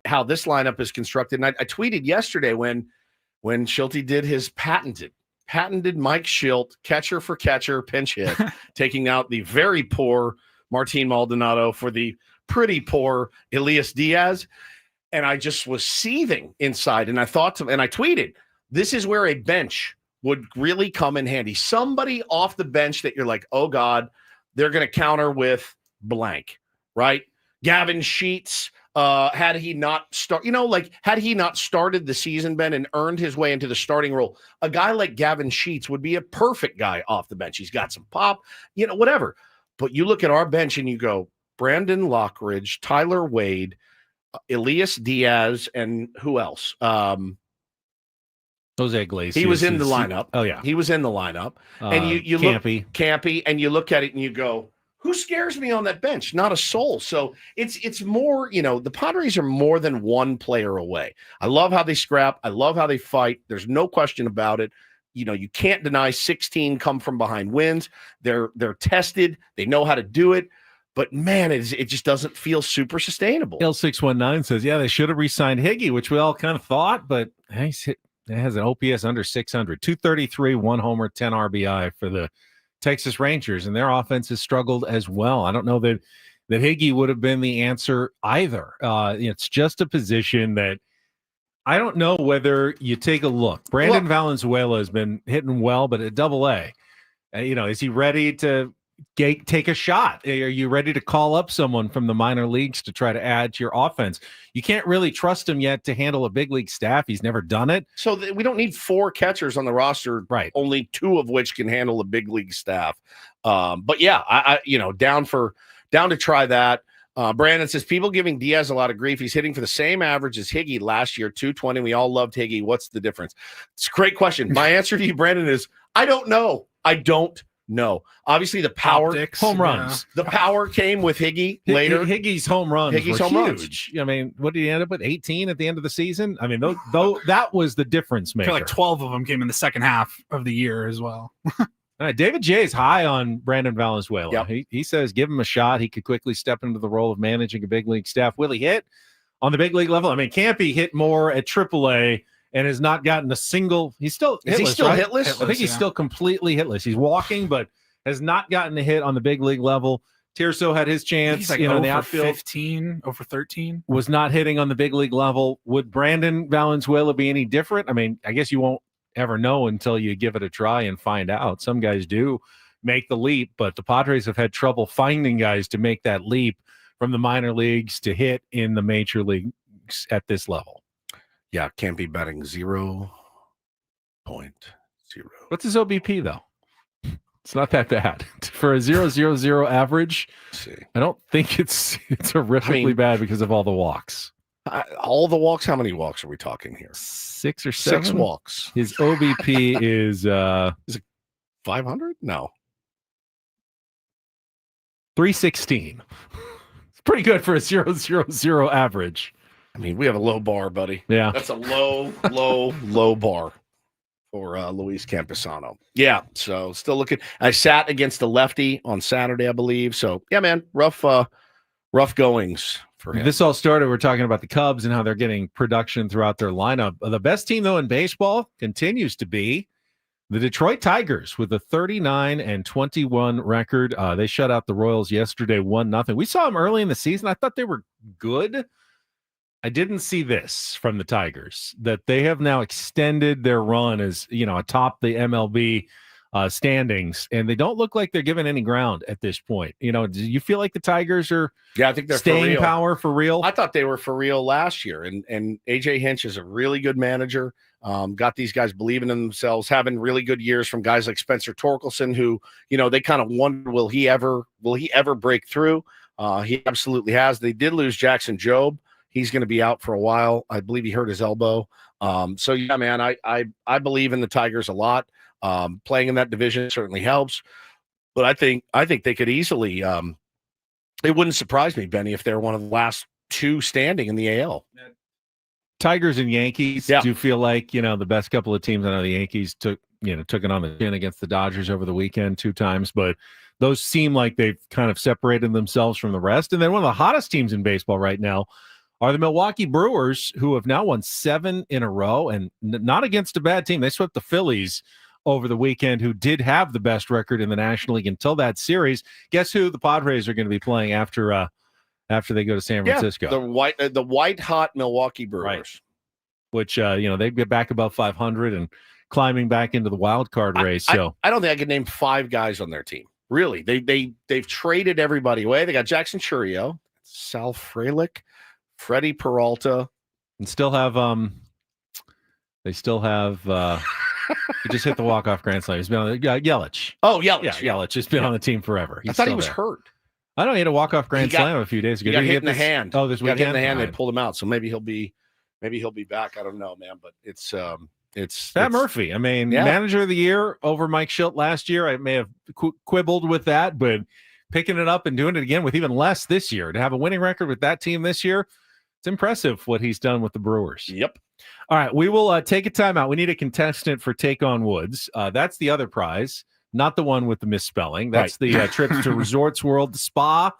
how this lineup is constructed. And I tweeted yesterday when Schulte did his patented Mike Schilt catcher for catcher pinch hit, taking out the very poor Martin Maldonado for the pretty poor Elias Diaz. And I just was seething inside. And I thought and I tweeted, this is where a bench would really come in handy. Somebody off the bench that you're like, oh God, they're going to counter with blank, right? Gavin Sheets, had he not had he not started the season, Ben, and earned his way into the starting role, a guy like Gavin Sheets would be a perfect guy off the bench. He's got some pop, whatever. But you look at our bench and you go, Brandon Lockridge, Tyler Wade, Elias Diaz, and who else? Jose Iglesias. He was in the lineup. Oh, yeah. He was in the lineup. And you Campy, and you look at it and you go, who scares me on that bench? Not a soul. So it's more, the Padres are more than one player away. I love how they scrap. I love how they fight. There's no question about it. You can't deny 16 come from behind wins. They're tested. They know how to do it. But, man, it just doesn't feel super sustainable. L619 says, yeah, they should have re-signed Higgy, which we all kind of thought, but it has an OPS under 600. 233, 1 homer, 10 RBI for the Texas Rangers, and their offense has struggled as well. I don't know that Higgy would have been the answer either. It's just a position that I don't know whether you take a look. Brandon Valenzuela has been hitting well, but at Double-A, is he ready to take a shot? Are you ready to call up someone from the minor leagues to try to add to your offense? You can't really trust him yet to handle a big league staff. He's never done it. So we don't need 4 catchers on the roster, right? Only 2 of which can handle a big league staff. But yeah, I down to try that. Brandon says, people giving Diaz a lot of grief. He's hitting for the same average as Higgy last year, 220. We all loved Higgy. What's the difference? It's a great question. My answer to you, Brandon, is I don't know. No, obviously the power home runs. The power came with Higgy later. Higgy's home runs were huge. I mean, what did he end up with? 18 at the end of the season. I mean, though that was the difference maker. I feel like 12 of them came in the second half of the year as well. All right, David J is high on Brandon Valenzuela. Yep. He says give him a shot. He could quickly step into the role of managing a big league staff. Will he hit on the big league level? I mean, Campy hit more at AAA. And has not gotten a single. He's still hitless. Is he still right? hitless? I think he's still completely hitless. He's walking, but has not gotten a hit on the big league level. Tirso had his chance. He's like in the outfield. 15, over 13. Was not hitting on the big league level. Would Brandon Valenzuela be any different? I mean, I guess you won't ever know until you give it a try and find out. Some guys do make the leap, but the Padres have had trouble finding guys to make that leap from the minor leagues to hit in the major leagues at this level. Yeah, can't be betting 0.0. What's his OBP though? It's not that bad for a 0.00 average. I don't think it's horrifically bad because of all the walks. All the walks. How many walks are we talking here? 6 or 7. 6 walks. His OBP is it 500? No, 316. It's pretty good for a 0.00 average. I mean, we have a low bar, buddy. Yeah. That's a low bar for Luis Campusano. Yeah, so still looking. I sat against a lefty on Saturday, I believe. So, yeah, man, rough goings for him. This all started, we're talking about the Cubs and how they're getting production throughout their lineup. The best team, though, in baseball continues to be the Detroit Tigers with a 39-21 record. They shut out the Royals yesterday, 1-0. We saw them early in the season. I thought they were good. I didn't see this from the Tigers, that they have now extended their run as, atop the MLB standings, and they don't look like they're giving any ground at this point. Do you feel like the Tigers are I think they're staying for real. Power for real? I thought they were for real last year, and AJ Hinch is a really good manager. Got these guys believing in themselves, having really good years from guys like Spencer Torkelson, who, they kind of wonder, will he ever break through? He absolutely has. They did lose Jackson Jobe. He's going to be out for a while. I believe he hurt his elbow. So yeah, man, I believe in the Tigers a lot. Playing in that division certainly helps, but I think they could easily. It wouldn't surprise me, Benny, if they're one of the last 2 standing in the AL. Tigers and Yankees do feel like the best couple of teams. I know the Yankees took it on the chin against the Dodgers over the weekend 2 times, but those seem like they've kind of separated themselves from the rest. And then one of the hottest teams in baseball right now are the Milwaukee Brewers, who have now won 7 in a row, and not against a bad team. They swept the Phillies over the weekend, who did have the best record in the National League until that series. Guess who the Padres are going to be playing after they go to San Francisco? The white hot Milwaukee Brewers. Right. which they get back above 500 and climbing back into the wild card race. So I don't think I could name 5 guys on their team. Really, they've traded everybody away. They got Jackson Churio, Sal Frelick, Freddie Peralta, and still have they still have he just hit the walk-off grand slam. He's been on Yelich. Oh, Yelich. Yeah, Yelich has been on the team forever. I thought he was hurt. I know he had a walk-off grand slam a few days ago. He got hit in the hand. Oh, this weekend? Got hit in the hand. They pulled him out. So maybe he'll be back. I don't know, man. But it's Pat Murphy. I mean, manager of the year over Mike Schilt last year. I may have quibbled with that, but picking it up and doing it again with even less this year, to have a winning record with that team this year, it's impressive what he's done with the Brewers. Yep. All right, we will take a timeout. We need a contestant for Take on Woods. That's the other prize, not the one with the misspelling. That's the trips to Resorts World Spa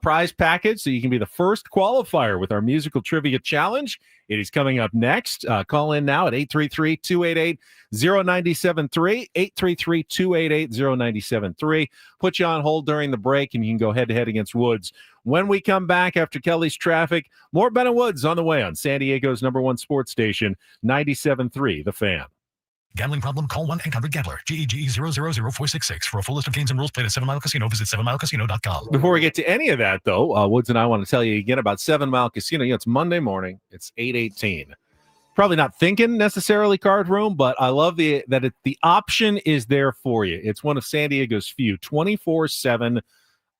prize package, so you can be the first qualifier with our musical trivia challenge. It is coming up next. Call in now at 833-288-0973, 833-288-0973. Put you on hold during the break, and you can go head-to-head against Woods. When we come back after Kelly's traffic, more Ben and Woods on the way on San Diego's #1 sports station, 97.3 The Fan. Gambling problem? Call 1-800-GAMBLER. GEGE 000-466. For a full list of games and rules, play at 7 Mile Casino. Visit 7milecasino.com. Before we get to any of that, though, Woods and I want to tell you again about 7 Mile Casino. It's Monday morning. It's 8:18. Probably not thinking necessarily card room, but I love the option is there for you. It's one of San Diego's few 24/7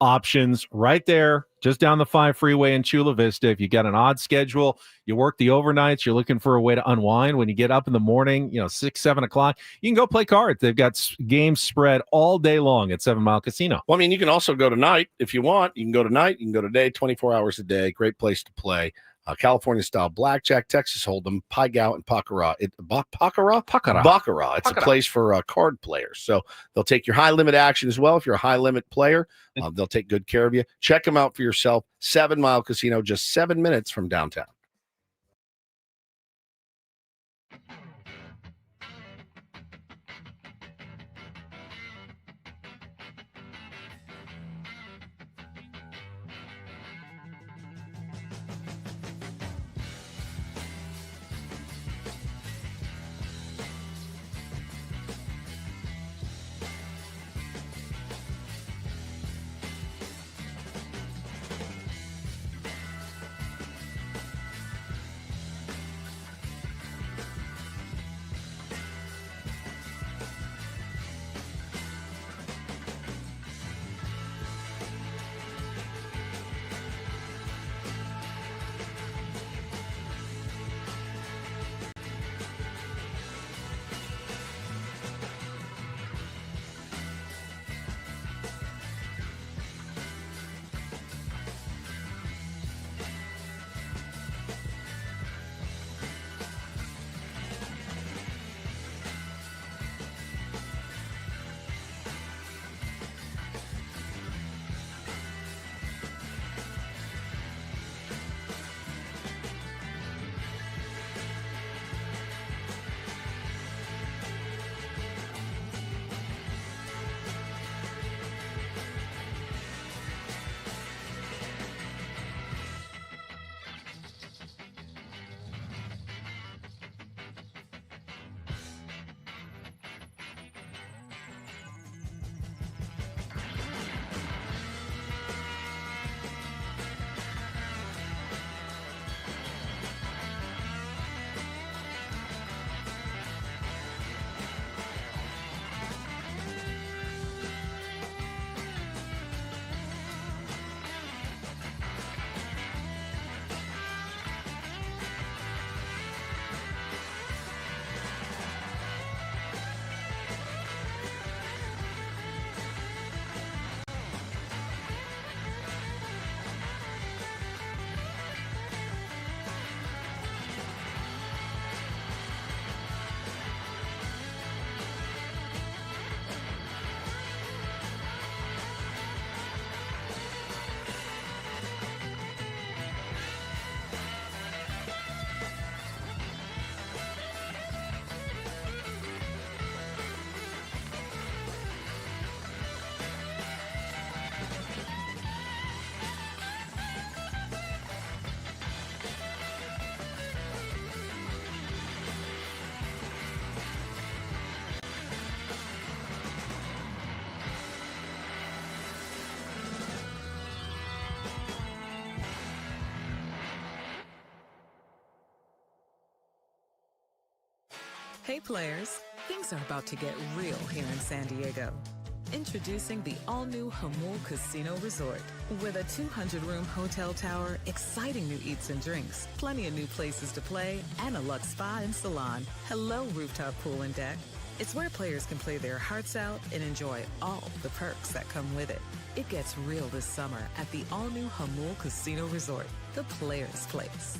options right there, just down the 5 freeway in Chula Vista. If you got an odd schedule, you work the overnights, you're looking for a way to unwind when you get up in the morning, 6, 7 o'clock, you can go play cards. They've got games spread all day long at 7 Mile Casino. Well, I mean, you can also go tonight if you want. You can go tonight, you can go today, 24 hours a day. Great place to play. California-style blackjack, Texas Hold'em, Pai Gow, and Baccarat. Baccarat. It's a place for card players. So they'll take your high-limit action as well. If you're a high-limit player, they'll take good care of you. Check them out for yourself. 7 Mile Casino, just 7 minutes from downtown. Hey players, things are about to get real here in San Diego. Introducing the all-new Hamul Casino Resort. With a 200-room hotel tower, exciting new eats and drinks, plenty of new places to play, and a luxe spa and salon. Hello, rooftop pool and deck. It's where players can play their hearts out and enjoy all the perks that come with it. It gets real this summer at the all-new Hamul Casino Resort, the players' place.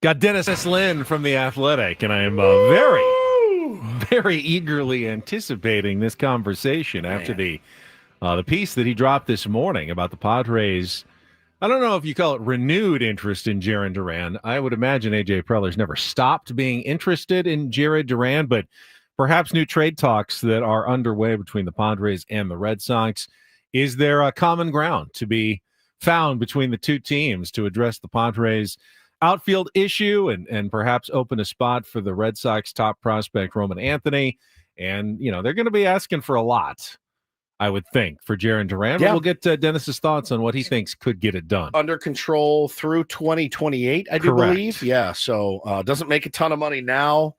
Got Dennis S. Lynn from The Athletic, and I am very eagerly anticipating this conversation after the piece that he dropped this morning about the Padres. I don't know if you call it renewed interest in Jarren Duran. I would imagine A.J. Preller's never stopped being interested in Jarren Duran, but perhaps new trade talks that are underway between the Padres and the Red Sox. Is there a common ground to be found between the two teams to address the Padres' outfield issue and perhaps open a spot for the Red Sox top prospect Roman Anthony? And, you know, they're going to be asking for a lot, I would think, for Jarren Duran. Yeah. But we'll get Dennis's thoughts on what he thinks could get it done. Under control through 2028, I do Correct. believe. Yeah, so doesn't make a ton of money now.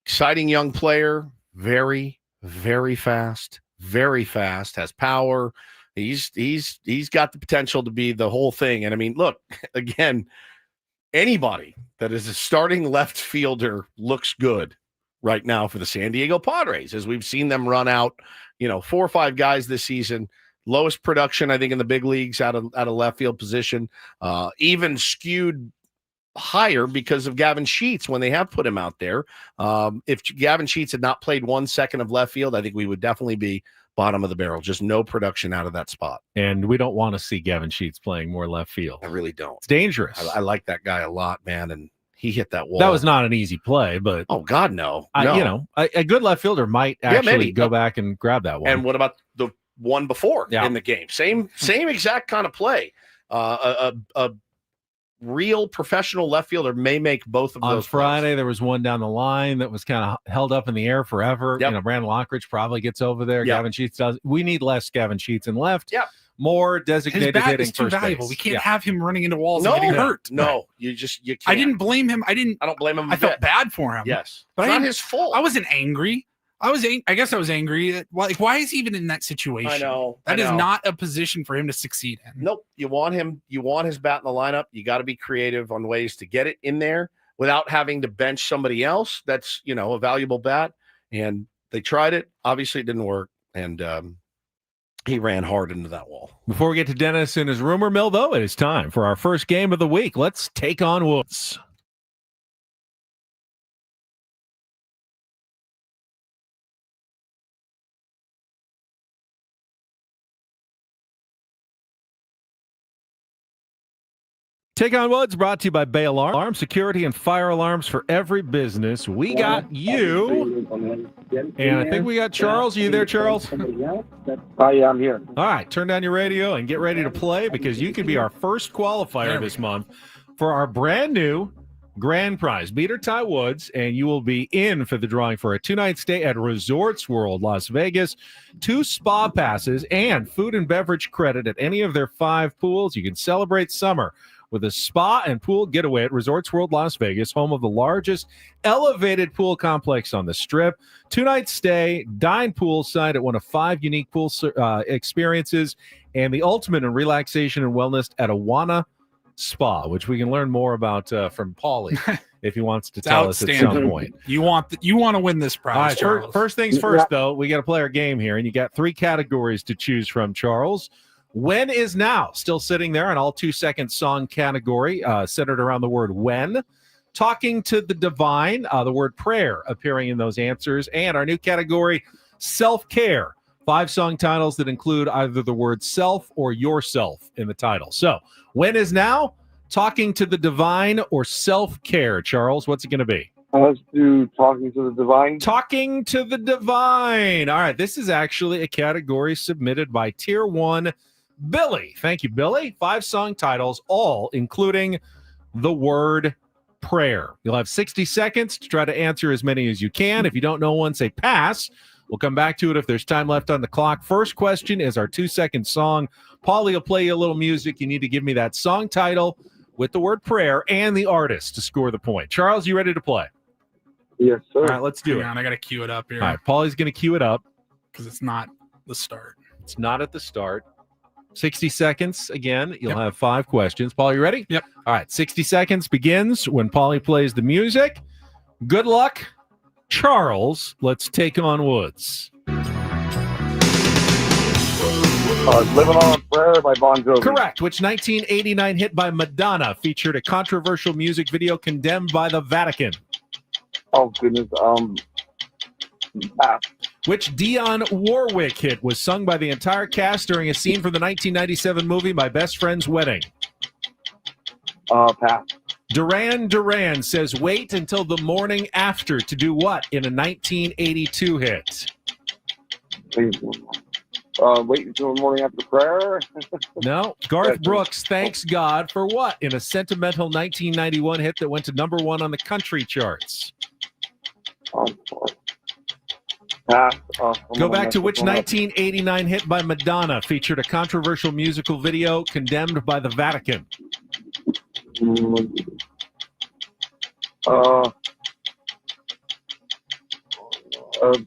Exciting young player, very, very fast, has power. He's got the potential to be the whole thing. And I mean, look, again, anybody that is a starting left fielder looks good right now for the San Diego Padres, as we've seen them run out, 4 or 5 guys this season. Lowest production, I think, in the big leagues out of left field position, even skewed higher because of Gavin Sheets when they have put him out there. If Gavin Sheets had not played 1 second of left field, I think we would definitely be bottom of the barrel. Just no production out of that spot. And we don't want to see Gavin Sheets playing more left field. I really don't. It's dangerous. I like that guy a lot, man, and he hit that wall. That was not an easy play, but oh God, no. A good left fielder might actually go back and grab that one. And what about the one before in the game? Same exact kind of play. A real professional left fielder may make both of those. On Friday, there was one down the line that was kind of held up in the air forever. Yep. Brandon Lockridge probably gets over there. Yep. Gavin Sheets does. We need less Gavin Sheets in left. Yep. More His designated bat hitting is too first valuable. base. We can't have him running into walls No, and getting hurt. No, you can't. I didn't blame him. I don't blame him. I felt bad for him. Yes, but it's I not didn't- his fault. I wasn't angry. I guess I was angry. Why is he even in that situation? I know. That is not a position for him to succeed in. Nope. You want his bat in the lineup. You got to be creative on ways to get it in there without having to bench somebody else that's, a valuable bat. And they tried it. Obviously, it didn't work. And he ran hard into that wall. Before we get to Dennis and his rumor mill, though, it is time for our first game of the week. Let's take on Woods. Take on Woods brought to you by Bay Alarm, security and fire alarms for every business. We got you, and I think we got Charles. Are you there, Charles? Oh, yeah, I'm here. All right, turn down your radio and get ready to play because you could be our first qualifier this month for our brand new grand prize. Beat or tie Woods, and you will be in for the drawing for a 2-night stay at Resorts World Las Vegas, 2 spa passes, and food and beverage credit at any of their 5 pools. You can celebrate summer with a spa and pool getaway at Resorts World Las Vegas, home of the largest elevated pool complex on the Strip. 2-night stay, dine poolside at one of 5 unique pool experiences, and the ultimate in relaxation and wellness at Awana Spa, which we can learn more about from Paulie if he wants to tell us at some point. You want to win this prize, All right, Charles. first things first, though, we got to play our game here, and you got 3 categories to choose from, Charles. When is now? Still sitting there, an all 2-second song category centered around the word when. Talking to the divine, the word prayer appearing in those answers. And our new category, self-care. 5 song titles that include either the word self or yourself in the title. So, when is now? Talking to the divine or self-care? Charles, what's it going to be? Let's do talking to the divine. Talking to the divine. All right, this is actually a category submitted by Tier 1 Billy. Thank you, Billy. 5 song titles, all including the word prayer. You'll have 60 seconds to try to answer as many as you can. If you don't know one, say pass. We'll come back to it if there's time left on the clock. First question is our 2-second song. Paulie will play you a little music. You need to give me that song title with the word prayer and the artist to score the point. Charles, you ready to play? Yes, sir. All right, let's do it. Hang on, I got to cue it up here. All right, Paulie's going to cue it up. Because it's not the start. It's not at the start. 60 seconds again. You'll have 5 questions. Paul, you ready? Yep. All right. 60 seconds begins when Paulie plays the music. Good luck, Charles. Let's take on Woods. Living on a Prayer by Bon Jovi. Correct. Which 1989 hit by Madonna featured a controversial music video condemned by the Vatican? Oh, goodness. Pass. Which Dionne Warwick hit was sung by the entire cast during a scene from the 1997 movie My Best Friend's Wedding? Pass. Duran says wait until the morning after to do what in a 1982 hit? Wait until the morning after prayer. No. Garth Brooks thanks God for what in a sentimental 1991 hit that went to number 1 on the country charts? Pass. Go back to which 1989 hit by Madonna featured a controversial musical video condemned by the Vatican?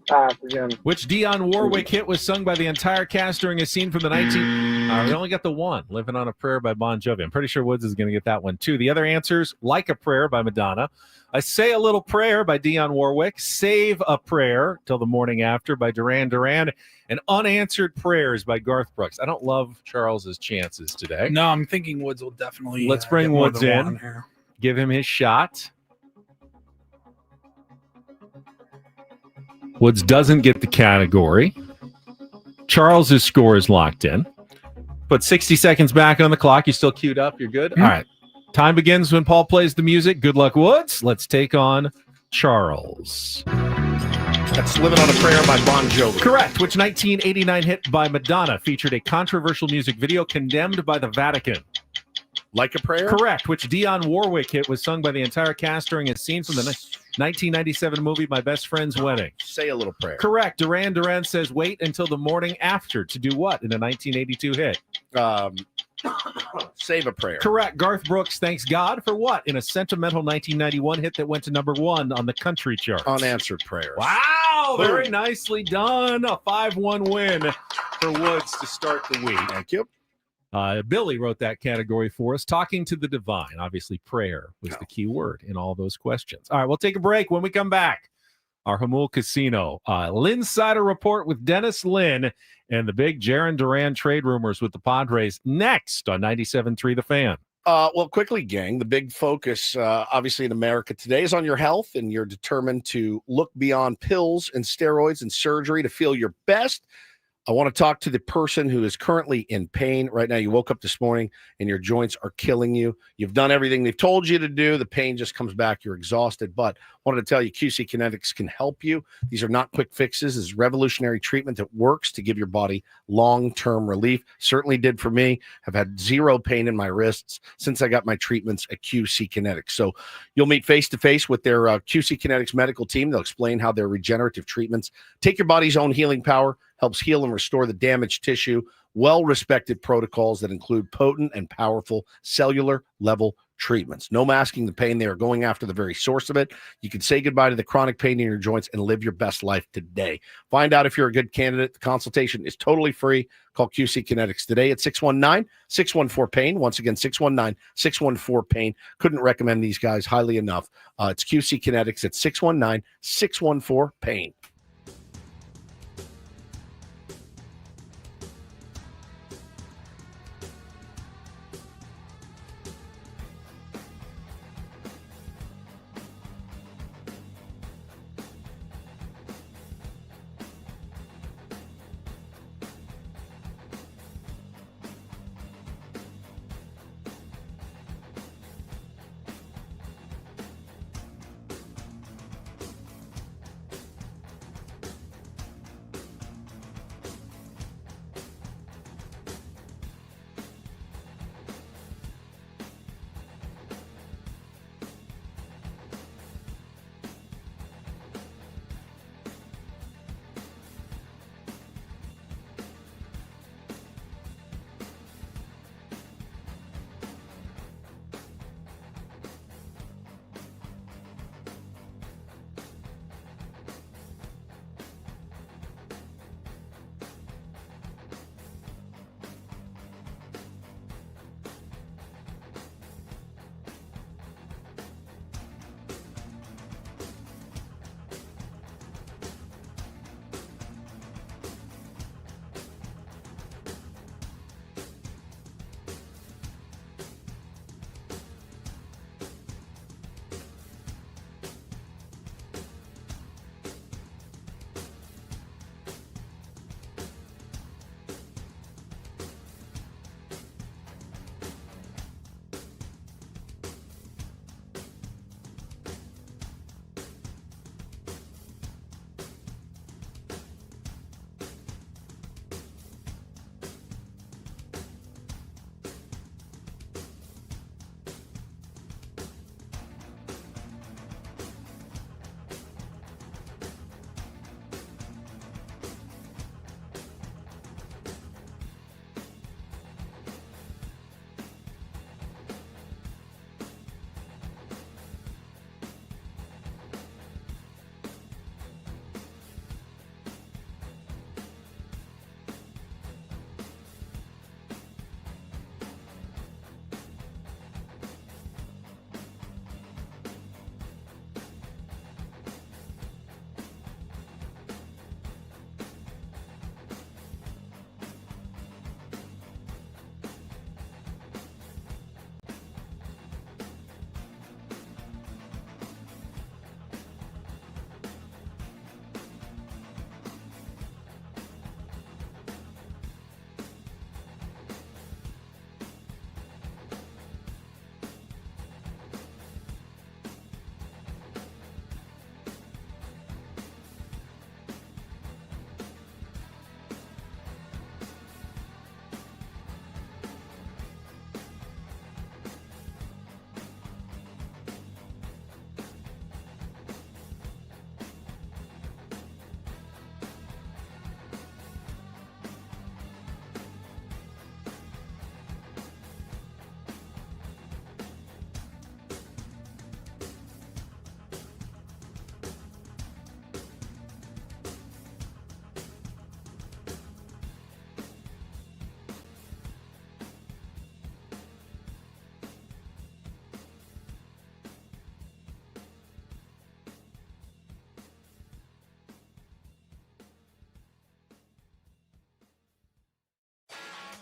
Pass again. Which Dionne Warwick hit was sung by the entire cast during a scene from the 19... we only got the one, Living on a Prayer by Bon Jovi. I'm pretty sure Woods is going to get that one, too. The other answers, Like a Prayer by Madonna, I Say a Little Prayer by Dionne Warwick, Save a Prayer Till the Morning After by Duran, and Unanswered Prayers by Garth Brooks. I don't love Charles's chances today. No, I'm thinking Woods will definitely. Let's bring Woods in. Give him his shot. Woods doesn't get the category. Charles's score is locked in. Put 60 seconds back on the clock. You still queued up? You're good? All right. Time begins when Paul plays the music. Good luck, Woods. Let's take on Charles. That's Living on a Prayer by Bon Jovi. Correct. Which 1989 hit by Madonna featured a controversial music video condemned by the Vatican? Like a Prayer? Correct. Which Dionne Warwick hit was sung by the entire cast during a scene from the 1997 movie My Best Friend's Wedding? Say a Little Prayer. Correct. Duran says wait until the morning after to do what in a 1982 hit? Save a Prayer. Correct. Garth Brooks thanks God for what in a sentimental 1991 hit that went to number 1 on the country charts? Unanswered Prayers. Wow, very nicely done. A 5-1 win for Woods to start the week. Thank you. Billy wrote that category for us. Talking to the divine. Obviously, prayer was the key word in all those questions. All right, we'll take a break. When we come back, our Hamul Casino Lynn Sider Report with Dennis Lynn and the big Jaron Duran trade rumors with the Padres next on 97.3 The Fan. Well, quickly, gang, the big focus, obviously, in America today is on your health, and you're determined to look beyond pills and steroids and surgery to feel your best. I want to talk to the person who is currently in pain right now. You woke up this morning and your joints are killing you. You've done everything they've told you to do. The pain just comes back. You're exhausted. But I wanted to tell you, QC Kinetics can help you. These are not quick fixes. This is revolutionary treatment that works to give your body long-term relief. Certainly did for me. I've had zero pain in my wrists since I got my treatments at QC Kinetics. So you'll meet face-to-face with their QC Kinetics medical team. They'll explain how their regenerative treatments take your body's own healing power, helps heal and restore the damaged tissue, well-respected protocols that include potent and powerful cellular level treatments. No masking the pain. They are going after the very source of it. You can say goodbye to the chronic pain in your joints and live your best life today. Find out if you're a good candidate. The consultation is totally free. Call QC Kinetics today at 619-614-PAIN. Once again, 619-614-PAIN. Couldn't recommend these guys highly enough. It's QC Kinetics at 619-614-PAIN.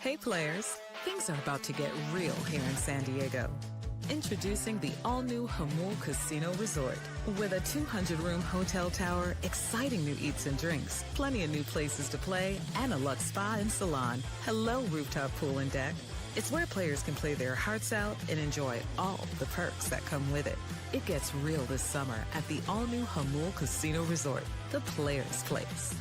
Hey players, things are about to get real here in San Diego. Introducing the all-new Hamul Casino Resort. With a 200-room hotel tower, exciting new eats and drinks, plenty of new places to play, and a luxe spa and salon. Hello, rooftop pool and deck. It's where players can play their hearts out and enjoy all the perks that come with it. It gets real this summer at the all-new Hamul Casino Resort, the player's place.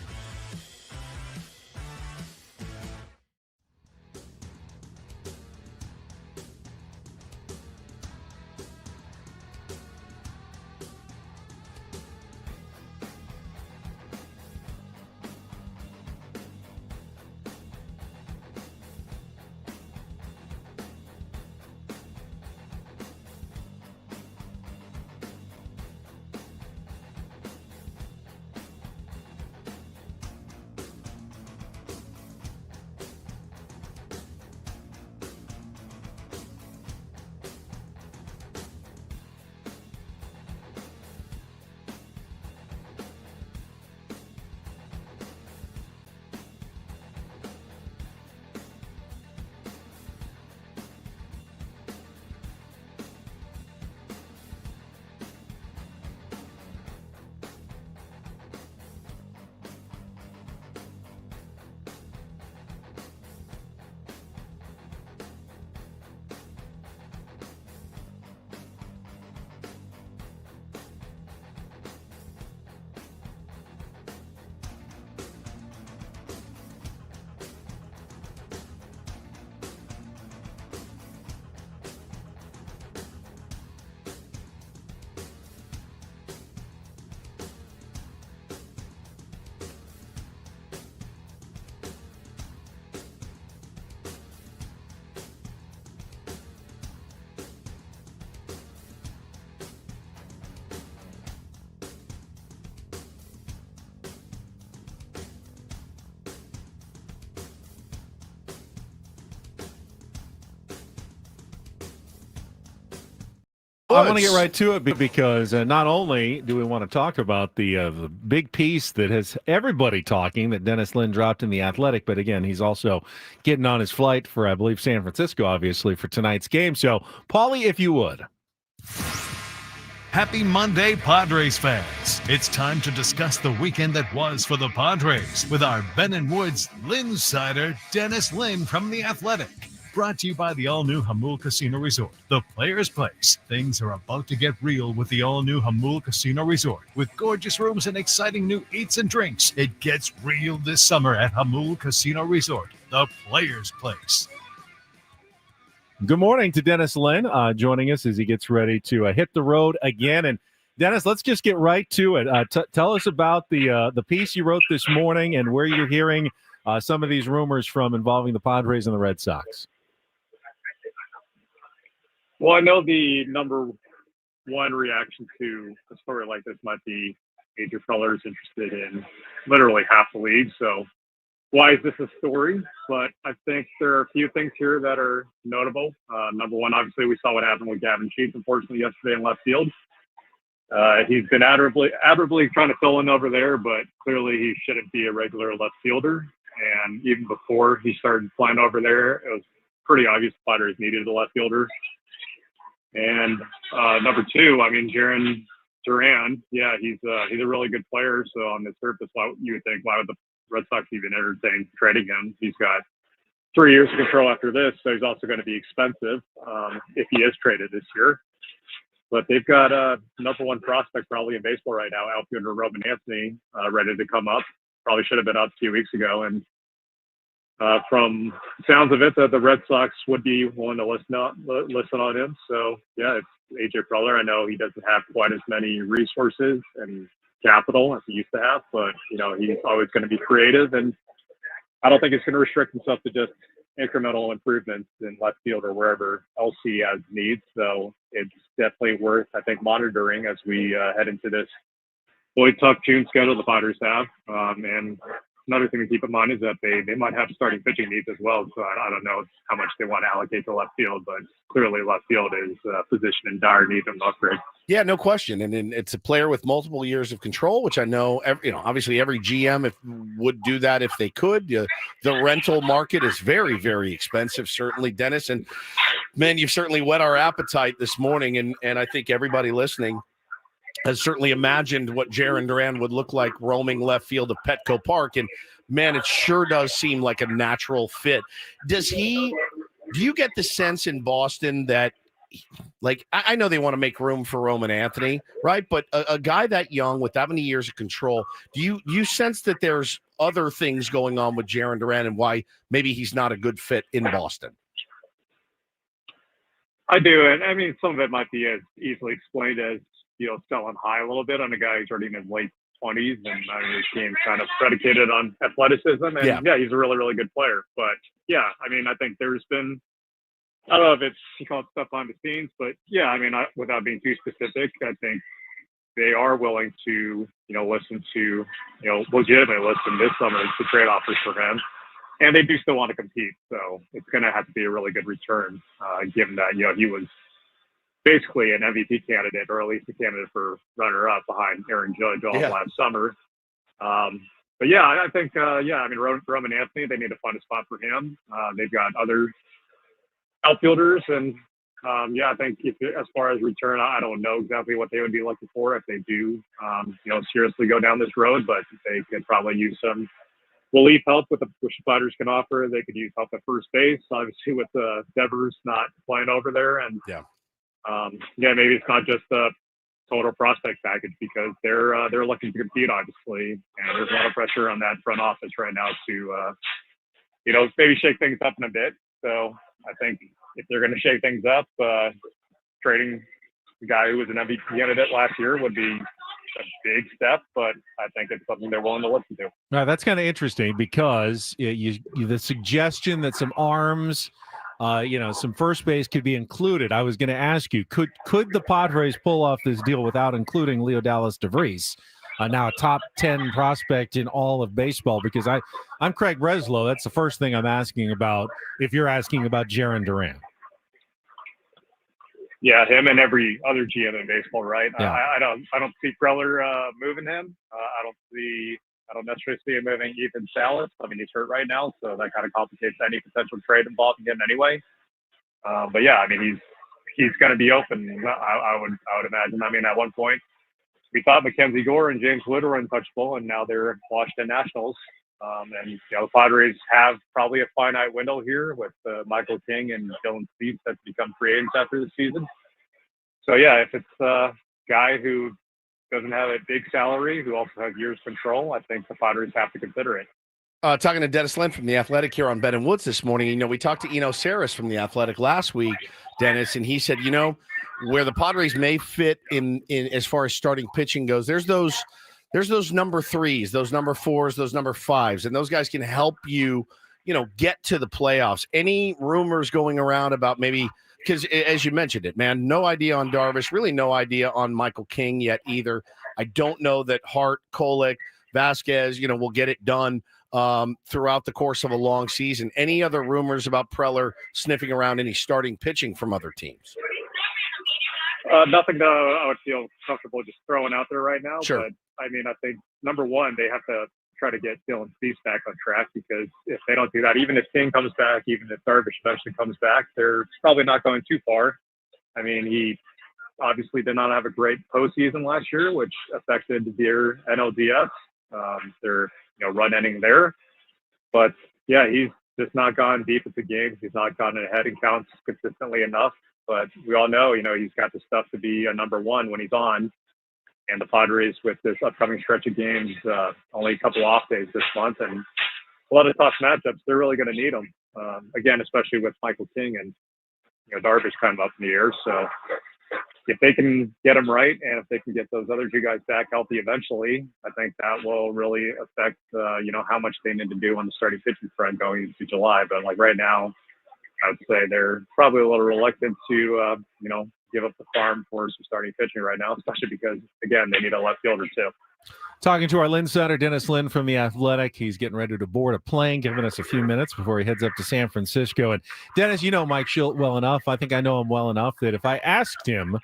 I want to get right to it because not only do we want to talk about the big piece that has everybody talking that Dennis Lynn dropped in The Athletic, but again, he's also getting on his flight for, I believe, San Francisco, obviously, for tonight's game. So, Paulie, if you would. Happy Monday, Padres fans. It's time to discuss the weekend that was for the Padres with our Ben & Woods Linsider, Dennis Lynn from The Athletic. Brought to you by the all-new Hamul Casino Resort, the player's place. Things are about to get real with the all-new Hamul Casino Resort. With gorgeous rooms and exciting new eats and drinks, it gets real this summer at Hamul Casino Resort, the player's place. Good morning to Dennis Lynn joining us as he gets ready to hit the road again. And Dennis, let's just get right to it. Tell us about the piece you wrote this morning and where you're hearing some of these rumors from involving the Padres and the Red Sox. Well, I know the number one reaction to a story like this might be AJ Preller is interested in literally half the league. So why is this a story? But I think there are a few things here that are notable. Number one, obviously, we saw what happened with Gavin Sheets, unfortunately, yesterday in left field. He's been admirably trying to fill in over there, but clearly he shouldn't be a regular left fielder. And even before he started flying over there, it was pretty obvious the Padres needed a left fielder. And number two, I mean, Duran, yeah, he's a really good player. So on the surface, why would the Red Sox even entertain trading him? He's got 3 years of control after this, so he's also going to be expensive if he is traded this year. But they've got a number one prospect probably in baseball right now, outfielder Roman Anthony, ready to come up. Probably should have been up a few weeks ago. And from sounds of it, the Red Sox would be willing to listen on him. So, yeah, it's AJ Preller. I know he doesn't have quite as many resources and capital as he used to have, but, you know, he's always going to be creative. And I don't think he's going to restrict himself to just incremental improvements in left field or wherever else he has needs. So it's definitely worth, I think, monitoring as we head into this really tough June schedule the Padres have. And another thing to keep in mind is that they might have starting pitching needs as well. So I don't know how much they want to allocate to left field, but clearly left field is a position in dire need of an upgrade. Yeah, no question. And it's a player with multiple years of control, which I know, obviously every GM would do that if they could. The rental market is very, very expensive, certainly, Dennis. And Man, you've certainly whet our appetite this morning, and I think everybody listening has certainly imagined what Jarren Duran would look like roaming left field of Petco Park, and man, it sure does seem like a natural fit. Do you get the sense in Boston that, like, I know they want to make room for Roman Anthony, right? But a guy that young with that many years of control, do you sense that there's other things going on with Jarren Duran and why maybe he's not a good fit in Boston? I do, and I mean, some of it might be as easily explained as, selling high a little bit on a guy who's already in his late 20s, and I mean, his team's kind of predicated on athleticism, and yeah, he's a really, really good player. But yeah, I mean, I think there's been, I don't know if it's, you call it stuff behind the scenes, but yeah, I mean, without being too specific, I think they are willing to, listen to, legitimately listen this summer to trade offers for him. And they do still want to compete. So it's going to have to be a really good return, given that, he was basically an MVP candidate, or at least a candidate for runner-up behind Aaron Judge all last summer. But yeah, I think, I mean, Roman Anthony, they need to find a spot for him. They've got other outfielders, and I think as far as return, I don't know exactly what they would be looking for if they do, seriously go down this road, but they could probably use some relief help with which the Padres can offer. They could use help at first base, obviously, with Devers not playing over there, and maybe it's not just a total prospect package, because they're looking to compete, obviously, and there's a lot of pressure on that front office right now to maybe shake things up in a bit. So I think if they're going to shake things up, trading the guy who was an MVP candidate last year would be a big step, but I think it's something they're willing to listen to. Now, that's kind of interesting, because the suggestion that some arms, some first base could be included. I was going to ask you, could the Padres pull off this deal without including Leo Dallas DeVries, now a top 10 prospect in all of baseball? Because I'm Craig Breslow. That's the first thing I'm asking about if you're asking about Jarren Duran. Yeah, him and every other GM in baseball, right? Yeah. I don't see Preller moving him. I don't necessarily see him moving Ethan Salas. I mean, he's hurt right now, so that kind of complicates any potential trade involving him anyway. But yeah, I mean, he's going to be open. I would imagine. I mean, at one point we thought Mackenzie Gore and James Wood were untouchable, and now they're Washington Nationals. And the Padres have probably a finite window here with Michael King and Dylan Cease that become free agents after the season. So yeah, if it's a guy who doesn't have a big salary, who also has years control, I think the Padres have to consider it. Talking to Dennis Lynn from The Athletic here on Ben and Woods this morning. We talked to Eno Saris from The Athletic last week, Dennis, and he said, where the Padres may fit in as far as starting pitching goes, there's those number threes, those number fours, those number fives, and those guys can help you, get to the playoffs. Any rumors going around about maybe, because as you mentioned it, man, no idea on Darvish, really no idea on Michael King yet either. I don't know that Hart, Kolek, Vasquez, will get it done throughout the course of a long season. Any other rumors about Preller sniffing around any starting pitching from other teams? Nothing that I would feel comfortable just throwing out there right now. Sure. But I mean, I think number one, they have to try to get Dylan Cease back on track, because if they don't do that, even if King comes back, even if Darvish eventually comes back, they're probably not going too far. I mean, he obviously did not have a great postseason last year, which affected their NLDS, their run ending there. But yeah, he's just not gone deep into games. He's not gotten ahead in counts consistently enough. But we all know, he's got the stuff to be a number one when he's on. And the Padres, with this upcoming stretch of games, only a couple off days this month, and a lot of tough matchups, they're really going to need him. Again, especially with Michael King and Darvish kind of up in the air. So if they can get him right, and if they can get those other two guys back healthy eventually, I think that will really affect how much they need to do on the starting pitching front going into July. But like right now, I would say they're probably a little reluctant to give up the farm for some starting pitching right now, especially because, again, they need a left fielder too. Talking to our Lynn Sutter, Dennis Lynn from The Athletic. He's getting ready to board a plane, giving us a few minutes before he heads up to San Francisco. And Dennis, Mike Schilt well enough. I think I know him well enough that if I asked him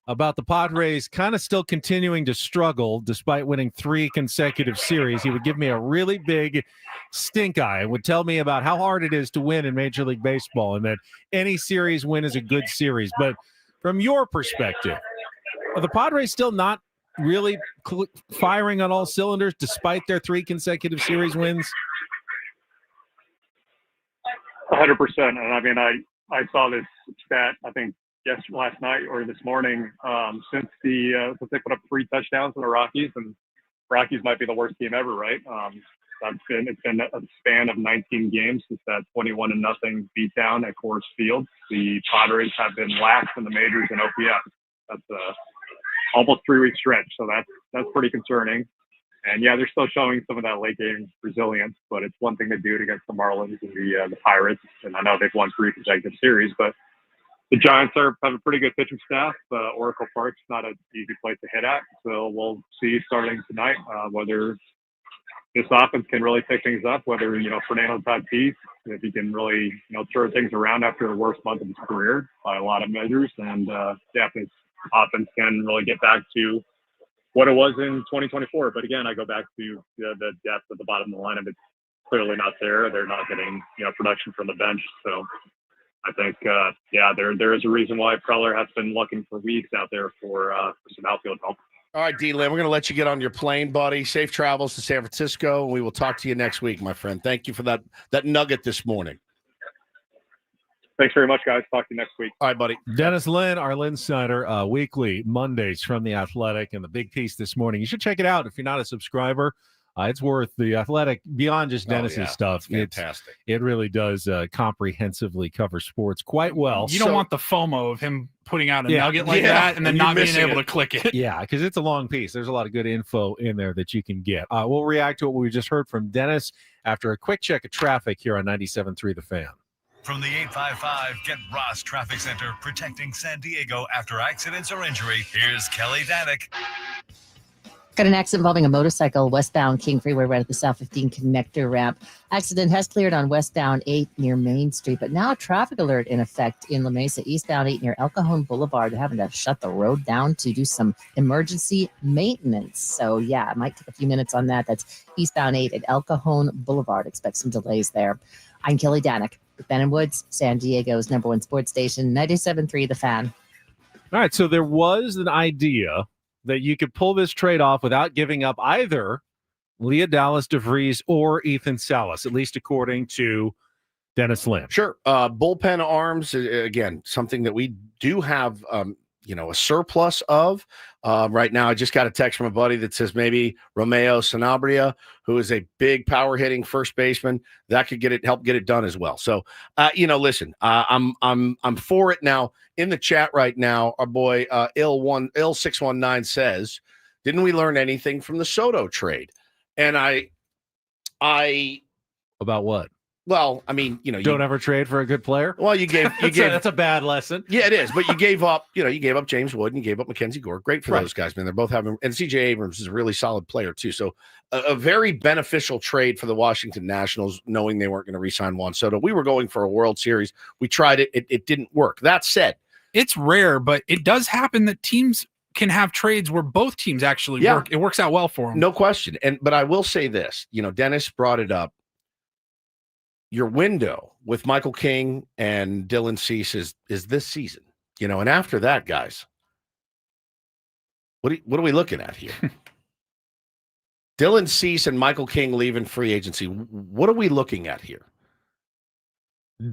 about the Padres kind of still continuing to struggle despite winning 3 consecutive series. He would give me a really big stink eye and would tell me about how hard it is to win in Major League Baseball and that any series win is a good series. But from your perspective, are the Padres still not really firing on all cylinders despite their 3 consecutive series wins? 100%. And I mean, I saw this stat, I think, last night or this morning, since they put up 3 touchdowns on the Rockies, and Rockies might be the worst team ever, right? It's been a span of 19 games since that 21-0 beatdown at Coors Field. The Padres have been last in the majors in OPS. That's almost 3-week stretch, so that's pretty concerning. And yeah, they're still showing some of that late game resilience, but it's one thing to do it against the Marlins and the Pirates. And I know they've won 3 consecutive series, but the Giants have a pretty good pitching staff. Oracle Park's not an easy place to hit at, so we'll see starting tonight whether this offense can really pick things up. Whether Fernando Tatis, if he can really turn things around after the worst month of his career by a lot of measures, and if this offense can really get back to what it was in 2024. But again, I go back to the depth at the bottom of the lineup. It's clearly not there. They're not getting production from the bench, so. I think, there is a reason why Preller has been looking for weeks out there for some outfield help. All right, D-Lynn, we're going to let you get on your plane, buddy. Safe travels to San Francisco, and we will talk to you next week, my friend. Thank you for that nugget this morning. Thanks very much, guys. Talk to you next week. All right, buddy. Dennis Lynn, our Lynn Snyder, weekly Mondays from The Athletic, and the big piece this morning. You should check it out if you're not a subscriber. It's worth The Athletic beyond just Dennis's stuff. Fantastic. It really does comprehensively cover sports quite well. You don't want the FOMO of him putting out a nugget like that and then not being able to click it. Yeah, because it's a long piece. There's a lot of good info in there that you can get. We'll react to what we just heard from Dennis after a quick check of traffic here on 97.3 The Fan. From the 855 Get Ross Traffic Center, protecting San Diego after accidents or injury, here's Kelly Danick. Got an accident involving a motorcycle westbound King Freeway right at the South 15 connector ramp. Accident has cleared on westbound 8 near Main Street, but now a traffic alert in effect in La Mesa. Eastbound 8 near El Cajon Boulevard. They're having to shut the road down to do some emergency maintenance. So yeah, it might take a few minutes on that. That's eastbound 8 at El Cajon Boulevard. Expect some delays there. I'm Kelly Danick with Ben & Woods, San Diego's #1 sports station, 97.3 The Fan. All right, so there was an idea that you could pull this trade off without giving up either Leah Dallas DeVries or Ethan Salas, at least according to Dennis Lynn. Sure. Bullpen arms, again, something that we do have, a surplus of. Right now, I just got a text from a buddy that says maybe Romeo Sanabria, who is a big power hitting first baseman, that could help get it done as well. So, listen, I'm for it now. In the chat right now, our boy Il619 says, "Didn't we learn anything from the Soto trade?" And I about what? Well, I mean, don't ever trade for a good player. Well, that's a bad lesson. Yeah, it is. But you gave up James Wood and you gave up Mackenzie Gore. Great for those guys, man. They're both having, and CJ Abrams is a really solid player too. So a very beneficial trade for the Washington Nationals, knowing they weren't going to re-sign Juan Soto. We were going for a World Series. We tried it. It didn't work. That said, it's rare, but it does happen that teams can have trades where both teams actually work. It works out well for them. No question. But I will say this, Dennis brought it up. Your window with Michael King and Dylan Cease is this season, and after that, guys, what are we looking at here? Dylan Cease and Michael King leaving free agency. What are we looking at here?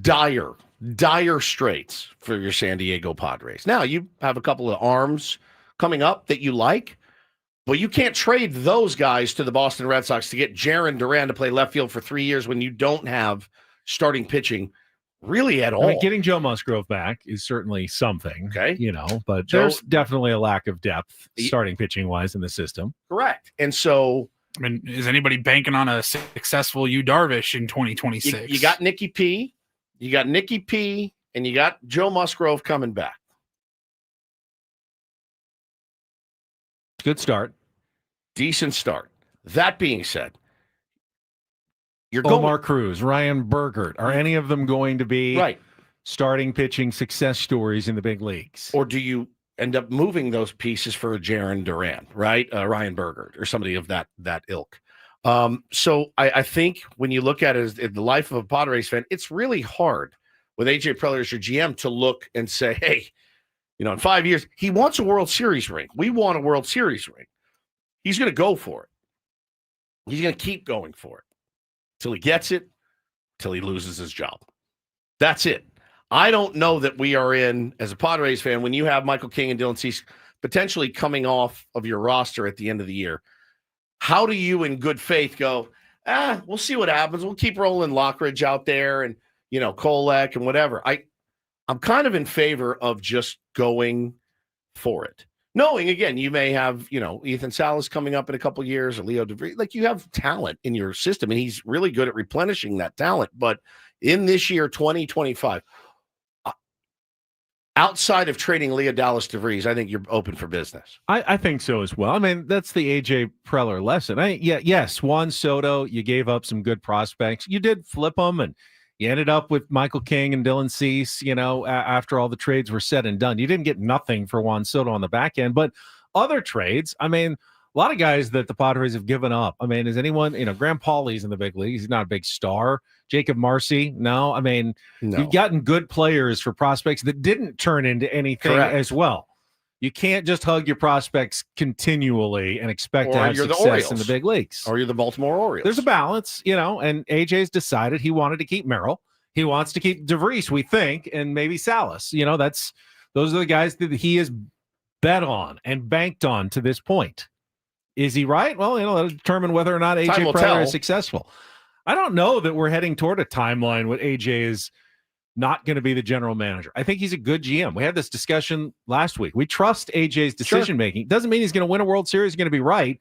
Dire straits for your San Diego Padres. Now you have a couple of arms coming up that you like, but you can't trade those guys to the Boston Red Sox to get Jaron Duran to play left field for 3 years when you don't have starting pitching really at all. I mean, getting Joe Musgrove back is certainly something, okay, but there's definitely a lack of depth starting pitching wise in the system. Correct. And so, I mean, is anybody banking on a successful Yu Darvish in 2026? You got Nicky P, and you got Joe Musgrove coming back. Good start. Decent start. That being said, Omar Cruz, Ryan Bergert, are any of them going to be starting pitching success stories in the big leagues? Or do you end up moving those pieces for a Jaron Duran, right? Ryan Berger or somebody of that ilk. So I think when you look at it as in the life of a Padres fan, it's really hard with AJ Preller as your GM to look and say, hey, in 5 years, he wants a World Series ring. We want a World Series ring. He's going to go for it. He's going to keep going for it till he gets it, till he loses his job. That's it. I don't know that we are in, as a Padres fan, when you have Michael King and Dylan Cease potentially coming off of your roster at the end of the year, how do you in good faith go, we'll see what happens. We'll keep rolling Lockridge out there and, Kolek and whatever. I'm kind of in favor of just going for it. Knowing, again, you may have, Ethan Salas coming up in a couple of years or Leo DeVries. Like, you have talent in your system, and he's really good at replenishing that talent. But in this year, 2025, outside of trading Leo Dallas DeVries, I think you're open for business. I think so as well. I mean, that's the AJ Preller lesson. Yes, Juan Soto, you gave up some good prospects. You did flip them, and you ended up with Michael King and Dylan Cease, after all the trades were said and done. You didn't get nothing for Juan Soto on the back end, but other trades, I mean, a lot of guys that the Padres have given up. I mean, is anyone, Graham Paulie's in the big league. He's not a big star. Jacob Marcy, no. I mean, You've gotten good players for prospects that didn't turn into anything as well. You can't just hug your prospects continually and expect to have success in the big leaks. Or you're the Baltimore Orioles. There's a balance, and AJ's decided he wanted to keep Merrill. He wants to keep DeVries, we think, and maybe Salas. Those are the guys that he has bet on and banked on to this point. Is he right? Well, that'll determine whether or not AJ Preller is successful. I don't know that we're heading toward a timeline when AJ is not going to be the general manager. I think he's a good GM. We had this discussion last week. We trust AJ's decision-making. Doesn't mean he's going to win a World Series, he's going to be right,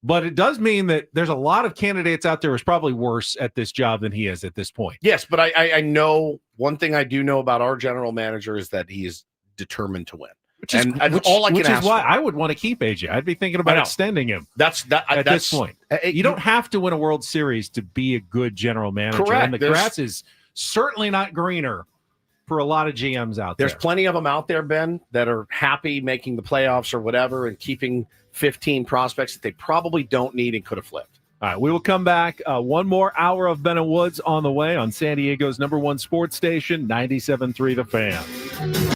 but it does mean that there's a lot of candidates out there who's probably worse at this job than he is at this point. Yes, but I know one thing I do know about our general manager is that he is determined to win. Which is why I would want to keep AJ. I'd be thinking about extending him. That's this point. You don't have to win a World Series to be a good general manager. Correct. And the grass is certainly not greener for a lot of GMs out there. There's plenty of them out there, Ben, that are happy making the playoffs or whatever and keeping 15 prospects that they probably don't need and could have flipped. All right, we will come back. One more hour of Ben and Woods on the way on San Diego's #1 sports station, 97.3 The Fan.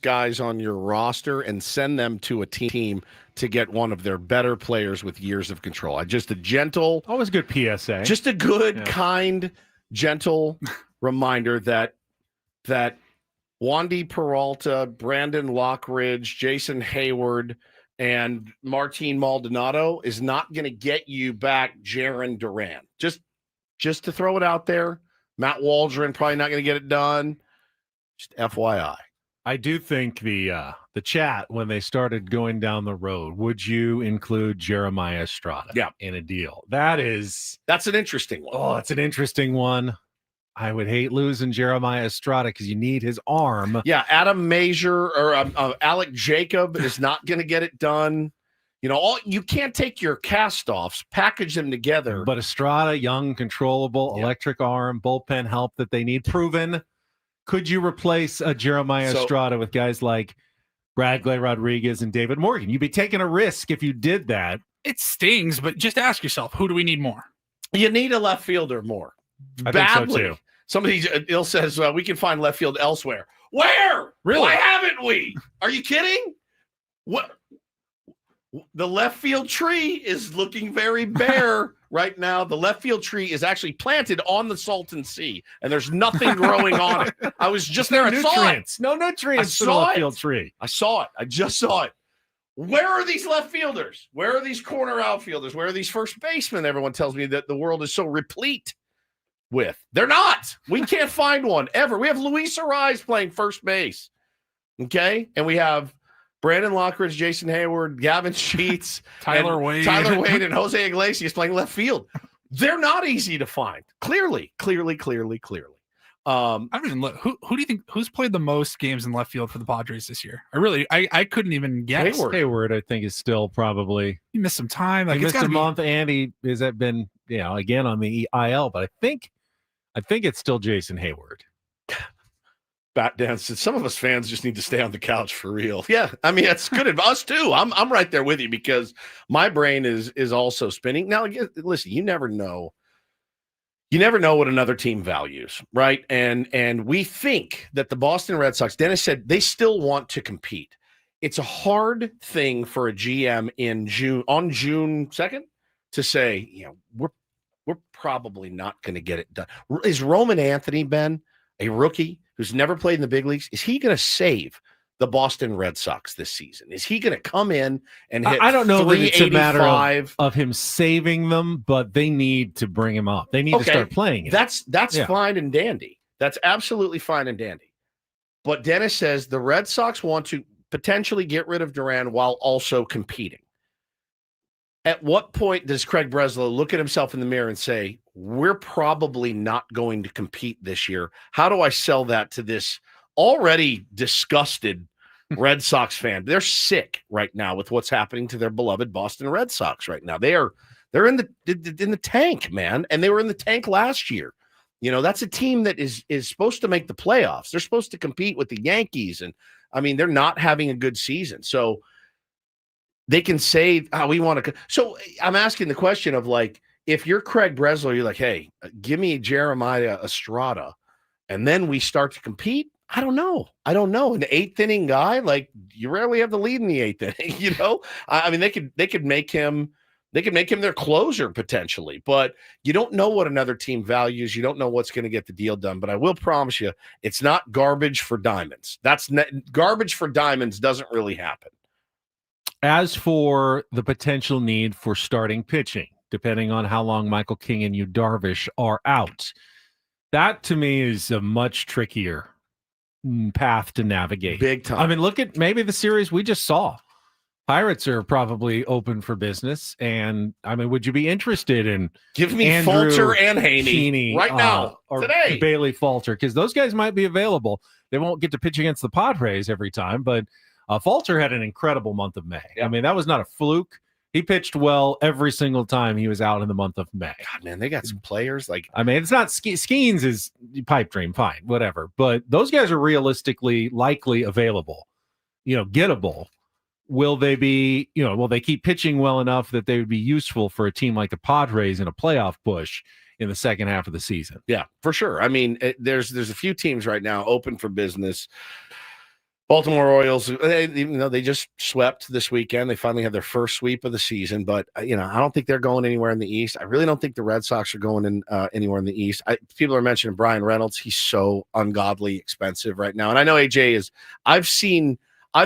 guys on your roster and send them to a team to get one of their better players with years of control. Just a gentle, always good PSA. Just a good, kind, gentle reminder that Wandy Peralta, Brandon Lockridge, Jason Hayward, and Martin Maldonado is not going to get you back Jaron Duran. Just to throw it out there. Matt Waldron probably not going to get it done. Just FYI. I do think the chat, when they started going down the road, would you include Jeremiah Estrada in a deal? That's an interesting one. Oh, it's an interesting one. I would hate losing Jeremiah Estrada because you need his arm. Yeah, Adam Major or Alec Jacob is not going to get it done. You know, you can't take your cast-offs, package them together. But Estrada, young, controllable, electric arm, bullpen help that they need, proven. Could you replace Jeremiah Estrada with guys like Bradgley Rodriguez and David Morgan? You'd be taking a risk if you did that. It stings, but just ask yourself, who do we need more? You need a left fielder more. I badly. think so too. Somebody ill says we can find left field elsewhere. Where? Really? Why haven't we? Are you kidding? What? The left field tree is looking very bare right now. The left field tree is actually planted on the Salton Sea, and there's nothing growing on it. I was just there. I saw it. No nutrients in the left field tree. I saw it. I just saw it. Where are these left fielders? Where are these corner outfielders? Where are these first basemen? Everyone tells me that the world is so replete with. They're not. We can't find one ever. We have Luis Ariz playing first base. Okay? And we have Brandon Lockridge, Jason Hayward, Gavin Sheets, Tyler Wade, and Jose Iglesias playing left field. They're not easy to find. Clearly. I don't even look. Who do you think who's played the most games in left field for the Padres this year? I couldn't even guess. Hayward, I think, is still probably. He missed some time. He missed a month, and he has been, again on the IL. But I think it's still Jason Hayward. Bat dance. Some of us fans just need to stay on the couch for real. Yeah, I mean that's good advice. Us too. I'm right there with you because my brain is also spinning. Now, listen, you never know. You never know what another team values, right? And we think that the Boston Red Sox, Dennis said, they still want to compete. It's a hard thing for a GM on June 2nd to say, we're probably not going to get it done. Is Roman Anthony, Ben, a rookie who's never played in the big leagues, is he going to save the Boston Red Sox this season? Is he going to come in and hit? I don't know that it's a matter of him saving them, but they need to bring him up. They need to start playing it. That's fine and dandy. That's absolutely fine and dandy. But Dennis says the Red Sox want to potentially get rid of Duran while also competing. At what point does Craig Breslow look at himself in the mirror and say, we're probably not going to compete this year? How do I sell that to this already disgusted Red Sox fan? They're sick right now with what's happening to their beloved Boston Red Sox right now. They're in the tank, man, and they were in the tank last year. That's a team that is supposed to make the playoffs. They're supposed to compete with the Yankees, and I mean they're not having a good season. So they can say, we want to. So I'm asking the question of if you're Craig Breslow, you're like, hey, give me Jeremiah Estrada, and then we start to compete. I don't know. An eighth inning guy, you rarely have the lead in the eighth inning, I mean, they could make him their closer potentially, but you don't know what another team values. You don't know what's going to get the deal done, but I will promise you it's not garbage for diamonds. Garbage for diamonds doesn't really happen. As for the potential need for starting pitching, depending on how long Michael King and Yu Darvish are out, that to me is a much trickier path to navigate. Big time. I mean, look at maybe the series we just saw. Pirates are probably open for business, and I mean, would you be interested in give me Andrew Falter and Haney right now or today? Bailey Falter, because those guys might be available. They won't get to pitch against the Padres every time, but Falter had an incredible month of May. Yeah. I mean, that was not a fluke. He pitched well every single time he was out in the month of May. God, man, they got some players I mean, it's not Skeens is pipe dream, fine, whatever. But those guys are realistically likely available, gettable. Will they be, will they keep pitching well enough that they would be useful for a team like the Padres in a playoff push in the second half of the season? Yeah, for sure. I mean, there's a few teams right now open for business. Baltimore Orioles, they just swept this weekend. They finally had their first sweep of the season, but I don't think they're going anywhere in the East. I really don't think the Red Sox are going in anywhere in the East. People are mentioning Brian Reynolds. He's so ungodly expensive right now. And I know AJ is, I've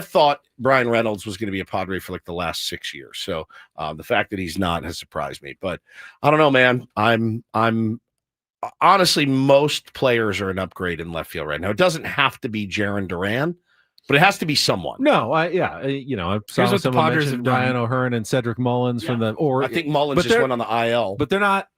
thought Brian Reynolds was going to be a Padre for like the last 6 years. So the fact that he's not has surprised me, but I don't know, man. I'm honestly, most players are an upgrade in left field right now. It doesn't have to be Jaron Duran, but it has to be someone. No, I saw someone mention Ryan done. O'Hearn and Cedric Mullins from the. Or I think Mullins just went on the IL, but they're not.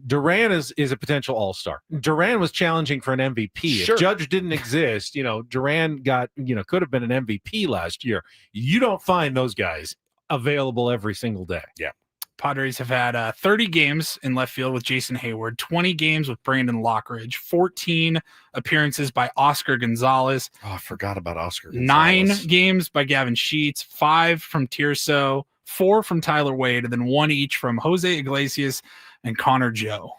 Duran is a potential all-star. Duran was challenging for an MVP. Sure. If Judge didn't exist, Duran could have been an MVP last year. You don't find those guys available every single day. Yeah. Padres have had 30 games in left field with Jason Hayward, 20 games with Brandon Lockridge, 14 appearances by Oscar Gonzalez. Oh, I forgot about Oscar Gonzalez. 9 games by Gavin Sheets, 5 from Tirso, 4 from Tyler Wade, and then 1 each from Jose Iglesias and Connor Joe.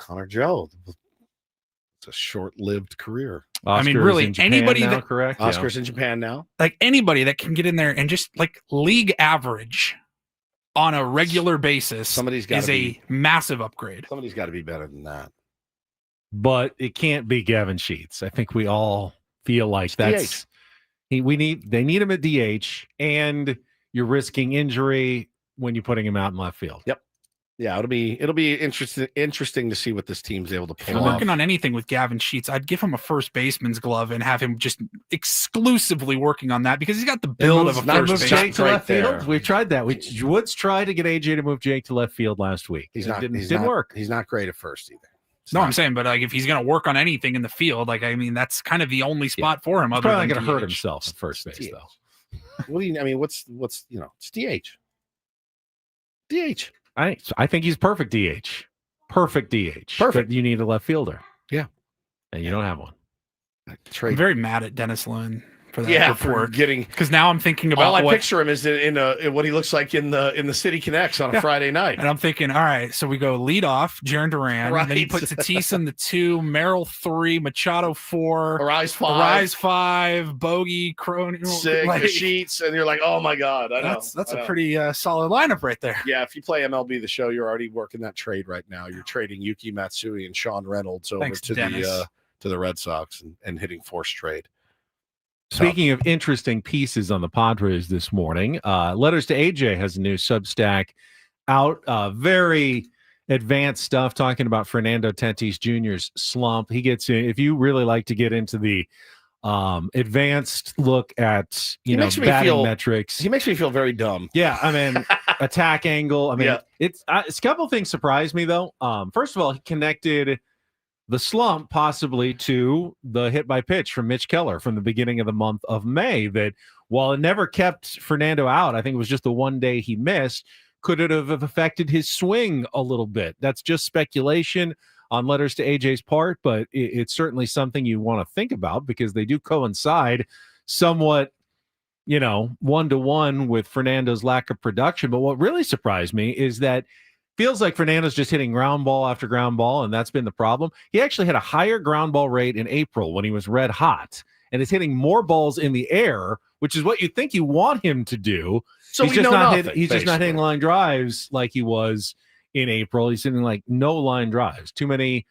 It's a short-lived career. I mean, really, anybody now, that correct? Oscar's in Japan now. Like anybody that can get in there and just like league average on a regular basis is a massive upgrade. Somebody's got to be better than that. But it can't be Gavin Sheets. I think we all feel like that's they need him at DH, and you're risking injury when you're putting him out in left field. Yep. Yeah, it'll be interesting to see what this team's able to If pull you're off. working on anything with Gavin Sheets, I'd give him a first baseman's glove and have him just exclusively working on that because he's got the build of a first baseman. Jake to left field. We've tried that. Woods tried to get AJ to move Jake to left field last week. It didn't work. He's not great at first either. I'm saying, but like if he's going to work on anything in the field, that's kind of the only spot for him. He's Other probably than going to hurt DH. himself at first base, though. What do you? I mean, what's it's DH. DH. I think he's perfect DH. Perfect DH. Perfect. But you need a left fielder. Yeah. And you don't have one. I'm very mad at Dennis Lynn for that for report. because now I'm thinking about all I picture him is in what he looks like in the City Connects on a Friday night. And I'm thinking, all right, so we go lead off, Jaron Duran. Right. Then you put Tatis in the 2, Merrill 3, Machado 4, Arise 5, Bogey, Crone 6, Sheets, and you're like, oh my God, I know. That's a pretty solid lineup right there. Yeah, if you play MLB The Show, you're already working that trade right now. You're trading Yuki Matsui and Sean Reynolds over to the Red Sox and hitting forced trade. Speaking of interesting pieces on the Padres this morning, Letters to AJ has a new Substack out. Very advanced stuff talking about Fernando Tatis Jr.'s slump. He gets in, if you really like to get into the advanced look at batting metrics. He makes me feel very dumb. Yeah, I mean, attack angle. I mean, it's a couple things surprised me though. First of all, he connected the slump possibly to the hit by pitch from Mitch Keller from the beginning of the month of May, that while it never kept Fernando out, I think it was just the one day he missed, could it have affected his swing a little bit? That's just speculation on Letters to AJ's part, but it's certainly something you want to think about because they do coincide somewhat, 1-to-1 with Fernando's lack of production. But what really surprised me is that feels like Fernando's just hitting ground ball after ground ball, and that's been the problem. He actually had a higher ground ball rate in April when he was red hot, and is hitting more balls in the air, which is what you think you want him to do. So he's just not hitting line drives like he was in April. He's hitting like no line drives, too many,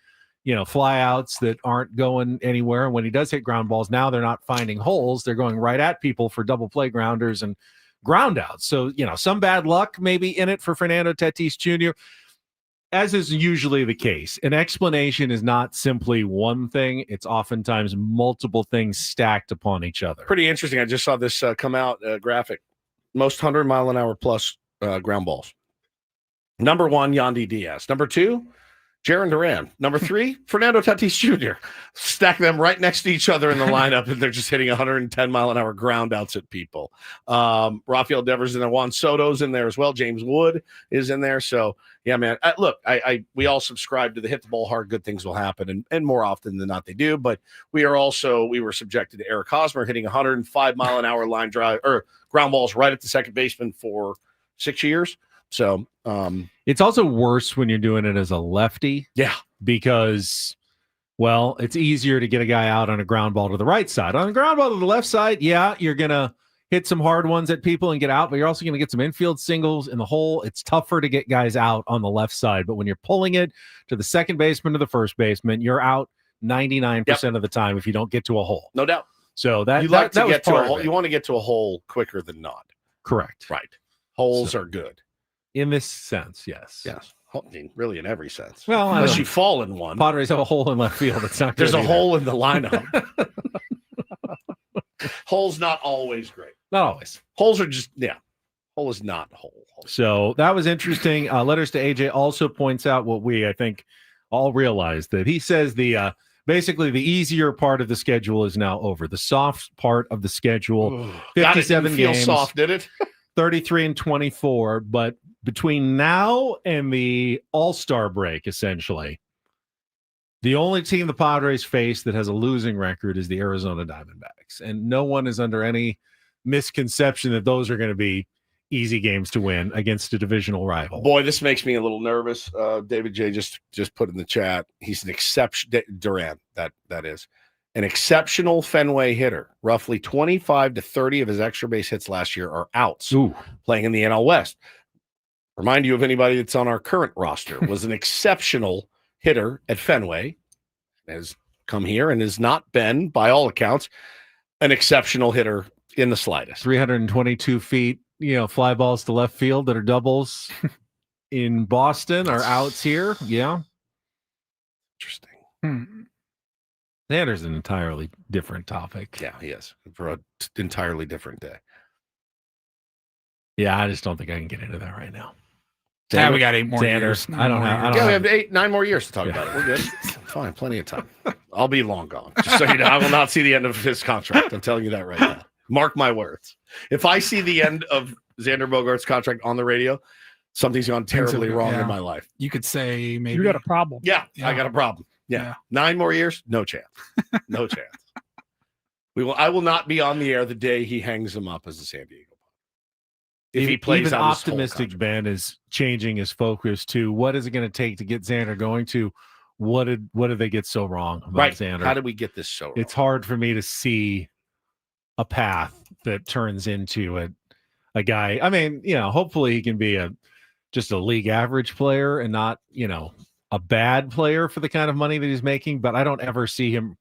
fly outs that aren't going anywhere. And when he does hit ground balls, now they're not finding holes. They're going right at people for double play grounders and ground outs. So, some bad luck maybe in it for Fernando Tatis Jr., as is usually the case. An explanation is not simply one thing. It's oftentimes multiple things stacked upon each other. Pretty interesting. I just saw this come out, graphic. Most 100-mile-an-hour plus ground balls. Number 1, Yandy Diaz. Number 2, Jaron Duran. Number 3, Fernando Tatis Jr. Stack them right next to each other in the lineup, and they're just hitting 110-mile-an-hour ground outs at people. Rafael Devers in there. Juan Soto's in there as well. James Wood is in there. So, yeah, man. Look, we all subscribe to the hit the ball hard, good things will happen, and more often than not they do. But we were subjected to Eric Hosmer hitting 105-mile-an-hour line drive or ground balls right at the second baseman for 6 years. So it's also worse when you're doing it as a lefty. Yeah. Because Well, it's easier to get a guy out on a ground ball to the right side. On a ground ball to the left side, yeah, you're going to hit some hard ones at people and get out, but you're also going to get some infield singles in the hole. It's tougher to get guys out on the left side, but when you're pulling it to the second baseman or the first baseman, you're out 99% of the time if you don't get to a hole. No doubt. So that you like that to was get to a part hole. of it. You want to get to a hole quicker than not. Correct. Right. Holes are good. In this sense, yes. Yes. I mean, really in every sense. Well, I unless don't- you fall in one. Padres have a hole in left field. It's not. There's good a either. hole in the lineup. Hole's not always great. Not always. Holes are just, hole is not hole. So that was interesting. Letters to AJ also points out what we, I think, all realized, that he says the basically the easier part of the schedule is now over. The soft part of the schedule, 57 feel games, soft, did it? 33 and 24. But between now and the All-Star break, essentially, the only team the Padres face that has a losing record is the Arizona Diamondbacks. And no one is under any misconception that those are going to be easy games to win against a divisional rival. Boy, this makes me a little nervous. David J just put in the chat. He's an exception. Duran, that is an exceptional Fenway hitter. Roughly 25 to 30 of his extra base hits last year are outs. Playing in the NL West. Remind you of anybody that's on our current roster was an exceptional hitter at Fenway, has come here and has not been, by all accounts, an exceptional hitter in the slightest. 322 feet, fly balls to left field that are doubles in Boston are outs here. Yeah. Interesting. Xander's an entirely different topic. Yeah, he is, for an entirely different day. Yeah, I just don't think I can get into that right now. Yeah, we got 8 more Xander, years. I don't have. Yeah, we have 9 more years to talk about it. We're good. Fine, plenty of time. I'll be long gone. Just so you know, I will not see the end of his contract. I'm telling you that right now. Mark my words. If I see the end of Xander Bogaerts' contract on the radio, something's gone terribly wrong in my life. You could say maybe You got a problem. Yeah, I got a problem. Yeah. 9 more years, no chance. No chance. I will not be on the air the day he hangs him up as a San Diego. If he plays even out his whole optimistic Ben is changing his focus to what is it going to take to get Xander going to what did they get so wrong about Xander? How did we get this so wrong? It's hard for me to see a path that turns into a guy. I mean, hopefully he can be just a league average player and not, a bad player for the kind of money that he's making, but I don't ever see him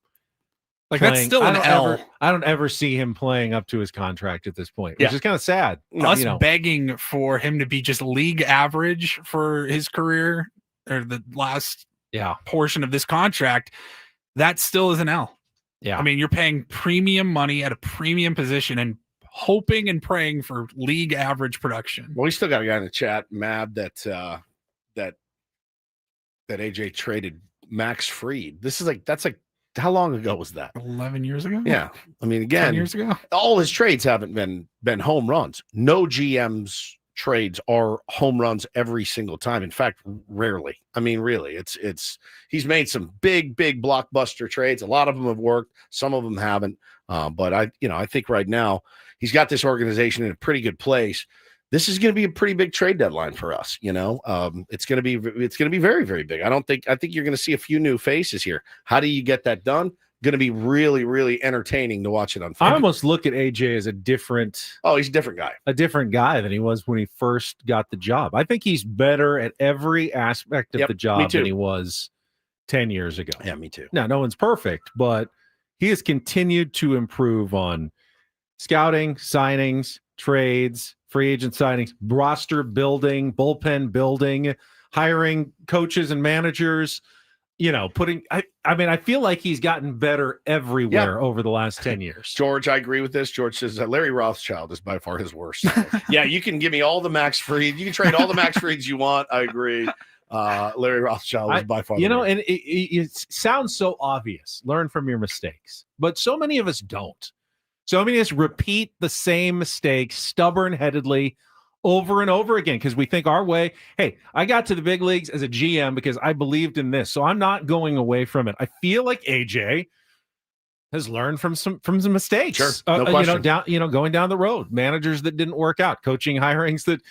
that's still an L. I don't ever see him playing up to his contract at this point, which is kind of sad. Us begging for him to be just league average for his career or the last portion of this contract, that still is an L. Yeah. I mean, you're paying premium money at a premium position and hoping and praying for league average production. Well, we still got a guy in the chat, mad that AJ traded Max Fried. That's how long ago was that? 11 years ago? Yeah. I mean, again, 10 years ago. All his trades haven't been home runs. No GM's trades are home runs every single time. In fact, rarely. I mean, really, it's he's made some big blockbuster trades. A lot of them have worked. Some of them haven't. But I think right now he's got this organization in a pretty good place. This is going to be a pretty big trade deadline for us. It's going to be very, very big. I think you're going to see a few new faces here. How do you get that done? Going to be really, really entertaining to watch it unfold. I almost look at AJ as he's a different guy than he was when he first got the job. I think he's better at every aspect of the job than he was 10 years ago. Yeah, me too. Now, no one's perfect, but he has continued to improve on scouting, signings, trades, free agent signings, roster building, bullpen building, hiring coaches and managers, I feel like he's gotten better everywhere over the last 10 years. George, I agree with this. George says that Larry Rothschild is by far his worst. Yeah, you can give me all the Max Fried. You can trade all the Max Frieds you want. I agree. Larry Rothschild is by far the worst. And it sounds so obvious. Learn from your mistakes. But so many of us don't. So many of us repeat the same mistakes stubborn-headedly over and over again because we think our way, hey, I got to the big leagues as a GM because I believed in this, so I'm not going away from it. I feel like AJ has learned from some mistakes. Sure, no question. Going down the road, managers that didn't work out, coaching hirings that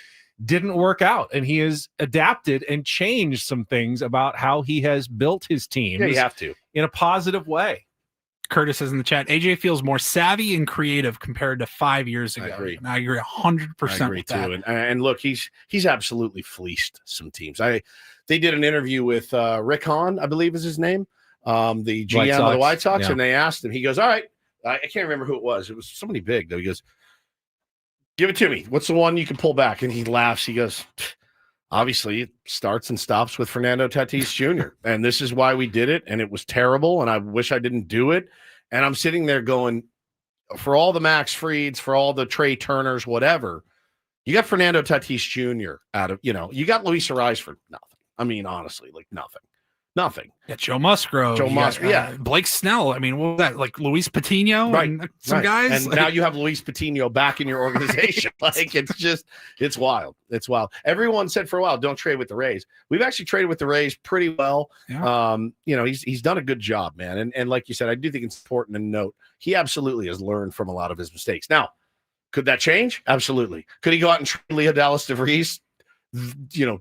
didn't work out, and he has adapted and changed some things about how he has built his team. Yeah, you have to. In a positive way. Curtis is in the chat. AJ feels more savvy and creative compared to 5 years ago. I agree. And I agree 100% I agree with that. too. And look, he's absolutely fleeced some teams. They did an interview with Rick Hahn, I believe is his name, the GM of the White Sox, and they asked him. He goes, "All right, I can't remember who it was. It was somebody big though." He goes, "Give it to me. What's the one you can pull back?" And he laughs. He goes, "Obviously, it starts and stops with Fernando Tatis Jr. And this is why we did it. And it was terrible. And I wish I didn't do it." And I'm sitting there going, for all the Max Frieds, for all the Trey Turners, whatever, you got Fernando Tatis Jr. out of, you got Luis Ariz for nothing. I mean, honestly, like nothing. Yeah, Joe Musgrove. Blake Snell. I mean, what was that? Like Luis Patino? Right. And some guys. And now you have Luis Patino back in your organization. Like, it's wild. It's wild. Everyone said for a while, don't trade with the Rays. We've actually traded with the Rays pretty well. Yeah. He's done a good job, man. And like you said, I do think it's important to note he absolutely has learned from a lot of his mistakes. Now, could that change? Absolutely. Could he go out and trade Leo Dallas DeVries,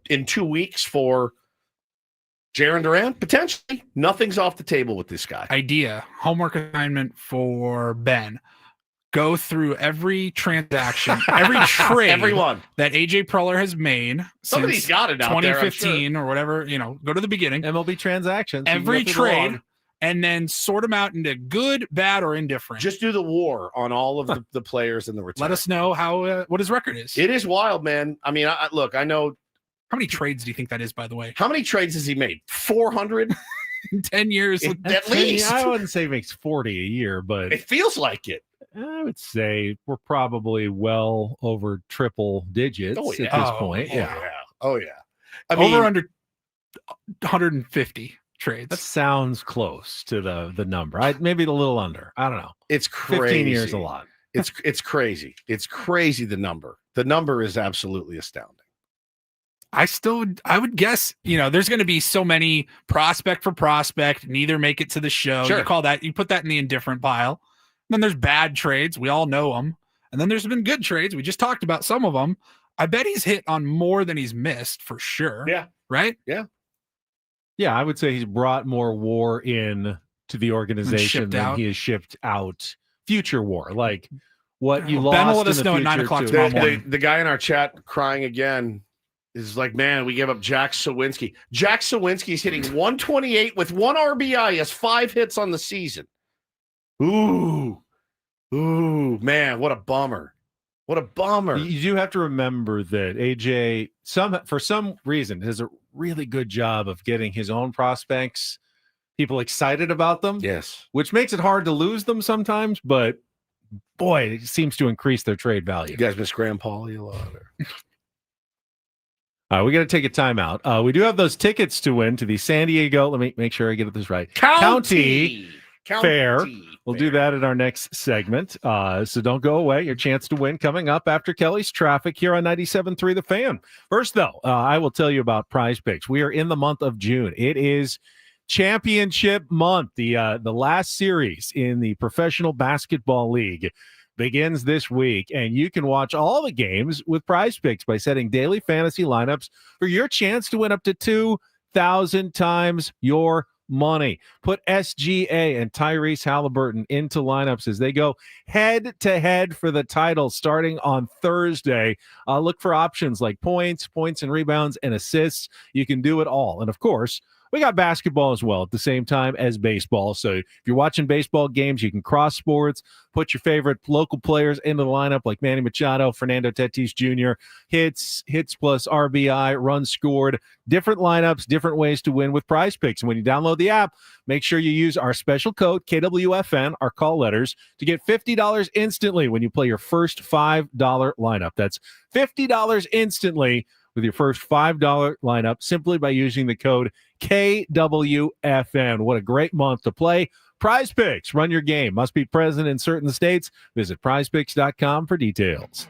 in 2 weeks for Jaron Duran? Potentially. Nothing's off the table with this guy. Idea. Homework assignment for Ben. Go through every transaction, every trade Everyone. that AJ Preller has made Somebody's since got it out 2015 or whatever, go to the beginning. MLB transactions. Every trade, and then sort them out into good, bad, or indifferent. Just do the war on all of the players in the return. Let us know what his record is. It is wild, man. I mean, I know. How many trades do you think that is, by the way? How many trades has he made? 400? In 10 years? At least. I wouldn't say he makes 40 a year, but it feels like it. I would say we're probably well over triple digits at this point. Oh, yeah. I mean, mean, under 150 trades. That sounds close to the number. Maybe a little under. I don't know. It's crazy. 15 years a lot. It's crazy. It's crazy, the number. The number is absolutely astounding. I would guess, there's going to be so many prospect for prospect, neither make it to the show. Sure. You put that in the indifferent pile. And then there's bad trades. We all know them. And then there's been good trades. We just talked about some of them. I bet he's hit on more than he's missed for sure. Yeah. Right? Yeah. Yeah. I would say he's brought more war in to the organization than he has shipped out future war. Like what you lost. Ben will let us in the know at future 9 o'clock to- tomorrow morning. The guy in our chat crying again is like, man, we gave up Jack Sawinski. Jack Sawinski's hitting 128 with 1 RBI. He has 5 hits on the season. Ooh, man, what a bummer. What a bummer. You do have to remember that AJ, for some reason, does a really good job of getting his own prospects, people excited about them. Yes. Which makes it hard to lose them sometimes, but boy, it seems to increase their trade value. You guys miss Graham Paulie a lot? All right, we got to take a timeout. We do have those tickets to win to the San Diego. Let me make sure I get this right. County Fair. We'll do that in our next segment. So don't go away. Your chance to win coming up after Kelly's Traffic here on 97.3 The Fan. First, though, I will tell you about Prize Picks. We are in the month of June. It is championship month. The last series in the Professional Basketball League begins this week, and you can watch all the games with Prize Picks by setting daily fantasy lineups for your chance to win up to 2,000 times your money. Put SGA and Tyrese Halliburton into lineups as they go head-to-head for the title starting on Thursday. Look for options like points and rebounds, and assists. You can do it all. And, of course, we got basketball as well at the same time as baseball. So if you're watching baseball games, you can cross sports, put your favorite local players into the lineup like Manny Machado, Fernando Tatis Jr., hits plus RBI, runs scored, different lineups, different ways to win with Prize Picks. And when you download the app, make sure you use our special code, KWFN, our call letters, to get $50 instantly when you play your first $5 lineup. That's $50 instantly with your first $5 lineup simply by using the code KWFN. What a great month to play. Prize Picks, run your game. Must be present in certain states. Visit prizepicks.com for details.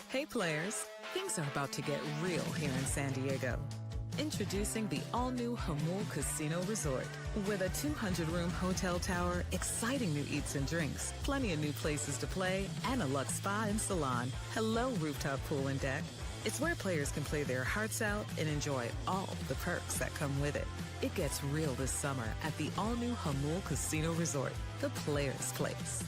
Hey players, things are about to get real here in San Diego. Introducing the all-new Hamul Casino Resort. With a 200-room hotel tower, exciting new eats and drinks, plenty of new places to play, and a luxe spa and salon. Hello, rooftop pool and deck. It's where players can play their hearts out and enjoy all the perks that come with it. It gets real this summer at the all-new Hamul Casino Resort, the players' place.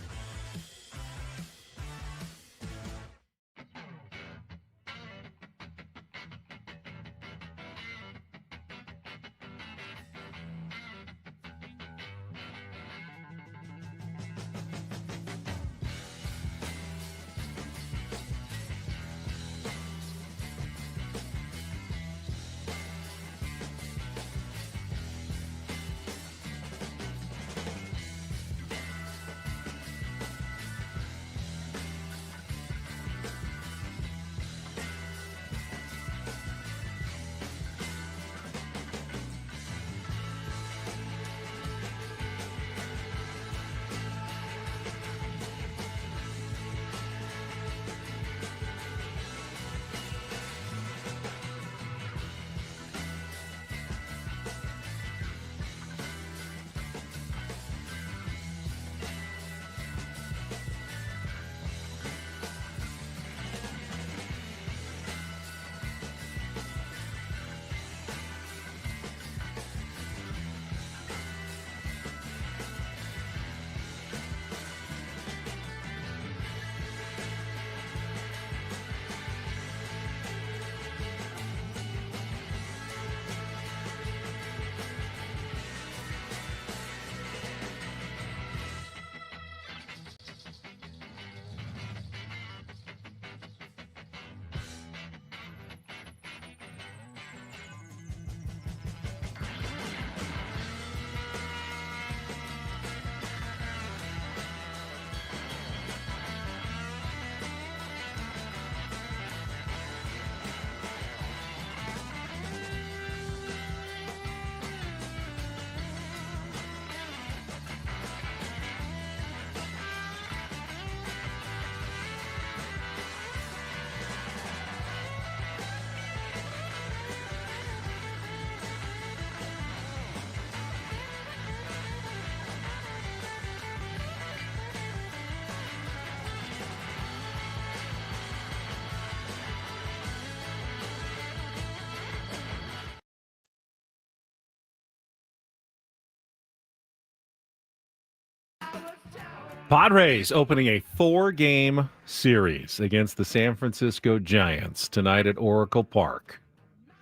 Padres opening a 4-game series against the San Francisco Giants tonight at Oracle Park. I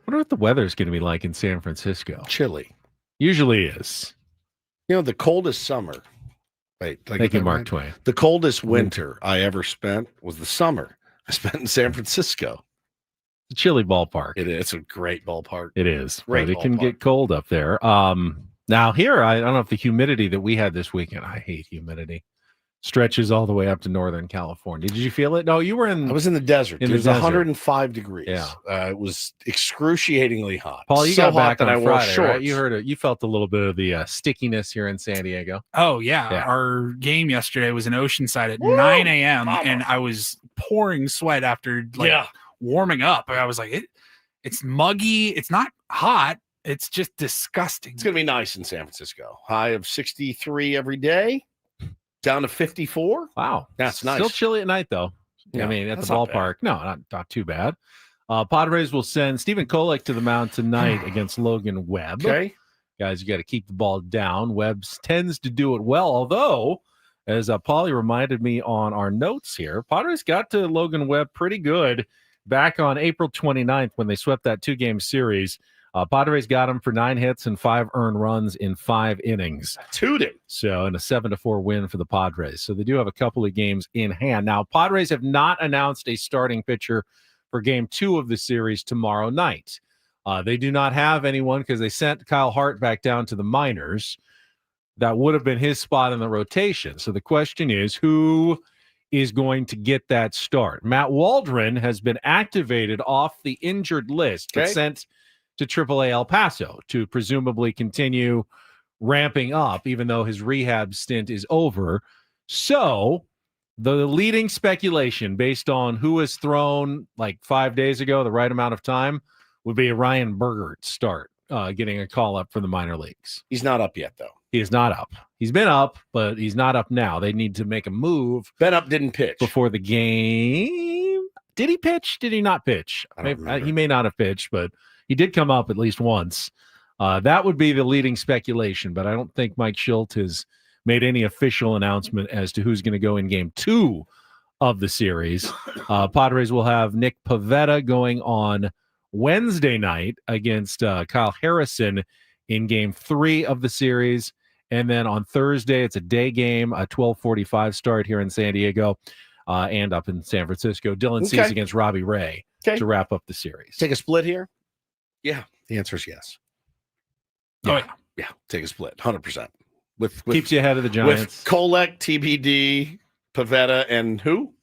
wonder what the weather's going to be like in San Francisco. Chilly. Usually is. You know, the coldest summer. Wait, thank you, Mark Twain. The coldest winter I ever spent was the summer I spent in San Francisco. It's a chilly ballpark. It is. It's a great ballpark. It is. Great But it can ballpark. get cold up there. Now here, I don't know if the humidity that we had this weekend, I hate humidity, stretches all the way up to Northern California. Did you feel it? No, you were in. I was in the desert. In It the was desert. 105 degrees. Yeah. It was excruciatingly hot. Paul, you so got hot back that on I wore Friday, shorts. right? You heard it. You felt a little bit of the stickiness here in San Diego. Oh, yeah. Yeah. Our game yesterday was in Oceanside at Woo! 9 a.m. Mama. and I was pouring sweat after warming up. I was like, it's muggy. It's not hot. It's just disgusting. It's going to be nice in San Francisco. High of 63 every day, down to 54. Wow. That's nice. Still chilly at night, though. Yeah, I mean, at the that's not ballpark. No, not too bad. Padres will send Stephen Kolek to the mound tonight against Logan Webb. Okay. Guys, you got to keep the ball down. Webb tends to do it well, although, as Paulie reminded me on our notes here, Padres got to Logan Webb pretty good back on April 29th when they swept that 2-game series. Padres got him for 9 hits and 5 earned runs in 5 innings. Tooted. So, in a 7-4 win for the Padres. So, they do have a couple of games in hand. Now, Padres have not announced a starting pitcher for game 2 of the series tomorrow night. They do not have anyone because they sent Kyle Hart back down to the minors. That would have been his spot in the rotation. So, the question is, who is going to get that start? Matt Waldron has been activated off the injured list, but sent to AAA El Paso to presumably continue ramping up, even though his rehab stint is over. So The leading speculation based on who was thrown like 5 days ago, the right amount of time, would be a Ryan Bergert start, getting a call up for the minor leagues. He's not up yet, though. He is not up. He's been up, but he's not up now. They need to make a move. Ben Up didn't pitch before the game. Did he pitch? Did he not pitch? He may not have pitched, but he did come up at least once. That would be the leading speculation, but I don't think Mike Schilt has made any official announcement as to who's going to go in game 2 of the series. Padres will have Nick Pivetta going on Wednesday night against Kyle Harrison in game 3 of the series. And then on Thursday, it's a day game, a 12:45 start here in San Diego and up in San Francisco. Dylan Cease against Robbie Ray to wrap up the series. Take a split here? Yeah. The answer is yes. Yeah. Take a split. 100%. With keeps you ahead of the Giants. With Kolek, TBD, Pivetta, and who?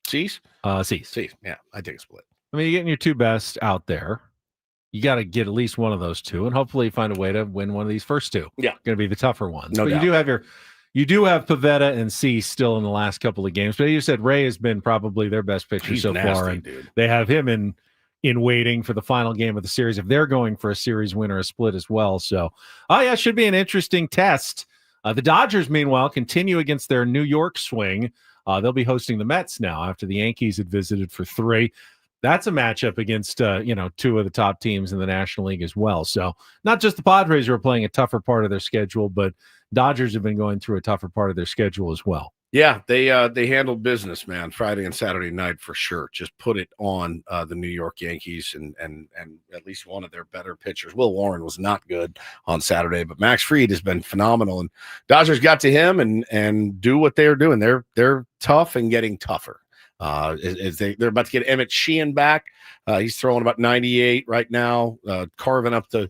Cease? Cease. Yeah, I take a split. I mean, you're getting your 2 best out there. You got to get at least one of those 2, and hopefully find a way to win one of these first 2. Yeah. Going to be the tougher ones. No but doubt. you do have Pivetta and Cease still in the last couple of games. But you said Ray has been probably their best pitcher so far. And dude. They have him in waiting for the final game of the series if they're going for a series win or a split as well. So, it should be an interesting test. The Dodgers, meanwhile, continue against their New York swing. They'll be hosting the Mets now after the Yankees had visited for 3. That's a matchup against, 2 of the top teams in the National League as well. So not just the Padres are playing a tougher part of their schedule, but Dodgers have been going through a tougher part of their schedule as well. Yeah, they handled business, man, Friday and Saturday night for sure. Just put it on the New York Yankees and at least one of their better pitchers. Will Warren was not good on Saturday, but Max Fried has been phenomenal. And Dodgers got to him and do what they're doing. They're tough and getting tougher. They're about to get Emmett Sheehan back. He's throwing about 98 right now, carving up the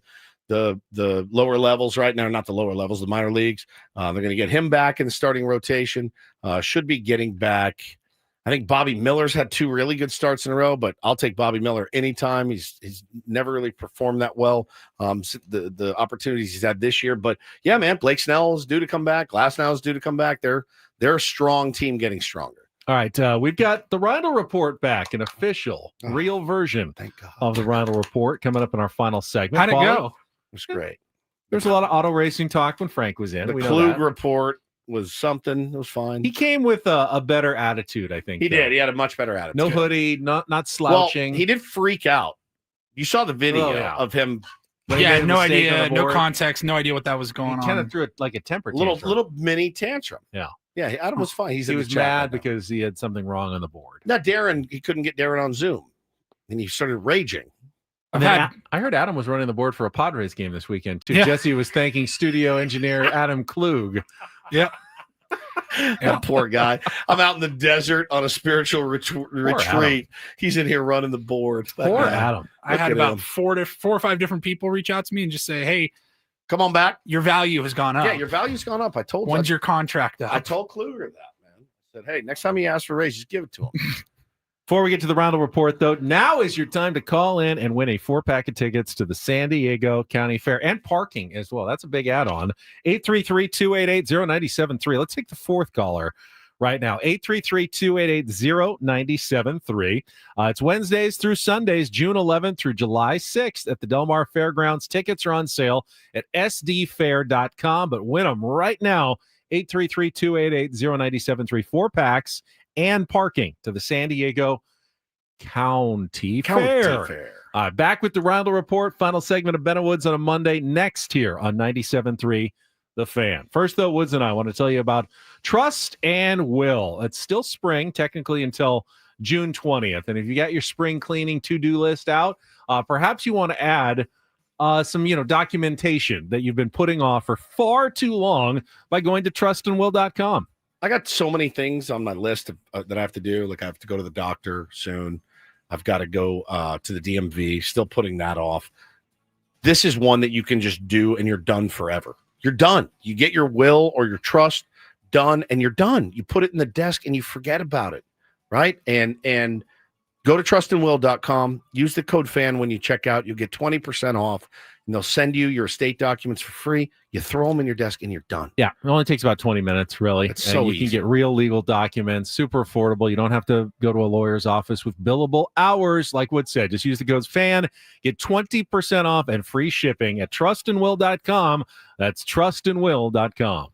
lower levels right now, not the lower levels, the minor leagues. They're going to get him back in the starting rotation. Should be getting back. I think Bobby Miller's had 2 really good starts in a row, but I'll take Bobby Miller anytime. He's never really performed that well. The opportunities he's had this year, but yeah, man, Blake Snell is due to come back. Glasnow is due to come back. They're a strong team getting stronger. All right, we've got the Rindle Report back, an official, real version of the Rindle Report coming up in our final segment. How'd it go? It was great. There's a lot of auto racing talk when Frank was in. The We know Klug that. report was something. It was fine. He came with a better attitude, I think. He though. did. He had a much better attitude. No hoodie, not slouching. Well, he did freak out. You saw the video of him. When he made a no mistake on idea, the no board. context, no idea what that was going He kind on. of threw it like a temper tantrum. Little mini tantrum. Yeah. Yeah, Adam was fine. He was mad because he had something wrong on the board. Now, Darren, he couldn't get Darren on Zoom, and he started raging. And then I heard Adam was running the board for a Padres game this weekend, too. Yeah. Jesse was thanking studio engineer Adam Klug. Yep. Yeah, poor guy. I'm out in the desert on a spiritual retreat. He's in here running the board. That Poor guy. Adam. I had about 4 or 5 different people reach out to me and just say, "Hey, come on back. Your value has gone up. Yeah, your value's gone up. I told When's your contract up?" I told Kluger that, man. I said, hey, next time he asks for a raise, just give it to him. Before we get to the Roundel Report, though, now is your time to call in and win a 4-pack of tickets to the San Diego County Fair and parking as well. That's a big add-on. 833-288-0973. Let's take the 4th caller right now. 833-288-0973. It's Wednesdays through Sundays, June 11th through July 6th at the Del Mar Fairgrounds. Tickets are on sale at sdfair.com, but win them right now. 833-288-0973. 4 packs and parking to the San Diego County Fair. Back with the Roundel Report, final segment of Ben and Woods on a Monday, next here on 97.3 The Fan. First, though, Woods and I want to tell you about Trust and Will. It's still spring, technically until June 20th. And if you got your spring cleaning to-do list out, perhaps you want to add some documentation that you've been putting off for far too long by going to trustandwill.com. I got so many things on my list that I have to do. Like I have to go to the doctor soon. I've got to go to the DMV, still putting that off. This is one that you can just do and you're done forever. You're done. You get your will or your trust done and you're done. You put it in the desk and you forget about it, right? And go to trustandwill.com. Use the code FAN when you check out. You'll get 20% off and they'll send you your estate documents for free. You throw them in your desk and you're done. Yeah, it only takes about 20 minutes, really. It's And so you can easy. get real legal documents, super affordable. You don't have to go to a lawyer's office with billable hours, like Wood said. Just use the code FAN, get 20% off and free shipping at trustandwill.com. That's trustandwill.com.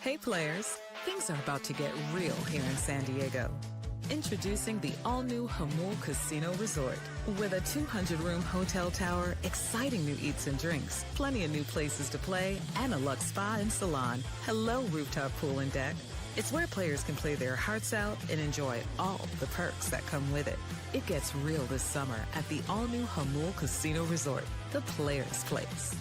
Hey players, things are about to get real here in San Diego. Introducing the all-new Hamul Casino Resort. With a 200-room hotel tower, exciting new eats and drinks, plenty of new places to play, and a luxe spa and salon. Hello, rooftop pool and deck. It's where players can play their hearts out and enjoy all the perks that come with it. It gets real this summer at the all-new Hamul Casino Resort, the players' place.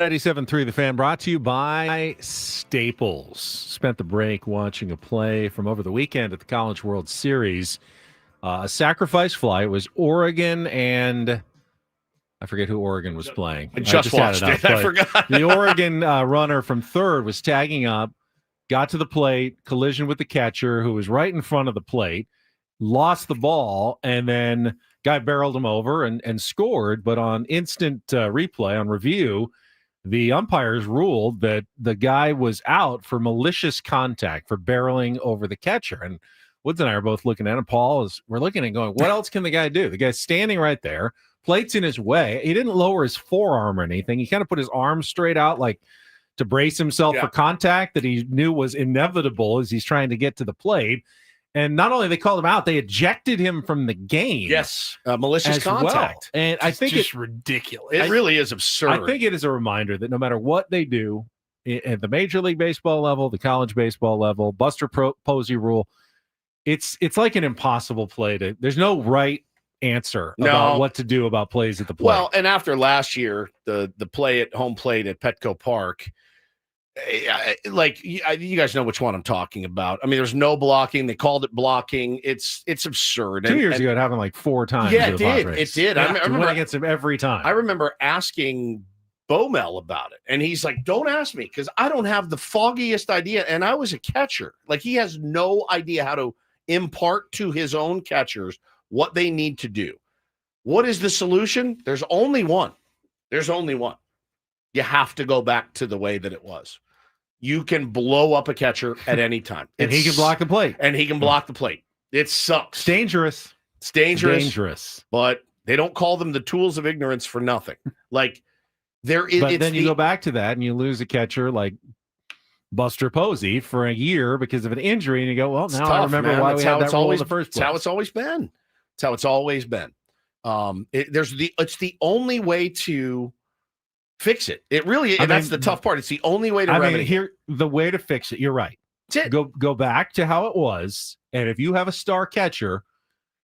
97.3 The Fan, brought to you by Staples. Spent the break watching a play from over the weekend at the College World Series. A sacrifice fly. It was Oregon and I forget who Oregon was playing. I just watched it. I forgot. The Oregon runner from third was tagging up, got to the plate, collision with the catcher who was right in front of the plate, lost the ball, and then guy barreled him over and scored. But on instant replay, on review, the umpires ruled that the guy was out for malicious contact, for barreling over the catcher. And Woods and I are both looking at him. We're looking at him going, what else can the guy do? The guy's standing right there, plate's in his way. He didn't lower his forearm or anything. He kind of put his arm straight out, like to brace himself for contact that he knew was inevitable as he's trying to get to the plate. And not only they called him out, they ejected him from the game. Yes, malicious contact. Well. And I think it's ridiculous. It really is absurd. I think it is a reminder that no matter what they do at the Major League Baseball level, the college baseball level, Buster Posey rule, it's like an impossible play. There's no right answer about what to do about plays at the plate. Well, and after last year, the play at home plate at Petco Park, like you guys know which one I'm talking about. I mean, there's no blocking. They called it blocking. It's absurd. 2 years ago, it happened like 4 times. Yeah, it did. It did. Yeah, I remember went against him every time. I remember asking Bomel about it, and he's like, "Don't ask me because I don't have the foggiest idea." And I was a catcher. Like he has no idea how to impart to his own catchers what they need to do. What is the solution? There's only one. There's only one. You have to go back to the way that it was. You can blow up a catcher at any time. And he can block the plate. And he can block the plate. It sucks. It's dangerous. It's dangerous. It's dangerous. But they don't call them the tools of ignorance for nothing. Like there is. But then you go back to that and you lose a catcher like Buster Posey for a year because of an injury, and you go, well, now I remember why we had that rule in the first place. It's how it's always been. It's how it's always been. It's the only way to fix it. It really is. And that's the tough part. It's the only way to remedy it. The way to fix it, you're right. That's it. Go back to how it was, and if you have a star catcher,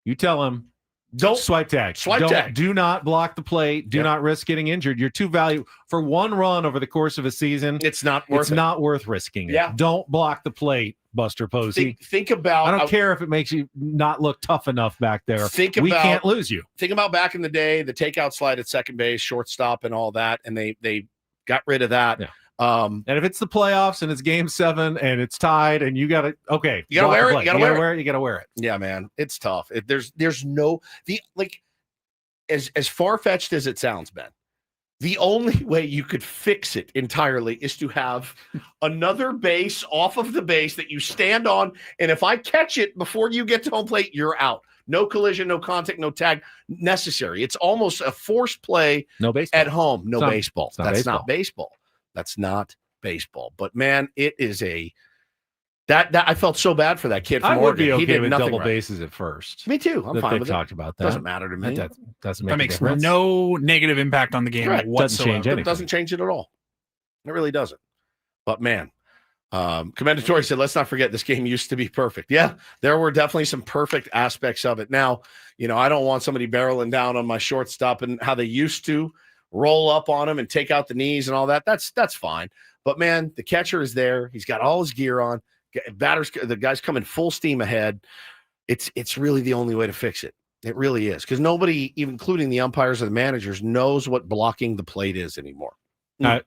you tell him, don't swipe tag. Do not block the plate. Do not risk getting injured. You're too valuable for one run over the course of a season. It's not worth it. Not worth risking it. Yeah. Don't block the plate, Buster Posey. Think about. I don't care if it makes you not look tough enough back there. We can't lose you. Think about back in the day, the takeout slide at second base, shortstop, and all that, and they got rid of that. Yeah. And if it's the playoffs and it's game 7 and it's tied and you got to you got to wear it. You got to wear it. You got to wear it. Yeah, man, it's tough. There's no as far-fetched as it sounds, Ben. The only way you could fix it entirely is to have another base off of the base that you stand on, and if I catch it before you get to home plate, you're out. No collision, no contact, no tag necessary. It's almost a forced play. No baseball at home. No baseball. That's not baseball. That's not baseball. But man, it is that I felt so bad for that kid from Oregon. I would be okay he did with nothing double right. bases at first. Me too. I'm fine with it. Talked about that. Doesn't matter to me. That doesn't make that makes a difference. no negative impact on the game whatsoever. It doesn't change it at all. It really doesn't. But man, Commendatory said, let's not forget this game used to be perfect. Yeah, there were definitely some perfect aspects of it. Now, I don't want somebody barreling down on my shortstop and how they used to roll up on him and take out the knees and all that. That's fine. But man, the catcher is there. He's got all his gear on. The guy's coming full steam ahead. It's really the only way to fix it. It really is, because nobody, even including the umpires or the managers, knows what blocking the plate is anymore.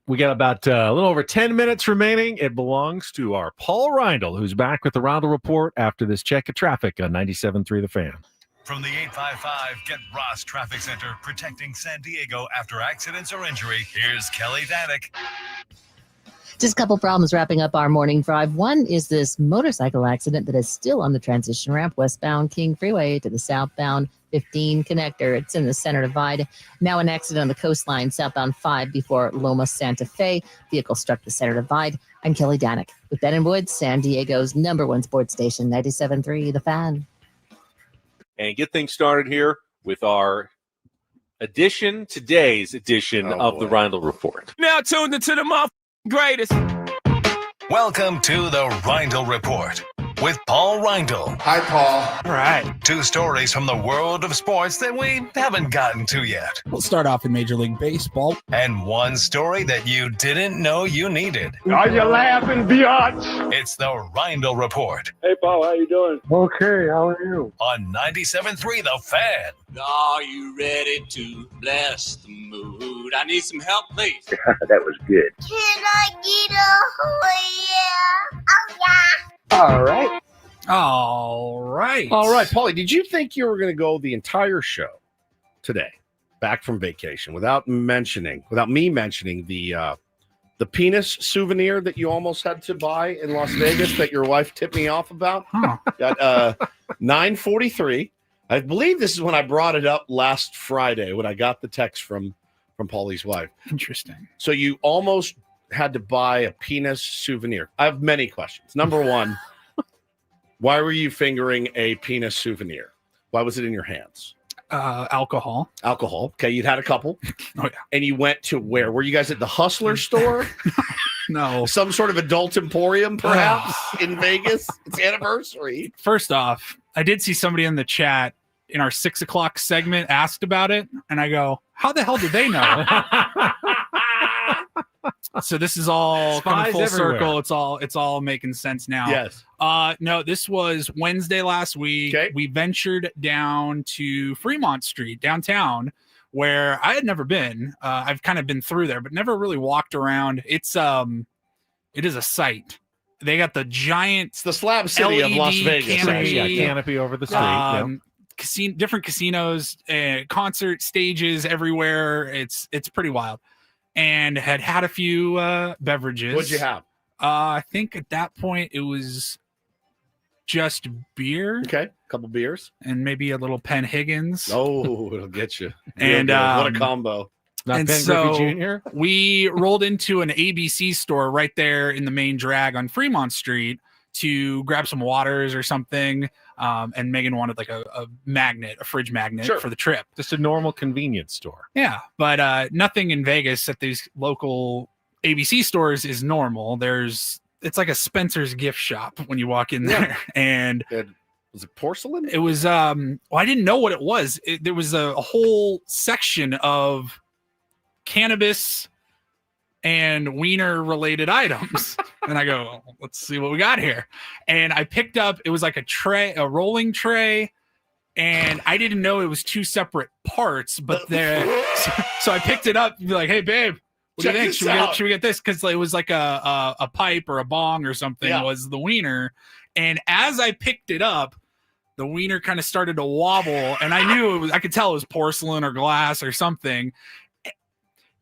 We got about a little over 10 minutes remaining. It belongs to our Paul Reindl, who's back with the Roundel Report after this check of traffic on 97.3 The Fan. From the 855 Get Ross Traffic Center, protecting San Diego after accidents or injury, here's Kelly Danick. Just a couple problems wrapping up our morning drive. One is this motorcycle accident that is still on the transition ramp westbound King Freeway to the southbound 15 connector. It's in the center divide. Now an accident on the coastline southbound 5 before Loma Santa Fe. Vehicle struck the center divide. I'm Kelly Danick with Ben and Woods, San Diego's #1 sports station, 97.3 The Fan. And get things started here with our today's edition of the Roundel Report. Now tuned into the greatest. Welcome to the Roundel Report with Paul Reindl. Hi, Paul. All right. 2 stories from the world of sports that we haven't gotten to yet. We'll start off in Major League Baseball. And 1 story that you didn't know you needed. Are you laughing, biatch? It's the Reindl Report Hey, Paul, how you doing? Okay, how are you? on 97.3 The Fan. Are you ready to bless the mood? I need some help, please. That was good. Can I get a oh yeah? All right. All right. All right, Paulie, did you think you were going to go the entire show today, back from vacation, without me mentioning the penis souvenir that you almost had to buy in Las Vegas that your wife tipped me off about? Huh. Got 9:43. I believe this is when I brought it up last Friday when I got the text from Paulie's wife. Interesting. So you almost had to buy a penis souvenir. I have many questions. Number one, why were you fingering a penis souvenir? Why was it in your hands? Alcohol. Alcohol. Okay, you'd had a couple. Oh, yeah. And you went to where? Were you guys at the Hustler store? No. Some sort of adult emporium, perhaps, in Vegas? It's anniversary. First off, I did see somebody in the chat in our 6 o'clock segment asked about it, and I go, how the hell did they know? So this is all coming full circle. It's all making sense now. Yes. No, this was Wednesday last week. Okay. We ventured down to Fremont Street downtown, where I had never been. I've kind of been through there, but never really walked around. It is a sight. They got the giant. It's the Slab City of Las Vegas. Canopy over the street. Different casinos, concert stages everywhere. It's pretty wild. And had a few beverages. What'd you have? I think at that point it was just beer. Okay, a couple beers. And maybe a little Penn Higgins. Oh, it'll get you. And what a combo. Not and Ben so Griffey Jr.? We rolled into an ABC store right there in the main drag on Fremont Street to grab some waters or something. And Megan wanted like a fridge magnet for the trip. Just a normal convenience store. Yeah, but nothing in Vegas at these local ABC stores is normal. It's like a Spencer's gift shop when you walk in there. And was it porcelain? It was I didn't know what it was. There was a whole section of cannabis and wiener related items. And I go, well, let's see what we got here. And I picked up, it was like a rolling tray. And I didn't know it was 2 separate parts, but so I picked it up and be like, hey babe, what do you think? Should we get this? Because it was like a pipe or a bong or something was the wiener. And as I picked it up, the wiener kind of started to wobble. And I knew I could tell it was porcelain or glass or something.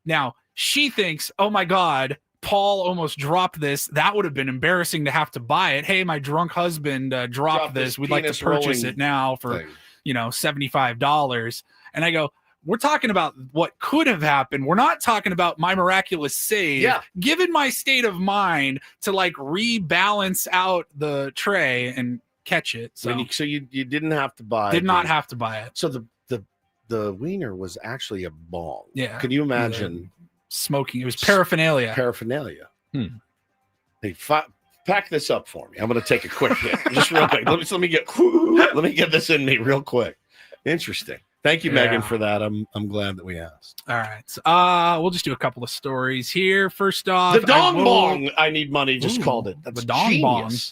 Now, she thinks, oh my God, Paul almost dropped this. That would have been embarrassing to have to buy it. Hey, my drunk husband dropped this. We'd like to purchase it now for, $75. And I go, we're talking about what could have happened. We're not talking about my miraculous save. Yeah. Given my state of mind to like rebalance out the tray and catch it. So, you didn't have to buy. Did not have to buy it. So the wiener was actually a bong. Yeah. Can you imagine? Smoking. It was paraphernalia. Hey, pack this up for me. I'm going to take a quick hit, just real quick. Let me get this in me real quick. Interesting. Thank you, Megan, for that. I'm glad that we asked. All right. So, we'll just do a couple of stories here. First off, the dong bong. I need money. Just called it. That's the dong genius.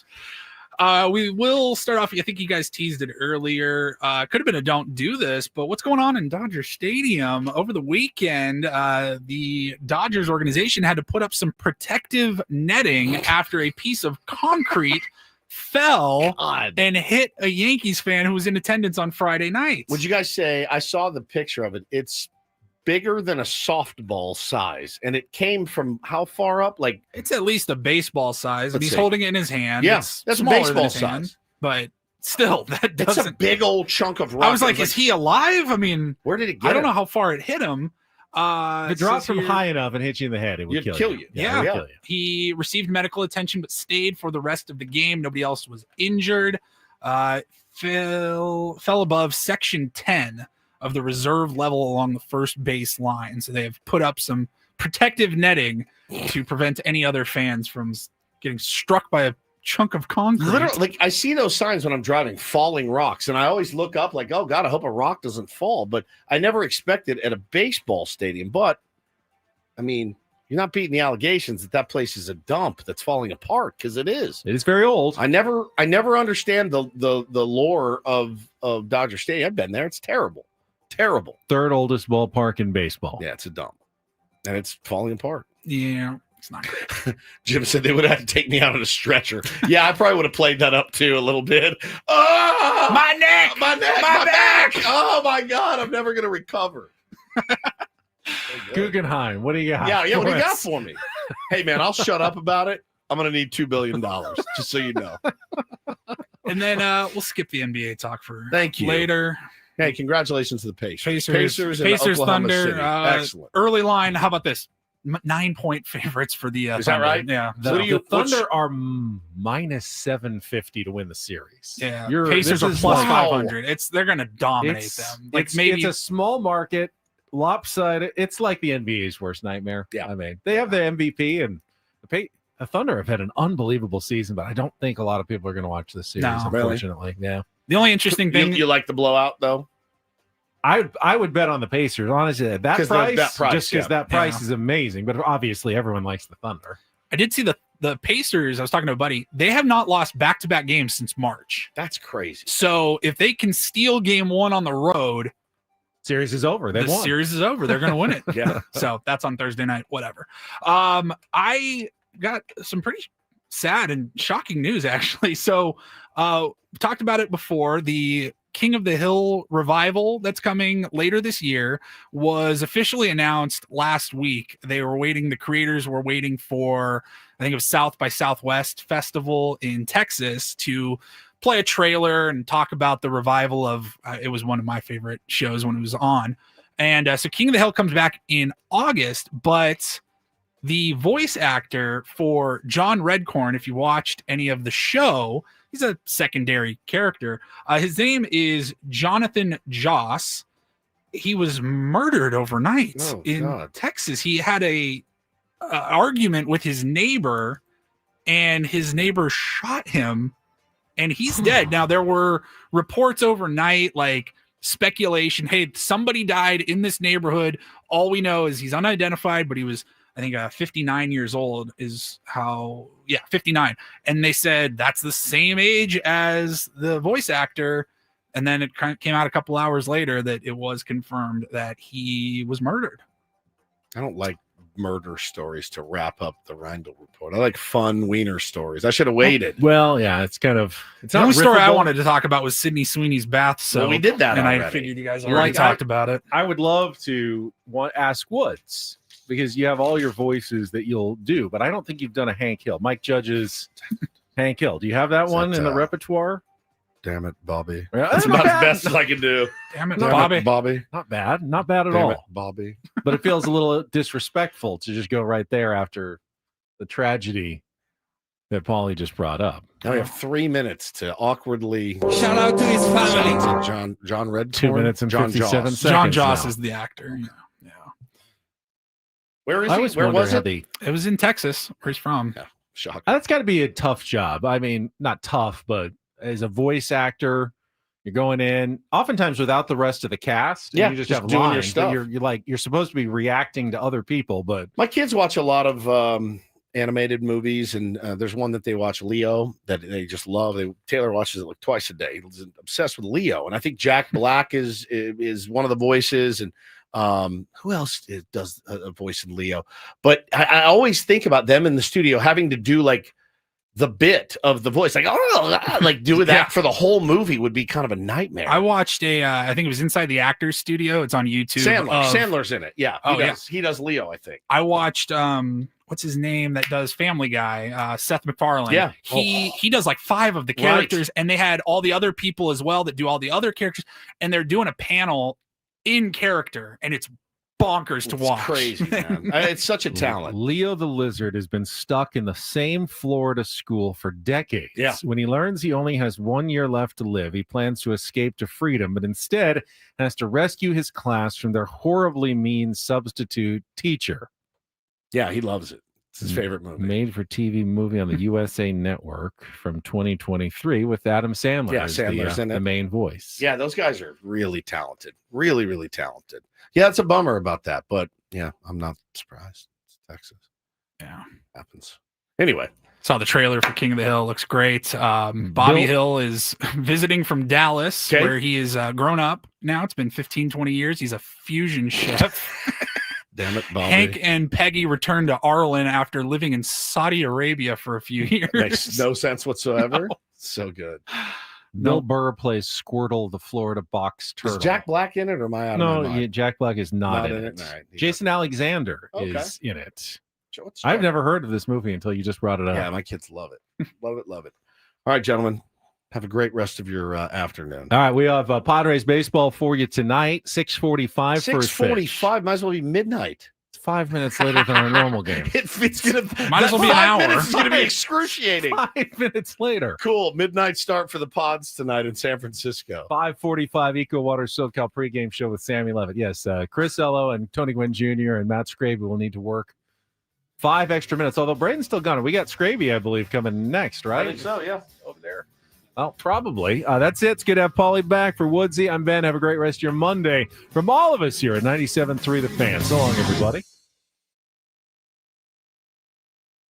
bong. We will start off. I think you guys teased it earlier. Could have been a don't do this, but what's going on in Dodger Stadium over the weekend? The Dodgers organization had to put up some protective netting after a piece of concrete fell and hit a Yankees fan who was in attendance on Friday night. Would you guys say, I saw the picture of it. It's bigger than a softball size, and it came from how far up? Like, it's at least a baseball size, and he's holding it in his hand. Yeah, it's that's a smaller baseball than his size. hand, but still, that It's doesn't. a big old chunk of rock. I was like, is he alive? I mean, where did it get? I don't him? know how far it hit him. If it drops from high enough and hits you in the head, it would kill you. Yeah. It would kill you. He received medical attention but stayed for the rest of the game. Nobody else was injured. Fell above section 10 of the reserve level along the first base line. So they have put up some protective netting to prevent any other fans from getting struck by a chunk of concrete. Literally, like I see those signs when I'm driving, falling rocks, and I always look up like, oh God, I hope a rock doesn't fall. But I never expect it at a baseball stadium. But I mean, you're not beating the allegations that place is a dump that's falling apart, because it is. It is very old. I never understand the lore of Dodger Stadium. I've been there. It's terrible. Terrible. Third oldest ballpark in baseball. Yeah, it's a dump. And it's falling apart. Yeah, it's not great. Jim said they would have to take me out on a stretcher. Yeah, I probably would have played that up too a little bit. Oh, my neck, my back. Oh my God, I'm never going to recover. Guggenheim, what do you got? Yeah, what do you got for me? Hey, man, I'll shut up about it. I'm going to need $2 billion, just so you know. And then we'll skip the NBA talk for Thank you. later. Hey, congratulations to the Pacers. Pacers, and Oklahoma Thunder. City. Excellent. Early line. How about this? 9-point favorites for the Is Thunder. that right? Yeah. The Thunder are minus 750 to win the series. Yeah. Pacers are plus 500. They're going to dominate them. It's a small market, lopsided. It's like the NBA's worst nightmare. Yeah. I mean, they have the MVP, and the Thunder have had an unbelievable season, but I don't think a lot of people are going to watch this series, unfortunately. Really? Yeah. The only interesting thing you like the blowout though. I would bet on the Pacers, honestly. That price, just because that price is amazing. But obviously, everyone likes the Thunder. I did see the Pacers. I was talking to a buddy. They have not lost back-to-back games since March. That's crazy. So if they can steal game one on the road, series is over. The series is over. They're going to win it. Yeah. So that's on Thursday night. Whatever. I got some pretty sad and shocking news, actually. So we talked about it before. The King of the Hill revival that's coming later this year was officially announced last week. The creators were waiting for, I think it was South by Southwest Festival in Texas to play a trailer and talk about the revival of, it was one of my favorite shows when it was on. And so King of the Hill comes back in August, but the voice actor for John Redcorn, if you watched any of the show, he's a secondary character. His name is Jonathan Joss. He was murdered overnight in Texas. He had a argument with his neighbor, and his neighbor shot him, and he's dead. Now, there were reports overnight, like speculation, hey, somebody died in this neighborhood. All we know is he's unidentified, but he was, I think 59 years old is 59. And they said that's the same age as the voice actor. And then it came out a couple hours later that it was confirmed that he was murdered. I don't like murder stories to wrap up the Randall report. I like fun wiener stories. I should have waited. Well, yeah, it's the only story I wanted to talk about was Sydney Sweeney's bath. So we did that, and already. I figured you guys already talked about it. I would love to ask Woods, because you have all your voices that you'll do, but I don't think you've done a Hank Hill. Mike Judge's Hank Hill. Do you have that one in the repertoire? Damn it, Bobby. That's about as best as I can do. Damn it, Bobby. Not bad. Not bad at Damn all. it, Bobby. But it feels a little disrespectful to just go right there after the tragedy that Paulie just brought up. Now we have 3 minutes to awkwardly Shout out to his family. John Redcorn. 2 minutes and 57 seconds. John Joss now. is the actor. Yeah. Where is he? Where was it? It was in Texas, where he's from. Yeah, shocking. That's got to be a tough job. I mean, not tough, but as a voice actor, you're going in oftentimes without the rest of the cast. Yeah, you just have doing your lines. stuff. You're supposed to be reacting to other people, but My kids watch a lot of animated movies, and there's one that they watch, Leo, that they just love. Taylor watches it like twice a day. He's obsessed with Leo, and I think Jack Black is one of the voices, and who else does a voice in Leo? But I always think about them in the studio having to do like the bit of the voice, like doing that for the whole movie would be kind of a nightmare. I watched I think it was Inside the Actors Studio. It's on YouTube. Sandler's in it. Yeah. He does Leo, I think. I watched what's his name that does Family Guy? Seth MacFarlane. Yeah. He does like 5 of the characters, and they had all the other people as well that do all the other characters, and they're doing a panel in character, and it's bonkers to watch. Crazy, man. It's such a talent. Leo the Lizard has been stuck in the same Florida school for decades. Yeah. When he learns he only has 1 year left to live, he plans to escape to freedom, but instead has to rescue his class from their horribly mean substitute teacher. Yeah, he loves it. It's his favorite movie. Made-for-TV movie on the USA Network from 2023 with Adam Sandler. Yeah, as Sandler's in it. the main voice. Yeah, those guys are really talented. Really, really talented. Yeah, it's a bummer about that, but yeah, I'm not surprised. It's Texas. Yeah. Happens. Anyway. Saw the trailer for King of the Hill. Looks great. Bobby Hill is visiting from Dallas, where he is grown up now. It's been 15, 20 years. He's a fusion chef. Damn it, Bobby. Hank and Peggy returned to Arlen after living in Saudi Arabia for a few years. Makes no sense whatsoever. No. So good. Bill Burr plays Squirtle, the Florida box turtle. Is Jack Black in it, or am I out of my mind? Jack Black is not in it. Right, Jason Alexander is in it. What's I've never heard of this movie until you just brought it up. Yeah, my kids love it. Love it, love it. All right, gentlemen. Have a great rest of your afternoon. All right, we have Padres baseball for you tonight, 6:45 first pitch. 6:45, might as well be midnight. It's 5 minutes later than our normal game. It's gonna might as well be an hour. It's going to be excruciating. 5 minutes later. Cool. Midnight start for the Pods tonight in San Francisco. 5:45 Eco Water SoCal pregame show with Sammy Levitt. Yes, Chris Ello and Tony Gwynn Jr. and Matt Scraby will need to work 5 extra minutes, although Braden's still gone. We got Scraby, I believe, coming next, right? I think so, yeah. Over there. Well, probably. That's it. It's good to have Paulie back. For Woodsy, I'm Ben. Have a great rest of your Monday. From all of us here at 97.3 The Fan. So long, everybody.